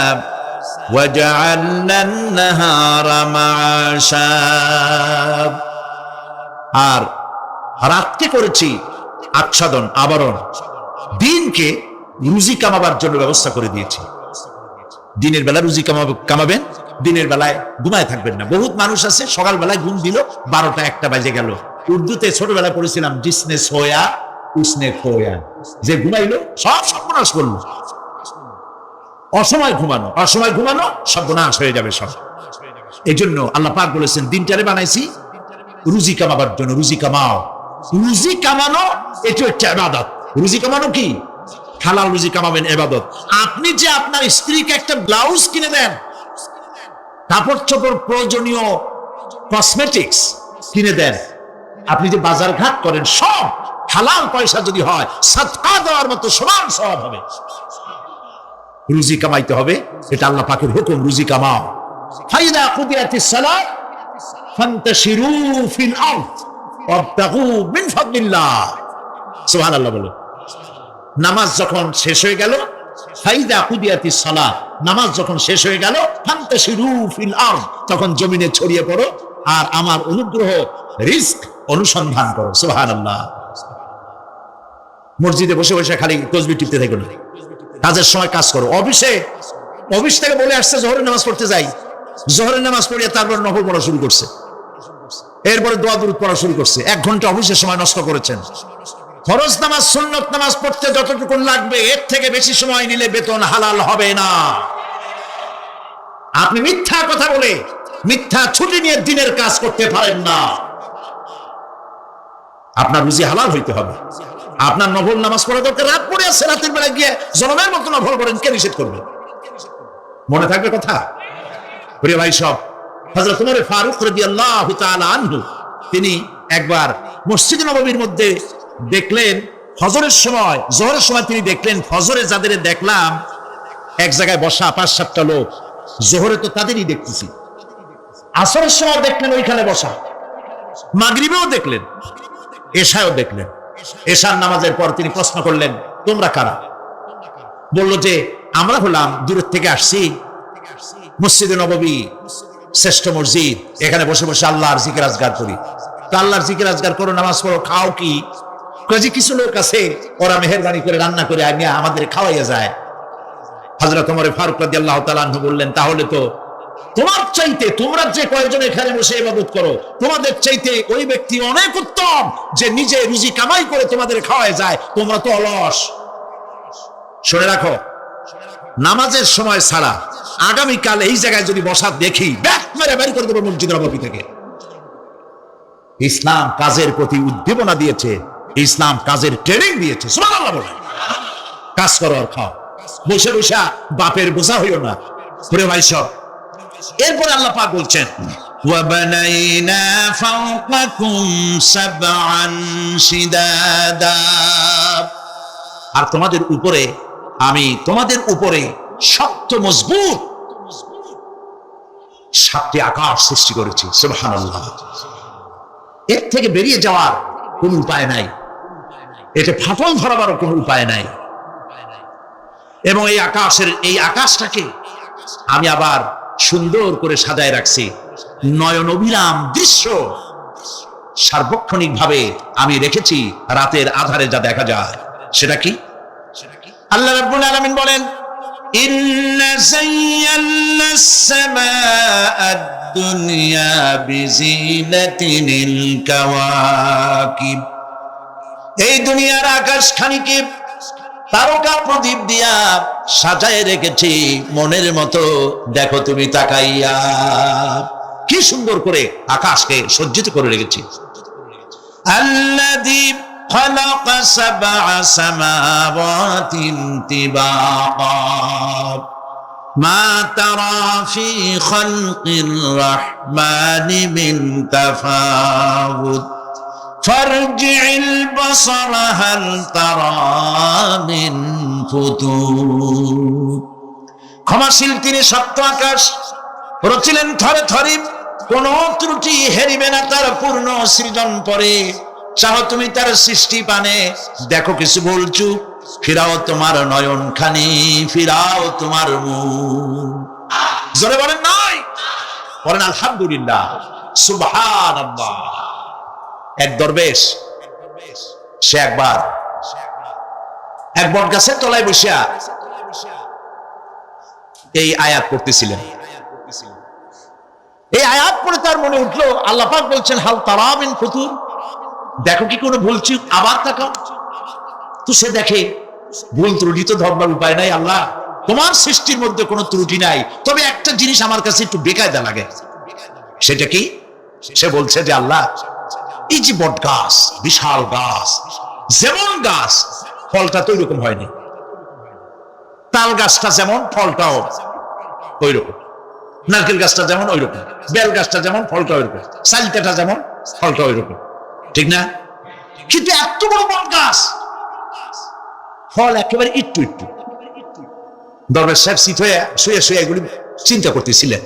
وَجَعَلْنَا النَّهَارَ مَعَاشًا। আর রাতকে করেছি আচ্ছাদন, আবরণ, দিনকে রুজি কামাবার জন্য ব্যবস্থা করে দিয়েছি। দিনের বেলা রুজি কামাবেন, দিনের বেলায় ঘুমায় থাকবেন না। বহুত মানুষ আছে সকালবেলায় ঘুম দিল, 12টা-1টা বাজে গেল। উর্দুতে ছোটবেলায় পড়েছিলাম জিসনে সোয়া উসনে খোয়া, যে ঘুমাইলো সব সর্বনাশ করলো। অসময় ঘুমানো, অসময় ঘুমানো সর্বনাশ হয়ে যাবে সব। এই জন্য আল্লাহ পাক বলেছেন দিনটারে বানাইছি রুজি কামাবার জন্য। রুজি কামাও, রুজি কামানো এটা হচ্ছে ইবাদত। রুজি কামানো কি? হালাল রুজি কামাবেন, ইবাদত। আপনি যে আপনার স্ত্রীকে একটা ব্লাউজ কিনে দেন, কাপড় চোপড়, প্রয়োজনীয় কসমেটিক্স কিনে দেন, আপনি যে বাজার ঘাট করেন, সব হালাল পয়সা যদি হয় সাদকা দেওয়ার মতো সমান সওয়াব হবে। রুজি কামাইতে হবে, এটা আল্লাহ পাকের হুকুম। রুজি কামাও। ফাইদা কুদিয়াতিস সালাত ফান্তাশিরু ফিল আরদ ওয়াবতাগু মিন ফাদলিল্লাহ। সুবহানাল্লাহ বলো। নামাজ যখন শেষ হয়ে গেল, ফাইদা কুদিয়াতিস সালাত, নামাজ যখন শেষ হয়ে গেল, ফান্তাশিরু ফিল আরদ, তখন জমিনে ছড়িয়ে পড়ো আর আমার অনুগ্রহ, রিজক অনুসন্ধান করো। সুবহানাল্লাহ। মসজিদে বসে বসে খালি তাসবিহ টিপতে থাকো না, কাজের সময় কাজ করো। অফিস থেকে বলে আসছে জোহরের নামাজ পড়তে যাই, জোহরের নামাজ পড়িয়ে তারপর নফল পড়া শুরু করছে, এরপরে দোয়া দুরূদ পড়া শুরু করছে। 1 ঘন্টা অফিসের সময় নষ্ট করেছেন। ফরজ নামাজ, সুন্নত নামাজ পড়তে যতটুকু লাগবে এর থেকে বেশি সময় নিলে বেতন হালাল হবে না। আপনি মিথ্যা কথা বলে, মিথ্যা ছুটি নিয়ে দিনের কাজ করতে পারেন না। আপনার রুজি হালাল হইতে হবে। আপনার নফল নামাজ পড়া দরকার, রাত পড়ে আছে, রাতের বেলা গিয়ে জনমের মতো নফল পড়েন, কে নিষেধ করবে? মনে থাকবে কথা? প্রিয় ভাই সব, হযরত ওমর ফারুক রাদিয়াল্লাহু তাআলা আনহু তিনি একবার মসজিদ নববীর মধ্যে দেখলেন ফজরের সময়, জোহরের সময় তিনি দেখলেন ফজরে যাদের দেখলাম এক জায়গায় বসা 5-7টা লোক, জোহরে তো তাদেরই দেখতেছি। আসরের সময় দেখলেন ওইখানে বসা, মাগরিবেও দেখলেন, এশায়ও দেখলেন। এশার নামাজের পর তিনি প্রশ্ন করলেন, তোমরা কারা? বলল যে আমরা হলাম দূরের থেকে আসছি, মসজিদে নববী শ্রেষ্ঠ মসজিদ, এখানে বসে বসে আল্লাহর জিকির আজগার করি। তো আল্লাহর জিকির আজগার করো, নামাজ পড়ো, খাও কি? কাজে কিছু লোক আছে ওরা মেহেরবানি করে রান্না করে আনিয়া আমাদের খাওয়াইয়া যায়। হযরত ওমর ফারুক রাদিয়াল্লাহু তাআলা আনহু বললেন, তাহলে তো তোমার চাইতে, তোমরা যে কয়েকজন এখানে বসে ইবাদত করো, তোমাদের চাইতে ওই ব্যক্তি অনেক উত্তম যে নিজে রুজি কামাই করে তোমাদের খাওয়ায় যায়। তোমরা তো অলস। শুনে রাখো, নামাজের সময় ছাড়া আগামীকাল এই জায়গায় যদি বসা দেখি, ব্যাক মেরে বের করে দেবো মসজিদ নববী থেকে। ইসলাম কাজের প্রতি উদ্দীপনা দিয়েছে, ইসলাম কাজের ট্রেনিং দিয়েছে। সুবহানাল্লাহ বলে কাজ করো আর খাও, বসে বসে বাপের বোঝা হইও না। প্রিয় ভাই সব, এরপরে আল্লাহ পাক বলছেন, ওয়াবানাইনা ফাওকাকুম সাবআন শিদাদা, আর তোমাদের উপরে আমি তোমাদের উপরে শক্ত মজবুত 7টি আকাশ সৃষ্টি করেছি। সুবহানাল্লাহ। এর থেকে বেরিয়ে যাওয়ার কোন উপায় নাই, এটা ফাটল ধরাবারও কোন উপায় নাই। এবং এই আকাশটাকে আমি আবার সুন্দর করে সাজায় রাখছি। নয়ন অভিরাম দৃশ্য সার্বক্ষণিক ভাবে আমি রেখেছি, রাতের আধারে যা দেখা যায়। সেটা কি? আল্লাহ রাব্বুল আলামিন বলেন, ইন্না যায়্যানাস সামাআদ দুনিয়া বিজিনাতিল কাওয়াকিব। এই দুনিয়ার আকাশখানিকে তারকা প্রদীপ দিয়া সাজায় রেখেছি মনের মতো। দেখো তুমি তাকাইয়া, কি সুন্দর করে আকাশকে সজ্জিত করে রেখেছি। আল্লাযী খালাকা সাবআ সামাওয়াতিন তিবাকা মা তারা ফি খালকির রাহমানি মিন তাফাউত ফারজি'ল বাসারা হাল তারা মিন ফুতুর। ক্ষমাশীল তিনি, সপ্ত আকাশ রচিলেন থরে থরে, কোন ত্রুটি হেরিবে না তার পূর্ণ সৃজন পরে। চাও তুমি তার সৃষ্টি পানে, দেখো কিছু বলছু, ফিরাও তোমার নয়ন খানি, ফিরাও তোমার মুখ। জোরে বলেন নাই, বলেন আলহামদুলিল্লাহ, সুবহানাল্লাহ। এক দরবেশ, সে একবার এক বট গাছের তলায় বসিয়া এই আয়াত পড়তেছিলেন। এই আয়াত পড়ে তার মনে উঠলো, আল্লাহ পাক বলছেন হাল তারা মিন ফুতুর, দেখো কি কোনো ভুল চুক, আবার তাকাও। তো সে দেখে ভুল ত্রুটি তো ধরবার উপায় নাই, আল্লাহ তোমার সৃষ্টির মধ্যে কোনো ত্রুটি নাই, তবে একটা জিনিস আমার কাছে একটু বেকায়দা লাগে। সেটা কি? সে বলছে যে আল্লাহ, এই যে বট গাছ, বিশাল গাছ, যেমন গাছ ফলটা তো ওইরকম হয়নি, তাল গাছটা যেমন ফলটাও ওই রকম, নারকেল গাছটা যেমন ওই রকম, বেল গাছটা যেমন ফলটা ওই রকম, সালটাটা যেমন ফলটা ওই রকম, ঠিক না? কিন্তু এত বড় বট গাছ, ফল একেবারে একটু একটু। দরবেশ সাহেব শীত হয়ে শুয়ে শুয়ে এগুলি চিন্তা করতেছিলেন।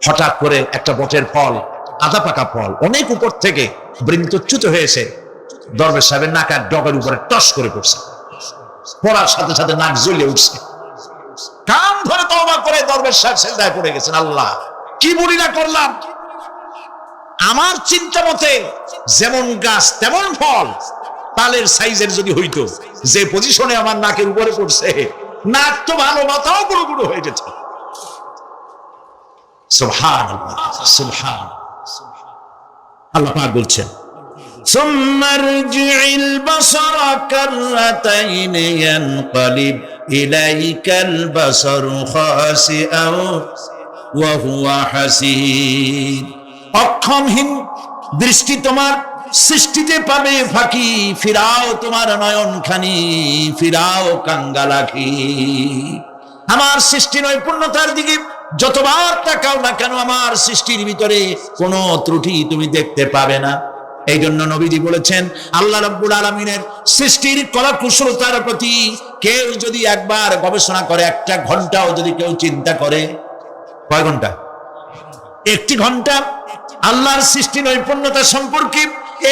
হঠাৎ করে একটা বটের ফল, আধা পাকা ফল, অনেক উপর থেকে বৃন্তচ্যুত হয়েছে দরবেশ সাহেবের নাকার ডগের উপরে টস করে পড়ছে। পড়ার সাথে সাথে নাক জ্বলে উঠছে। কান ধরে তওবা করে দরবেশ সাহেব সিজদায় পড়ে গেছেন, আল্লাহ কি বুড়িরা করলাম, আমার চিন্তা মতে যেমন গাছ তেমন ফল, তালের সাইজের যদি হইতো, যে পজিশনে আমার নাকের উপরে পড়ছে, নাক তো ভালো, মাথাও গুঁড়ো গুঁড়ো হয়ে যেত। সুবহানাল্লাহ, সুবহানাল্লাহ। আল্লাহ পাক বলছেন, ثم ارجع البصر كرتين ينقلب إليك البصر خاسئا وهو حسير। অক্ষমহীন দৃষ্টি তোমার সৃষ্টিতে পাবে ফাঁকি, ফিরাও তোমার নয়ন খানি, ফিরাও কাঙ্গালাখি। আমার সৃষ্টি নৈপুণ্যতার দিকে যতবার তাকাও না কেন, আমার সৃষ্টির ভিতরে কোনো ত্রুটি তুমি দেখতে পাবে না। এই জন্য নবীজি বলেছেন, আল্লাহ রাব্বুল আলামিনের সৃষ্টির কলা কুশলতার প্রতি কেউ যদি একবার গবেষণা করে, একটা ঘন্টাও যদি কেউ চিন্তা করে, কয় ঘন্টা? একটি ঘন্টা আল্লাহর সৃষ্টি নৈপুণ্যতা সম্পর্কে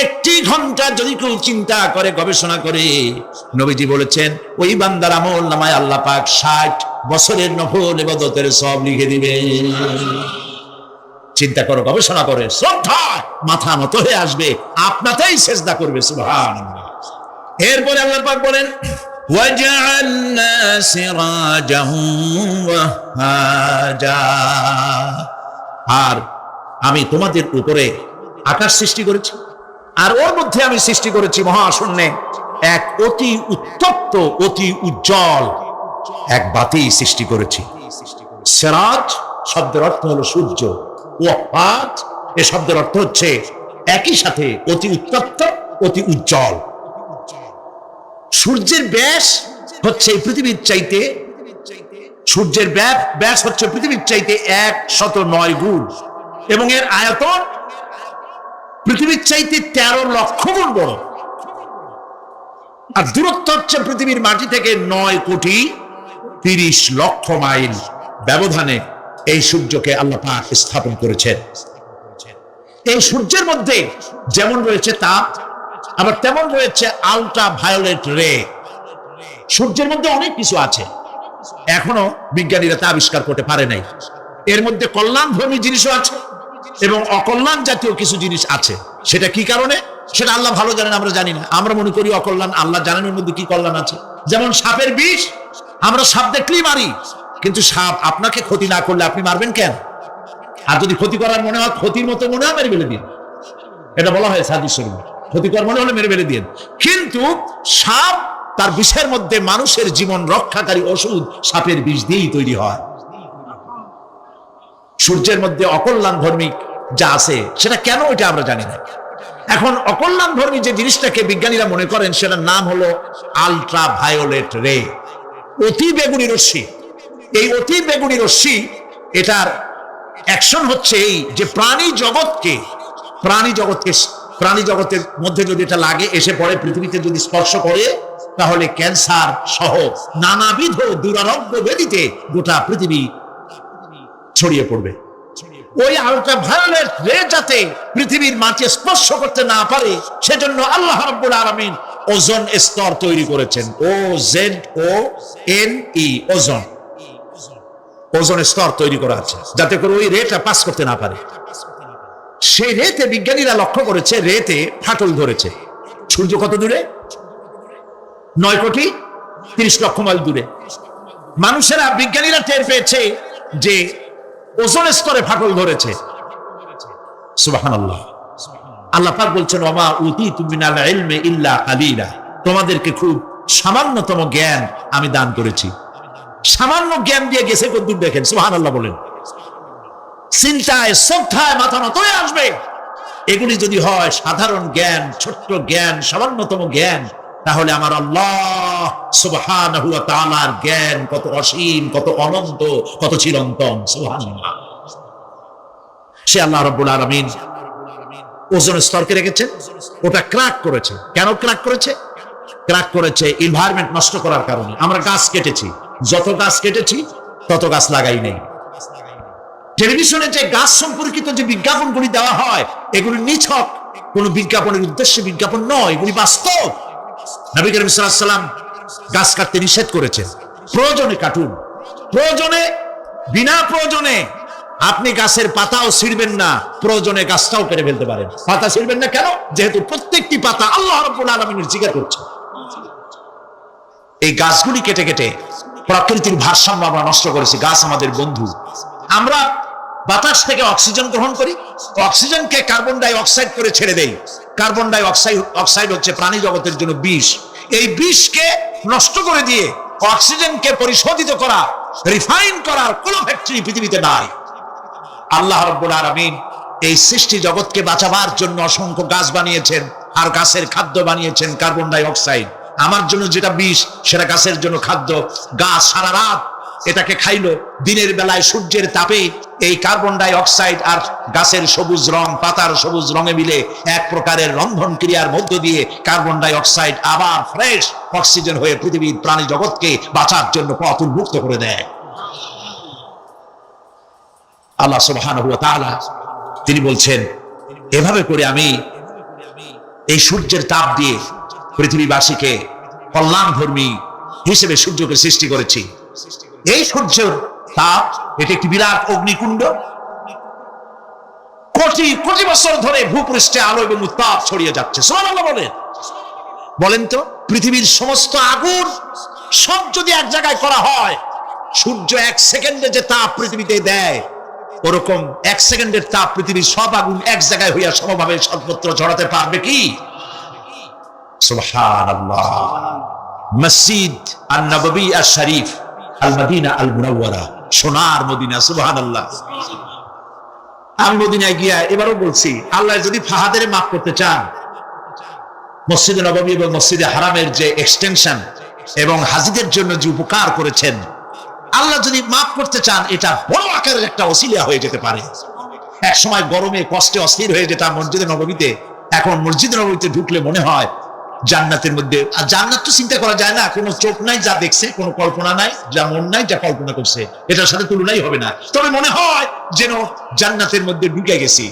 একটি ঘন্টা যদি কেউ চিন্তা করে, গবেষণা করে, নবীজি বলেছেন ওই বান্দার আমল নামায় আল্লাহ পাক 60 বছরের নফল ইবাদতের সওয়াব লিখে দিবে। চিন্তা করো, গবেষণা করে, শ্রদ্ধা মাথা নত হয়ে আসবে, আপনাতেই সেজদা করবে। সুবহানাল্লাহ। এরপরে আল্লাহ পাক বলেন, ওয়াজআলনা সিরাজাহু ওয়াহাজা, আর আমি তোমাদের উপরে আকাশ সৃষ্টি করেছি, আর ওর মধ্যে আমি সৃষ্টি করেছি মহাশূন্যে এক অতি উত্তপ্ত, অতি উজ্জ্বল এক বাতি সৃষ্টি করেছি। সিরাজ শব্দের অর্থ হলো সূর্য, ওয়াহাজ এ শব্দের অর্থ হচ্ছে একই সাথে অতি উত্তপ্ত, অতি উজ্জ্বল। সূর্যের ব্যাস হচ্ছে পৃথিবীর চাইতে, সূর্যের ব্যাস হচ্ছে পৃথিবীর চাইতে 109 গুণ, এবং এর আয়তন পৃথিবীর চাইতে 13 লক্ষ গুণ বড়, আর দূরত্ব হচ্ছে পৃথিবীর মাটি থেকে 9,30,00,000 মাইল ব্যবধানে এই সূর্যকে আল্লাহ পাক স্থাপন করেছেন। এই সূর্যের মধ্যে যেমন রয়েছে তাপ, আবার তেমন রয়েছে আল্ট্রা ভায়োলেট রে। সূর্যের মধ্যে অনেক কিছু আছে, এখনো বিজ্ঞানীরা তা আবিষ্কার করতে পারে নাই। এর মধ্যে কল্যাণধর্মী জিনিসও আছে এবং অকল্যাণ জাতীয় কিছু জিনিস আছে। সেটা কি কারণে, সেটা আল্লাহ ভালো জানেন, আমরা জানি না। আমরা মনে করি অকল্যাণ, আল্লাহ জানেন ওর মধ্যে কি কল্যাণ আছে। যেমন সাপের বিষ, আমরা সাপ দেখলেই মারি, কিন্তু সাপ আপনাকে ক্ষতি না করলে আপনি মারবেন কেন? আর যদি ক্ষতি করার মনে হয়, ক্ষতির মতো মনে হয়, মেরে ফেলে দিন। এটা বলা হয় হাদিস শরীফে, ক্ষতিকর মনে হলে মেরে ফেলে দিন। কিন্তু সাপ তার বিষের মধ্যে মানুষের জীবন রক্ষাকারী ওষুধ সাপের বিষ দিয়েই তৈরি হয়। সূর্যের মধ্যে অকল্যাণ ধর্মী যা আছে সেটা কেন, এটা আমরা জানি না। এখন অকল্যাণ ধর্মী যে জিনিসটাকে বিজ্ঞানীরা মনে করেন, সেটার নাম হলো আলট্রা ভায়োলেট রে, অতি বেগুনি রশ্মি। এই অতি বেগুনি রশ্মি, এটার অ্যাকশন হচ্ছে এই যে প্রাণী জগতের মধ্যে যদি এটা লাগে, এসে পড়ে পৃথিবীতে যদি স্পর্শ করে, তাহলে ক্যান্সার সহ নানাবিধ দুরারোগ্য ব্যাধিতে গোটা পৃথিবী ছড়িয়ে পড়বে। ওই আল্ট্রাভায়োলেট রে যাতে পৃথিবীর মাটি স্পর্শ করতে না পারে, সেজন্য আল্লাহ রাব্বুল আলামিন ওজোন স্তর তৈরি করেছেন। OZONE, ওজোন স্তর তৈরি করা আছে যাতে করে ওই রেটা পাস করতে না পারে। সেই রেতে বিজ্ঞানীরা লক্ষ্য করেছে, রেতে ফাটল ধরেছে। সূর্য কত দূরে? 9,30,00,000 মাইল দূরে। মানুষেরা, বিজ্ঞানীরা টের পেয়েছে যে ওজোন স্তরে ফাটল ধরেছে। সুবহানাল্লাহ। আল্লাহ পাক বলছেন, ওমা উতীতু মিনাল ইলমি ইল্লা কালিলা, তোমাদেরকে খুব সামান্যতম জ্ঞান আমি দান করেছি। সামান্য জ্ঞান দিয়ে গেছে কতদূর দেখেন। সুবহানাল্লাহ বলেন। চিন্তায় শ্রদ্ধায় মাথা নত হয়ে আসবে। এগুলি যদি হয় সাধারণ জ্ঞান, ছোট্ট জ্ঞান, সামান্যতম জ্ঞান, তাহলে আমার আল্লাহ সুবহানাহু ওয়া তাআলার জ্ঞান কত অসীম, কত অনন্ত, কত চিরন্তন। সুবহানাল্লাহ। সে আল্লাহ রাব্বুল আলামিন ওজোন স্তরকে রেখেছেন, ওটা ক্র্যাক করেছে। কেন ক্র্যাক করেছে? ক্র্যাক করেছে এনভায়রনমেন্ট নষ্ট করার কারণে। আমরা গাছ কেটেছি, যত গাছ কেটেছি তত গাছ লাগাই নেই। টেলিভিশনে যে গাছ সম্পর্কিত যে বিজ্ঞাপনগুলি দেওয়া হয়, এগুলি নিছক কোন বিজ্ঞাপনের উদ্দেশ্যে বিজ্ঞাপন নয়, এগুলি বাস্তব। নবী করিম সাল্লাল্লাহু আলাইহি ওয়াসাল্লাম গাছ কাটতে নিষেধ করেছেন। প্রয়োজনে কাটুন, প্রয়োজনে, বিনা প্রয়োজনে আপনি গাছের পাতাও ছিঁড়বেন না, প্রয়োজনে গাছটাও কেটে ফেলতে পারেন। পাতা ছিঁড়বেন না কেন? যেহেতু প্রত্যেকটি পাতা আল্লাহ রাব্বুল আলামিনের জিকির করছে। এই গাছগুলি কেটে কেটে প্রকৃতির ভারসাম্য আমরা নষ্ট করেছি। গাছ আমাদের বন্ধু। আমরা বাতাস থেকে অক্সিজেন গ্রহণ করি, অক্সিজেনকে কার্বন ডাই অক্সাইড করে ছেড়ে দেই। কার্বন ডাই অক্সাইড হচ্ছে প্রাণী জগতের জন্য বিষ। এই বিষকে নষ্ট করে দিয়ে অক্সিজেনকে পরিশোধিত করা, রিফাইন করার কোন ফ্যাক্টরি পৃথিবীতে নাই। আল্লাহ রাব্বুল আলামিন এই সৃষ্টি জগৎকে বাঁচাবার জন্য অসংখ্য গাছ বানিয়েছেন, আর গাছের খাদ্য বানিয়েছেন কার্বন ডাই অক্সাইড। আমার জন্য যেটা বিষ, সেটা গাছের জন্য খাদ্য। গাছ সারা রাত এটাকে খাইলো, দিনের বেলায় সূর্যের তাপে এই কার্বন ডাই অক্সাইড আর গাছের সবুজ রং, পাতার সবুজ রঙে মিলে এক প্রকারের রন্ধন ক্রিয়ার মধ্য দিয়ে কার্বন ডাই অক্সাইড আবার ফ্রেশ অক্সিজেন হয়ে পৃথিবীর প্রাণী জগৎকে বাঁচার জন্য পথ উন্মুক্ত করে দেয়। আল্লাহ সুবহানাহু ওয়া তাআলা তিনি বলছেন, এভাবে করে আমি এই সূর্যের তাপ দিয়ে পৃথিবীবাসীকে কল্যাণধর্মী হিসেবে সূর্যকে সৃষ্টি করেছি। এই সূর্যের তাপ, এটি একটি বিরাট অগ্নিকুণ্ড। কোটি কোটি বছর ধরে ভূপৃষ্ঠে আলো এবং উত্তাপ ছড়িয়ে যাচ্ছে। সুবহানাল্লাহ বলেন তো, পৃথিবীর সমস্ত আগুন সব যদি এক জায়গায় করা হয়, সূর্য 1 সেকেন্ডে যে তাপ পৃথিবীতে দেয়, ওরকম 1 সেকেন্ডের তাপ পৃথিবীর সব আগুন এক জায়গায় হইয়া সমভাবে সর্বত্র ছড়াতে পারবে কি? সুবহানাল্লাহ। মসজিদ আন-নববী আশ-শরীফ, আল-মদিনা আল-মুনাওয়ারা, সোনার মদিনা। সুবহানাল্লাহ। আমি মদিনায় গিয়া এবারও বলছি, আল্লাহ যদি ফাহাদের মাফ করতে চান, মসজিদে নববী এবং মসজিদে হারামের যে এক্সটেনশন এবং হাজীদের জন্য যে উপকার করেছেন, আল্লাহ যদি মাফ করতে চান, এটা বড় আকারের একটা ওসিলা হয়ে যেতে পারে। এক সময় গরমে কষ্টে অস্থির হয়ে যেতাম মসজিদে নববীতে, এখন মসজিদে নববীতে ঢুকলে মনে হয় জান্নাতের মধ্যে। আর জান্নাত তো চিন্তা করা যায় না, কোনো চোখ নাই যা দেখছে, কোনো কল্পনা নাই, যা মন নাই যা কল্পনা করছে, এটার সাথে তুলনাই হবে না। তবে মনে হয় যেন জান্নাতের মধ্যে ঢুকে গেছি।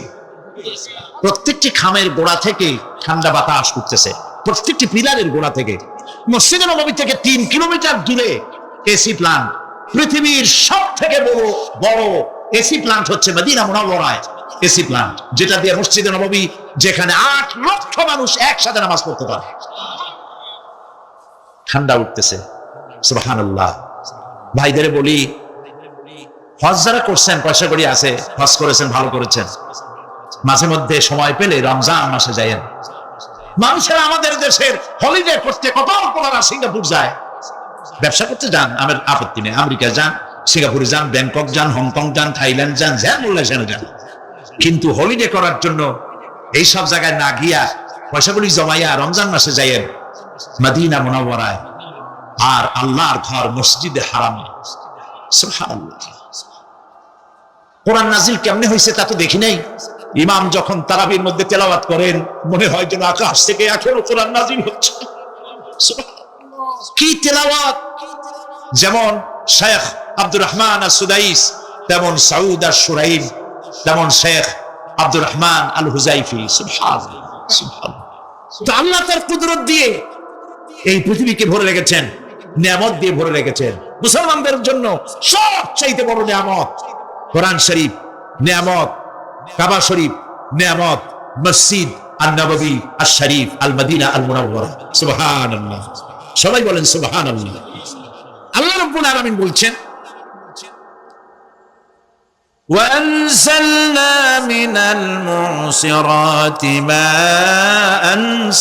প্রত্যেকটি খামের গোড়া থেকে ঠান্ডা বাতাস উঠতেছে, প্রত্যেকটি পিলারের গোড়া থেকে। মসজিদে নববী থেকে 3 কিলোমিটার দূরে এসি প্লান্ট। পৃথিবীর সব থেকে বড় এসি প্লান্ট হচ্ছে মদিনা মুনাওয়ারায় এসি প্লান্ট, যেটা দিয়ে মসজিদে নববী, যেখানে 8 লক্ষ মানুষ একসাথে নামাজ পড়তে পারে। ঠান্ডা উঠতেছে, সুবহানাল্লাহ। ভাইদের বলি, হজ যারা করছেন, পয়সা করি আছে, হজ করেছেন, ভালো করেছেন, মাঝে মধ্যে সময় পেলে রমজান মাসে যায়েন। মানুষেরা আমাদের দেশের হলিডে করতে কত আপনারা সিঙ্গাপুর যায়, ব্যবসা করতে যান, আমার আপত্তি নেই, আমেরিকা যান, সিঙ্গাপুরে যান, ব্যাংকক যান, হংকং যান, থাইল্যান্ড যান, যান বললে সেখানে যান। কিন্তু হলিডে করার জন্য এইসব জায়গায় না গিয়া পয়সাগুলি জমাইয়া রমজান মাসে যাইয়েন মদিনা মুনাওয়ারায়, আর আল্লাহর ঘর মসজিদে হারাম। সুবহানাল্লাহ। কোরআন নাজিল কেমনে হয়েছে তা তো দেখি নাই। ইমাম যখন তারাবির মধ্যে তেলাওয়াত করেন, মনে হয় যেন আকাশ থেকে এখনো কোরআন নাজিল হচ্ছে। কি তেলাওয়াত! যেমন শেখ আব্দুর রহমান আস-সুদাইস, তেমন সাউদ আশ-শুরাইম, তেমন শেখ আব্দুর রহমান আল হুজাইফি। সুবহানাল্লাহ, সুবহানাল্লাহ। তো আল্লাহ তার কুদরত দিয়ে এই পৃথিবীকে ভরে রেখেছেন, নিয়ামত দিয়ে ভরে রেখেছেন। মুসলমানদের জন্য সবচাইতে বড় নিয়ামত কোরআন শরীফ নিয়ামত, কাবা শরীফ নিয়ামত, মসজিদ আন-নববী আশ-শরীফ আল মদিনা আল মুনাওয়ারা। সুবহানাল্লাহ, সবাই বলেন সুবহানাল্লাহ। আল্লাহ রাব্বুল আলামিন বলছেন, وأنزلنا من المعصرات ماء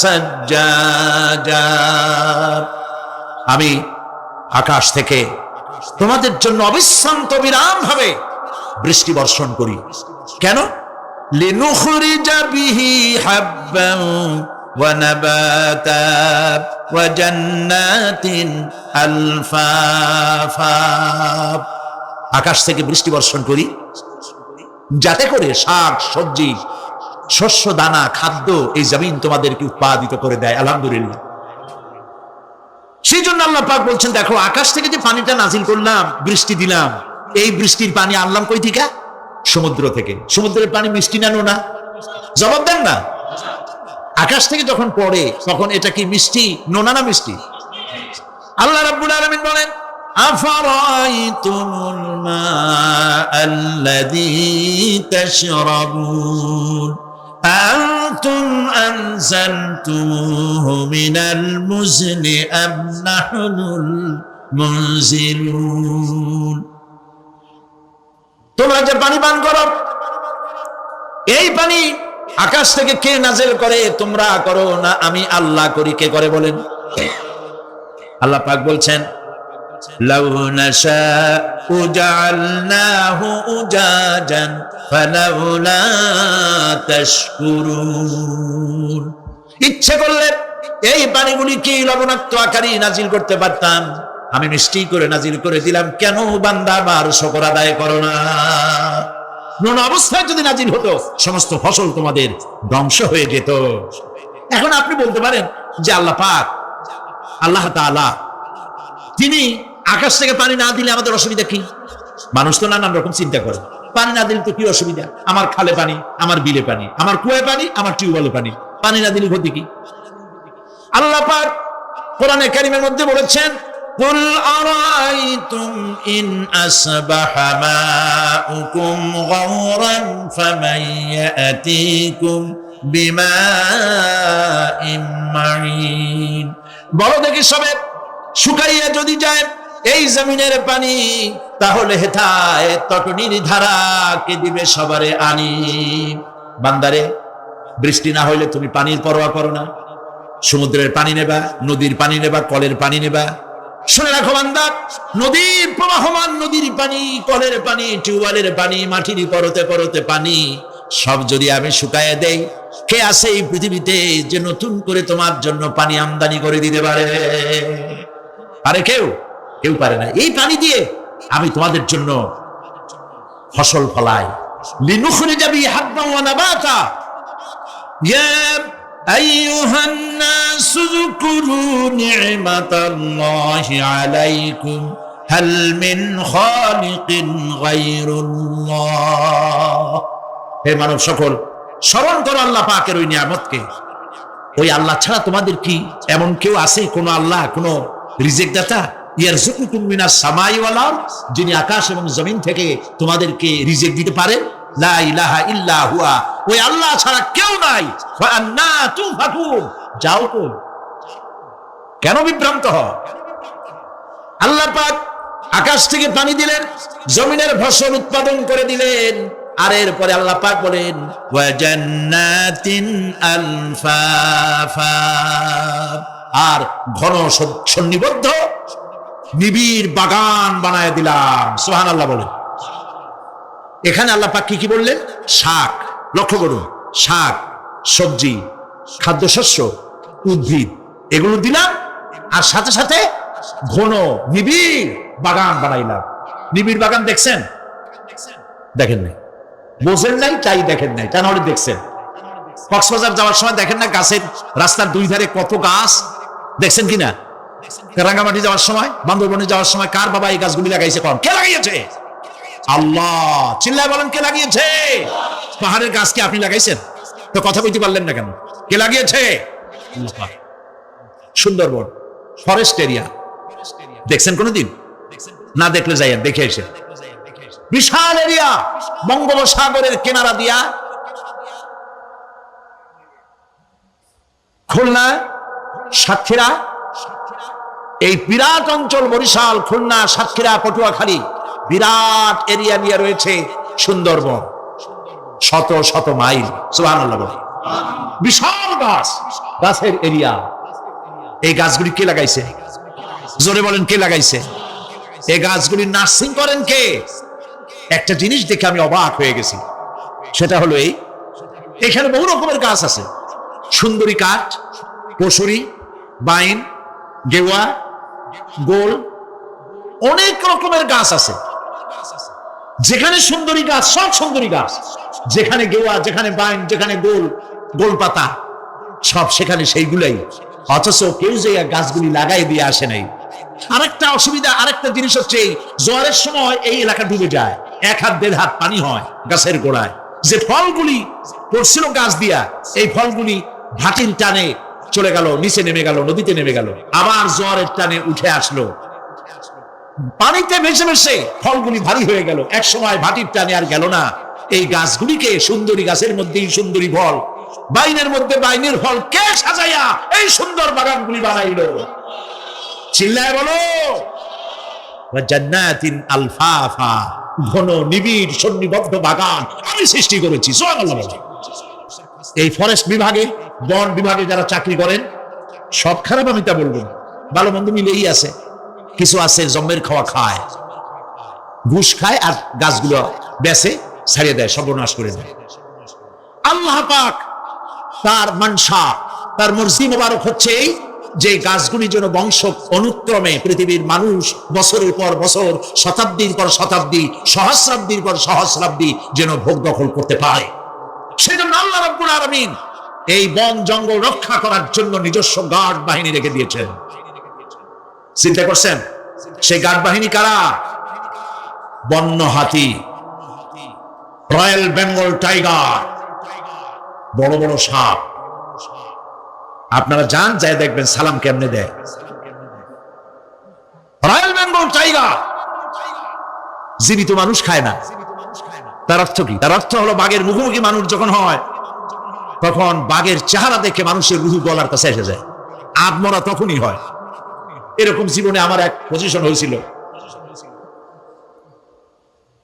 ثجاجا। আমি আকাশ থেকে তোমাদের জন্য অবিশ্রান্ত বিরাম ভাবে বৃষ্টি বর্ষণ করি। কেন? لنخرج به حبا ونباتا وجنات ألفافا। আকাশ থেকে বৃষ্টি বর্ষণ করি যাতে করে শাক সবজি, শস্য দানা, খাদ্য এই জমিন তোমাদেরকে উৎপাদিত করে দেয়। আলহামদুলিল্লাহ। সেই জন্য আল্লাহ পাক বলছেন, দেখো আকাশ থেকে যে পানিটা নাজিল করলাম, বৃষ্টি দিলাম, এই বৃষ্টির পানি আনলাম কই থেকে? সমুদ্র থেকে। সমুদ্রের পানি মিষ্টি না নোনা? জবাব দেন না। আকাশ থেকে যখন পড়ে তখন এটা কি মিষ্টি, নোনা না মিষ্টি? আল্লাহ রাব্বুল আলামিন বলেন, أفرأيتم الماء الذي تشربون أأنتم أنزلتموه من المزن أم نحن المنزلون। তোমরা যে পানি পান করো, এই পানি আকাশ থেকে কে নাজিল করে? তোমরা করো না আমি আল্লাহ করি? কে করে বলেন? আল্লাহ পাক বলছেন, لو نشاء جعلناه أجاجا فلولا تشكرون। ইচ্ছে করলে এই পানিগুলিকে লবণাক্ত আকারে নাজিল করতে পারতাম, আমি মিষ্টি করে নাজিল করে দিলাম। কেন বান্দা আমার শুকর আদায় করো না? নোনা অবস্থায় যদি নাজিল হতো, সমস্ত ফসল তোমাদের ধ্বংস হয়ে যেত। এখন আপনি বলতে পারেন যে আল্লাহ পাক, আল্লাহ তাআলা তিনি আকাশ থেকে পানি না দিলে আমাদের অসুবিধা কি? মানুষ তো নানান রকম চিন্তা করে, পানি না দিলে তো কি অসুবিধা? আমার খালে পানি, আমার বিলে পানি, আমার কুয়ায় পানি, আমার টিউবওয়েলে পানি, পানি না দিলে ক্ষতি কি? আল্লাহ পাক কোরআনে কারীমের মধ্যে বলেছেন, قل أرأيتم إن أصبح ماؤكم غورا فمن يأتيكم بماء معين। বড় দেখি সবে শুকাইয়া যদি যায় এই জমিনের পানি, তাহলে হেথায় তটনির ধারা কে দিবে সবারে আনি। বান্দারে, বৃষ্টি না হইলে তুমি পানির পরোয়া করো না। সমুদ্রের পানি নেবা, নদীর পানি নেবা, কলের পানি নেবা। শুনে রাখো বান্দা, নদীর প্রবাহমান নদীর পানি, কলের পানি, টিউবওয়েলের পানি, মাটির পরতে পরতে পানি, সব যদি আমি শুকায় দেই, কে আছে এই পৃথিবীতে যে নতুন করে তোমার জন্য পানি আমদানি করে দিতে পারে? আরে কেউ পারে না। এই পানি দিয়ে আমি তোমাদের জন্য ফসল ফলাই। লিনুখরিজা বিহি হাব্বান ওয়া নাবাতা। يا أيها الناس اذكروا نعمة الله عليكم هل من خالق غير الله। হে মানব সকল, স্মরণ করো আল্লাহ পাকের ওই নিয়ামতকে। ওই আল্লাহ ছাড়া তোমাদের কি এমন কেউ আছে, কোন আল্লাহ, কোন রিজিক দাতা? ইয়ারযুকুকুম মিনাস সামাই ওয়াল আরদ, যিনি আকাশ এবং জমিন থেকে তোমাদেরকে রিজিক দিতে পারেন। লা ইলাহা ইল্লা হুয়া, ওই আল্লাহ ছাড়া কেউ নাই। ফা আন্না তুফাকুন, যাও কই, কেন বিভ্রান্ত হও? আল্লাহ পাক আকাশ থেকে পানি দিলেন, জমিনের ফসল উৎপাদন করে দিলেন, আর এরপরে আল্লাহ পাক বলেন ওয়া জান্নাতিন আলফাফা, আর ঘন সন্নিবদ্ধ নিবিড় বাগান বানায় দিলাম। সুবহানাল্লাহ বলেন। এখানে আল্লাহ পাক কি কি বললেন? শাক, লক্ষ্য করুন, শাক, সবজি, খাদ্যশস্য, উদ্ভিদ, এগুলো দিলাম, আর সাথে সাথে ঘন নিবিড় বাগান বানাইলাম। নিবিড় বাগান দেখছেন? দেখেন নাই, বোঝেন নাই, তাই দেখেন নাই, তা নাহলে দেখছেন। কক্সবাজার যাওয়ার সময় দেখেন না গাছের রাস্তার দুই ধারে কত গাছ, দেখছেন কিনা? রাঙ্গামাটি যাওয়ার সময়, বান্দরবনে যাওয়ার সময় কার বাবা এই গাছগুলি লাগাইছে? কোন কে লাগিয়েছে? আল্লাহ। চিল্লায় বলেন কে লাগিয়েছে? পাহাড়ের গাছ কি আপনি লাগাইছেন? তো কথা বলতে পারলেন না কেন? কে লাগিয়েছে? সুন্দরবন ফরেস্ট এরিয়া দেখছেন কোনদিন? না দেখলে যাইয়েন, দেখে এসে। বিশাল এরিয়া, বঙ্গোপসাগরের কিনারা দিয়া খুলনা, সাতক্ষীরা, এই বিরাট অঞ্চল, বরিশাল, খুলনা, সাতক্ষীরা, পটুয়াখালী, বিরাট এরিয়া নিয়ে রয়েছে সুন্দরবন, শত শত মাইল। সুবহানাল্লাহ বলে। বিশাল গাছ, গাছের এরিয়া। এই গাছগুলি কে লাগাইছে? জোরে বলেন কে লাগাইছে? এই গাছগুলি নার্সিং করেন কে? একটা জিনিস দেখে আমি অবাক হয়ে গেছি, সেটা হলো এখানে বহু রকমের গাছ আছে। সুন্দরী কাঠ, কসুরি, বাইন, গেওয়া, গোল, অনেক রকমের গাছ আছে। যেখানে সুন্দরী গাছ, সব সুন্দরী গাছ, যেখানে গেওয়া, যেখানে বাইন, যেখানে গোল, গোল পাতা, সব সেখানে সেইগুলাই। অথচ কেউ যে গাছগুলি লাগাই দিয়ে আসে নাই। আরেকটা অসুবিধা, আরেকটা জিনিস হচ্ছে, জোয়ারের সময় এই এলাকা ডুবে যায়, 1 হাত 1.5 হাত পানি হয় গাছের গোড়ায়। যে ফলগুলি পড়ছিল গাছ দিয়া, এই ফলগুলি ভাটির টানে চলে গেল, নিচে নেমে গেল, নদীতে নেমে গেল, আবার জোয়ারের টানে উঠে আসলো, পানিতে ভেসে ভেসে ফলগুলি ভারী হয়ে গেল। এক সময় ভাটির টানে আর গেল না। এই গাছগুলিকে, সুন্দরী গাছের মধ্যেই সুন্দরী ফল, বাইনের মধ্যে বাইনের ফল, কে সাজাইয়া এই সুন্দর বাগানগুলি বানাইলো? চিল্লায় বলো। জান্নাতিন আলফাফা, ঘন নিবিড় সন্নিবদ্ধ বাগান আমি সৃষ্টি করেছি। সুবহানাল্লাহ বলেন। এই ফরেস্ট বিভাগে, বন বিভাগে যারা চাকরি করেন, সব খারাপ আমি তা বলবো না, ভালো মন্দ মিলেই আছে। কিছু আছে জম্মের খাওয়া খায়, ঘুষ খায়, আর গাছগুলো বেচে ছাড়িয়ে দেয়, সর্বনাশ করে দেয়। আল্লাহ পাক তার মানসা, তার মর্জি মোবারক হচ্ছে এই যে গাছগুলি যেন বংশ অনুক্রমে পৃথিবীর মানুষ বছরের পর বছর, শতাব্দীর পর শতাব্দী, সহস্রাব্দীর পর সহস্রাব্দী যেন ভোগ দখল করতে পারে। সেজন্য আল্লাহ রাব্বুল আলামিন এই বন জঙ্গল রক্ষা করার জন্য নিজস্ব গার্ড বাহিনী রেখে দিয়েছেন। চিন্তা করছেন সেই গার্ড বাহিনী কারা? বন্য হাতি, রয়্যাল বেঙ্গল টাইগার, বড় বড় সাপ। আপনারা যান, যাই দেখবেন সালাম কেমনে দেয়। রয়্যাল বেঙ্গল টাইগার জীবিত মানুষ খায় না। তার অর্থ কি? তার অর্থ হলো বাঘের মুখোমুখি মানুষ যখন হয়, তখন বাঘের চেহারা দেখে মানুষের রুহু গলার কাছে এসে যায়। আত্মরা তখনই হয়। এরকম জীবনে আমার এক পজিশন হয়েছিল।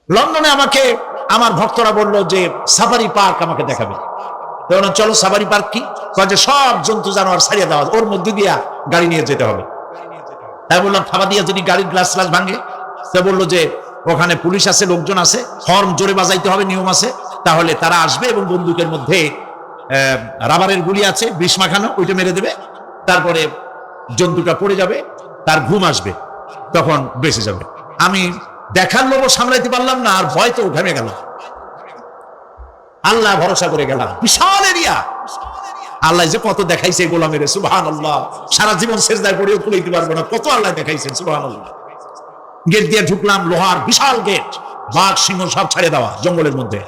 লন্ডনে আমাকে আমার ভক্তরা বলল যে সাফারি পার্ক আমাকে দেখাবে। তখন চলো সাফারি পার্ক কি? যে সব জন্তু জানোয়ার ছাড়িয়ে দেওয়া, ওর মধ্যে দিয়া গাড়ি নিয়ে যেতে হবে। তাই বললাম থাবা দিয়ে যদি গাড়ির গ্লাস গ্লাস ভাঙে? তা বললো যে ওখানে পুলিশ আছে, লোকজন আছে, হর্ন জোরে বাজাইতে হবে, নিয়ম আছে, তাহলে তারা আসবে এবং বন্দুকের মধ্যে রাবারের গুলি আছে, বিষ মাখানো, ওইটা মেরে দেবে। তারপরে জন্তুটা পড়ে যাবে, তার ঘুম আসবে, তখন বেঁচে যাবে। আমি দেখার লোভ সামলাইতে পারলাম না, আর ভয় তো ঘেমে গেল। আল্লাহ ভরসা করে গেলাম। বিশাল এরিয়া, আল্লাহ যে কত দেখাইছে গোলামের, সুবহানাল্লাহ। সারা জীবন সেজদায় পড়েও খুলাইতে পারবো না, কত আল্লাহ দেখাইছেন, সুবহানাল্লাহ। গেট দিয়ে ঢুকলাম, লোহার বিশাল গেট, বাঘ সিংহ সব ছাড়িয়ে দেওয়া জঙ্গলের মধ্যে।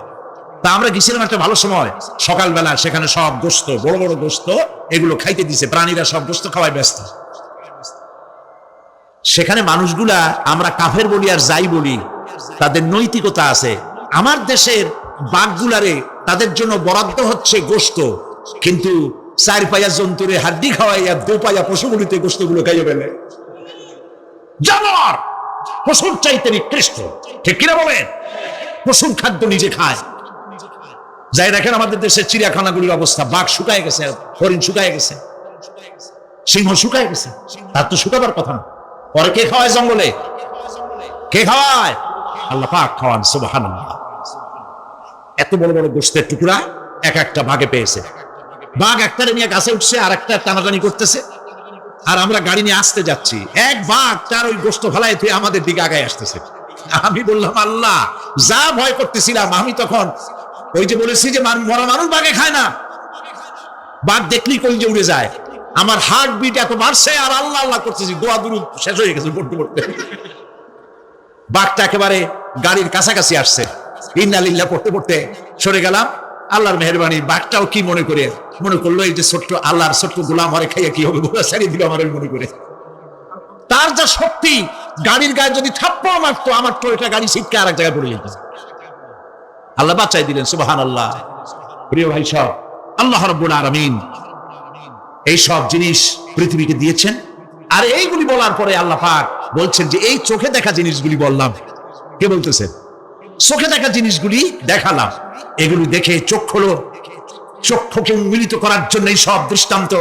তা আমরা গেছিলাম একটা ভালো সময়, সকালবেলা সেখানে সব গোস্ত, বড় বড় গোস্ত, এগুলো খাইতে দিছে, প্রাণীরা সব গোস্ত খাওয়ায় ব্যস্ত। সেখানে মানুষগুলা, আমরা কাফের বলি আর যাই বলি, তাদের নৈতিকতা আছে। আমার দেশের বাঘগুলারে তাদের জন্য বরাদ্দ হচ্ছে গোস্ত, কিন্তু 4 পায়া জন্তুরে হাড্ডি খাওয়াইয়া 2 পায়া পশুগুলিতে গোস্তগুলো খাইয়ে ফেলে। জানোয়ার পশুর চাইতে নিকৃষ্ট, ঠিক কিনা বলেন? পশুর খাদ্য নিজে খায়। যাই দেখেন আমাদের দেশের চিড়িয়াখানাগুলির অবস্থা, বাঘ শুকায় গেছে, হরিণ শুকায় গেছে, সিংহ শুকায় গেছে, তার তো শুকাবার কথা না। পরে কে খাওয়ায় জঙ্গলে? কে খাওয়ায়? আল্লাহ পাক খাওয়ান, সুবহানাল্লাহ। এত বড় বড় গোস্তের টুকরা এক একটা ভাগে পেয়েছে। বাঘ একটারে নিয়ে গাছে উঠছে, আর একটা টানাটানি করতেছে, আর আমরা গাড়ি নিয়ে আসতে যাচ্ছি। এক বাঘ তার ওই গোস্ত ফেলায় তুই আমাদের দিকে আগায় আসতেছে। আমি বললাম, আল্লাহ, যা ভয় করতেছিলাম আমি তখন, ওই যে বলেছি যে মরা মানুষ বাঘে খায় না, বাঘ দেখলেই কলিজা উড়ে যায়। আমার হার্ট বিট এত বাড়ছে, আর আল্লাহ আল্লাহ করতেছি, দোয়া দুরুদ শেষ হয়ে গেছে পড়তে পড়তে। বাঘটা একেবারে গাড়ির কাছাকাছি আসছে, ইন্না লিল্লাহ পড়তে পড়তে সরে গেলাম। আল্লাহর মেহেরবানি, বাঘটাও কি মনে করলো এই যে ছোট্ট আল্লাহর ছোট্ট গোলাম, হরে খাইয়া কি হবে, ছেড়ে দিল আমার মনে করে। তার যা শক্তি, গাড়ির গায়ে যদি থাপ্পড় মারতো, আমার তো এটা গাড়ি ছিটকে আর এক জায়গায় পড়ে যেত। আল্লাহ বাঁচাই দিলেন, সুবহানাল্লাহ। প্রিয় ভাই সব, আল্লাহ রাব্বুল আলামিন এই সব জিনিস পৃথিবীকে দিয়েছেন। আর এইগুলি বলার পরে আল্লাহ পাক বলছেন যে এই চোখে দেখা জিনিসগুলি বললাম। কে বলতেছেন? চোখে দেখা জিনিসগুলি দেখালাম, এগুলি দেখে চক্ষুকে উন্মিলিত করার জন্য এই সব দৃষ্টান্ত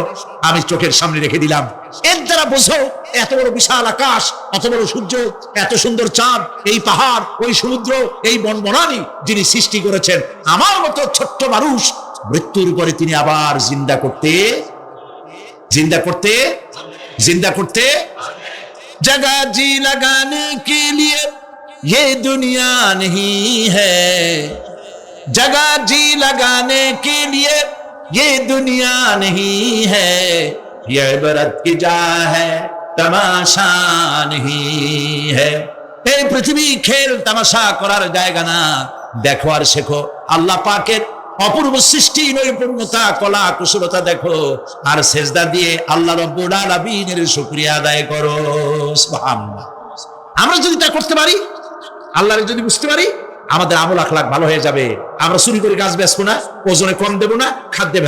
আমি চোখের সামনে রেখে দিলাম। এর দ্বারা বোঝো, এত বড় বিশাল আকাশ, এত বড় সূর্য, এত সুন্দর চাঁদ, এই পাহাড়, ওই সমুদ্র, এই বনবনানী যিনি সৃষ্টি করেছেন, আমার মতো ছোট্ট মানুষ মৃত্যুর পরে তিনি আবার জিন্দা করতে जगह जी लगाने के लिए ये दुनिया नहीं है, जगह जी लगाने के लिए ये दुनिया नहीं है, ये इबरत की जा है तमाशा नहीं है। এই পৃথিবী খেল তামাশা করার জায়গা না, দেখো আর শেখো আল্লাহ পাকের অপূর্ব সৃষ্টি, নৈপুণ্যতা, কলা কুশলতা দেখো, আর সেজদা দিয়ে আল্লাহ রাব্বুল আলামিনের শুকরিয়া আদায় করো। সুবহানাল্লাহ। আমরা যদি তা করতে পারি, আল্লাহরে যদি বুঝতে পারি, আমাদের আমল আখলাক ভালো হয়ে যাবে। আমরা চুরি করে গাছ বেচবো না, ওজনে কম দেবো না, খাদ্যে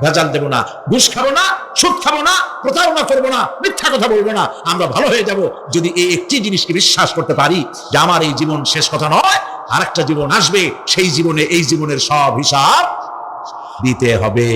ভেজাল দেবো না, ঘুষ খাবো না, সুদ খাবো না, প্রতারণা করবো না, মিথ্যা কথা বলবো না। আমরা ভালো হয়ে যাব যদি এই একটি জিনিসকে বিশ্বাস করতে পারি যে আমার এই জীবন শেষ কথা নয়, আরেকটা জীবন আসবে, সেই জীবনে এই জীবনের সব হিসাব দিতে হবে।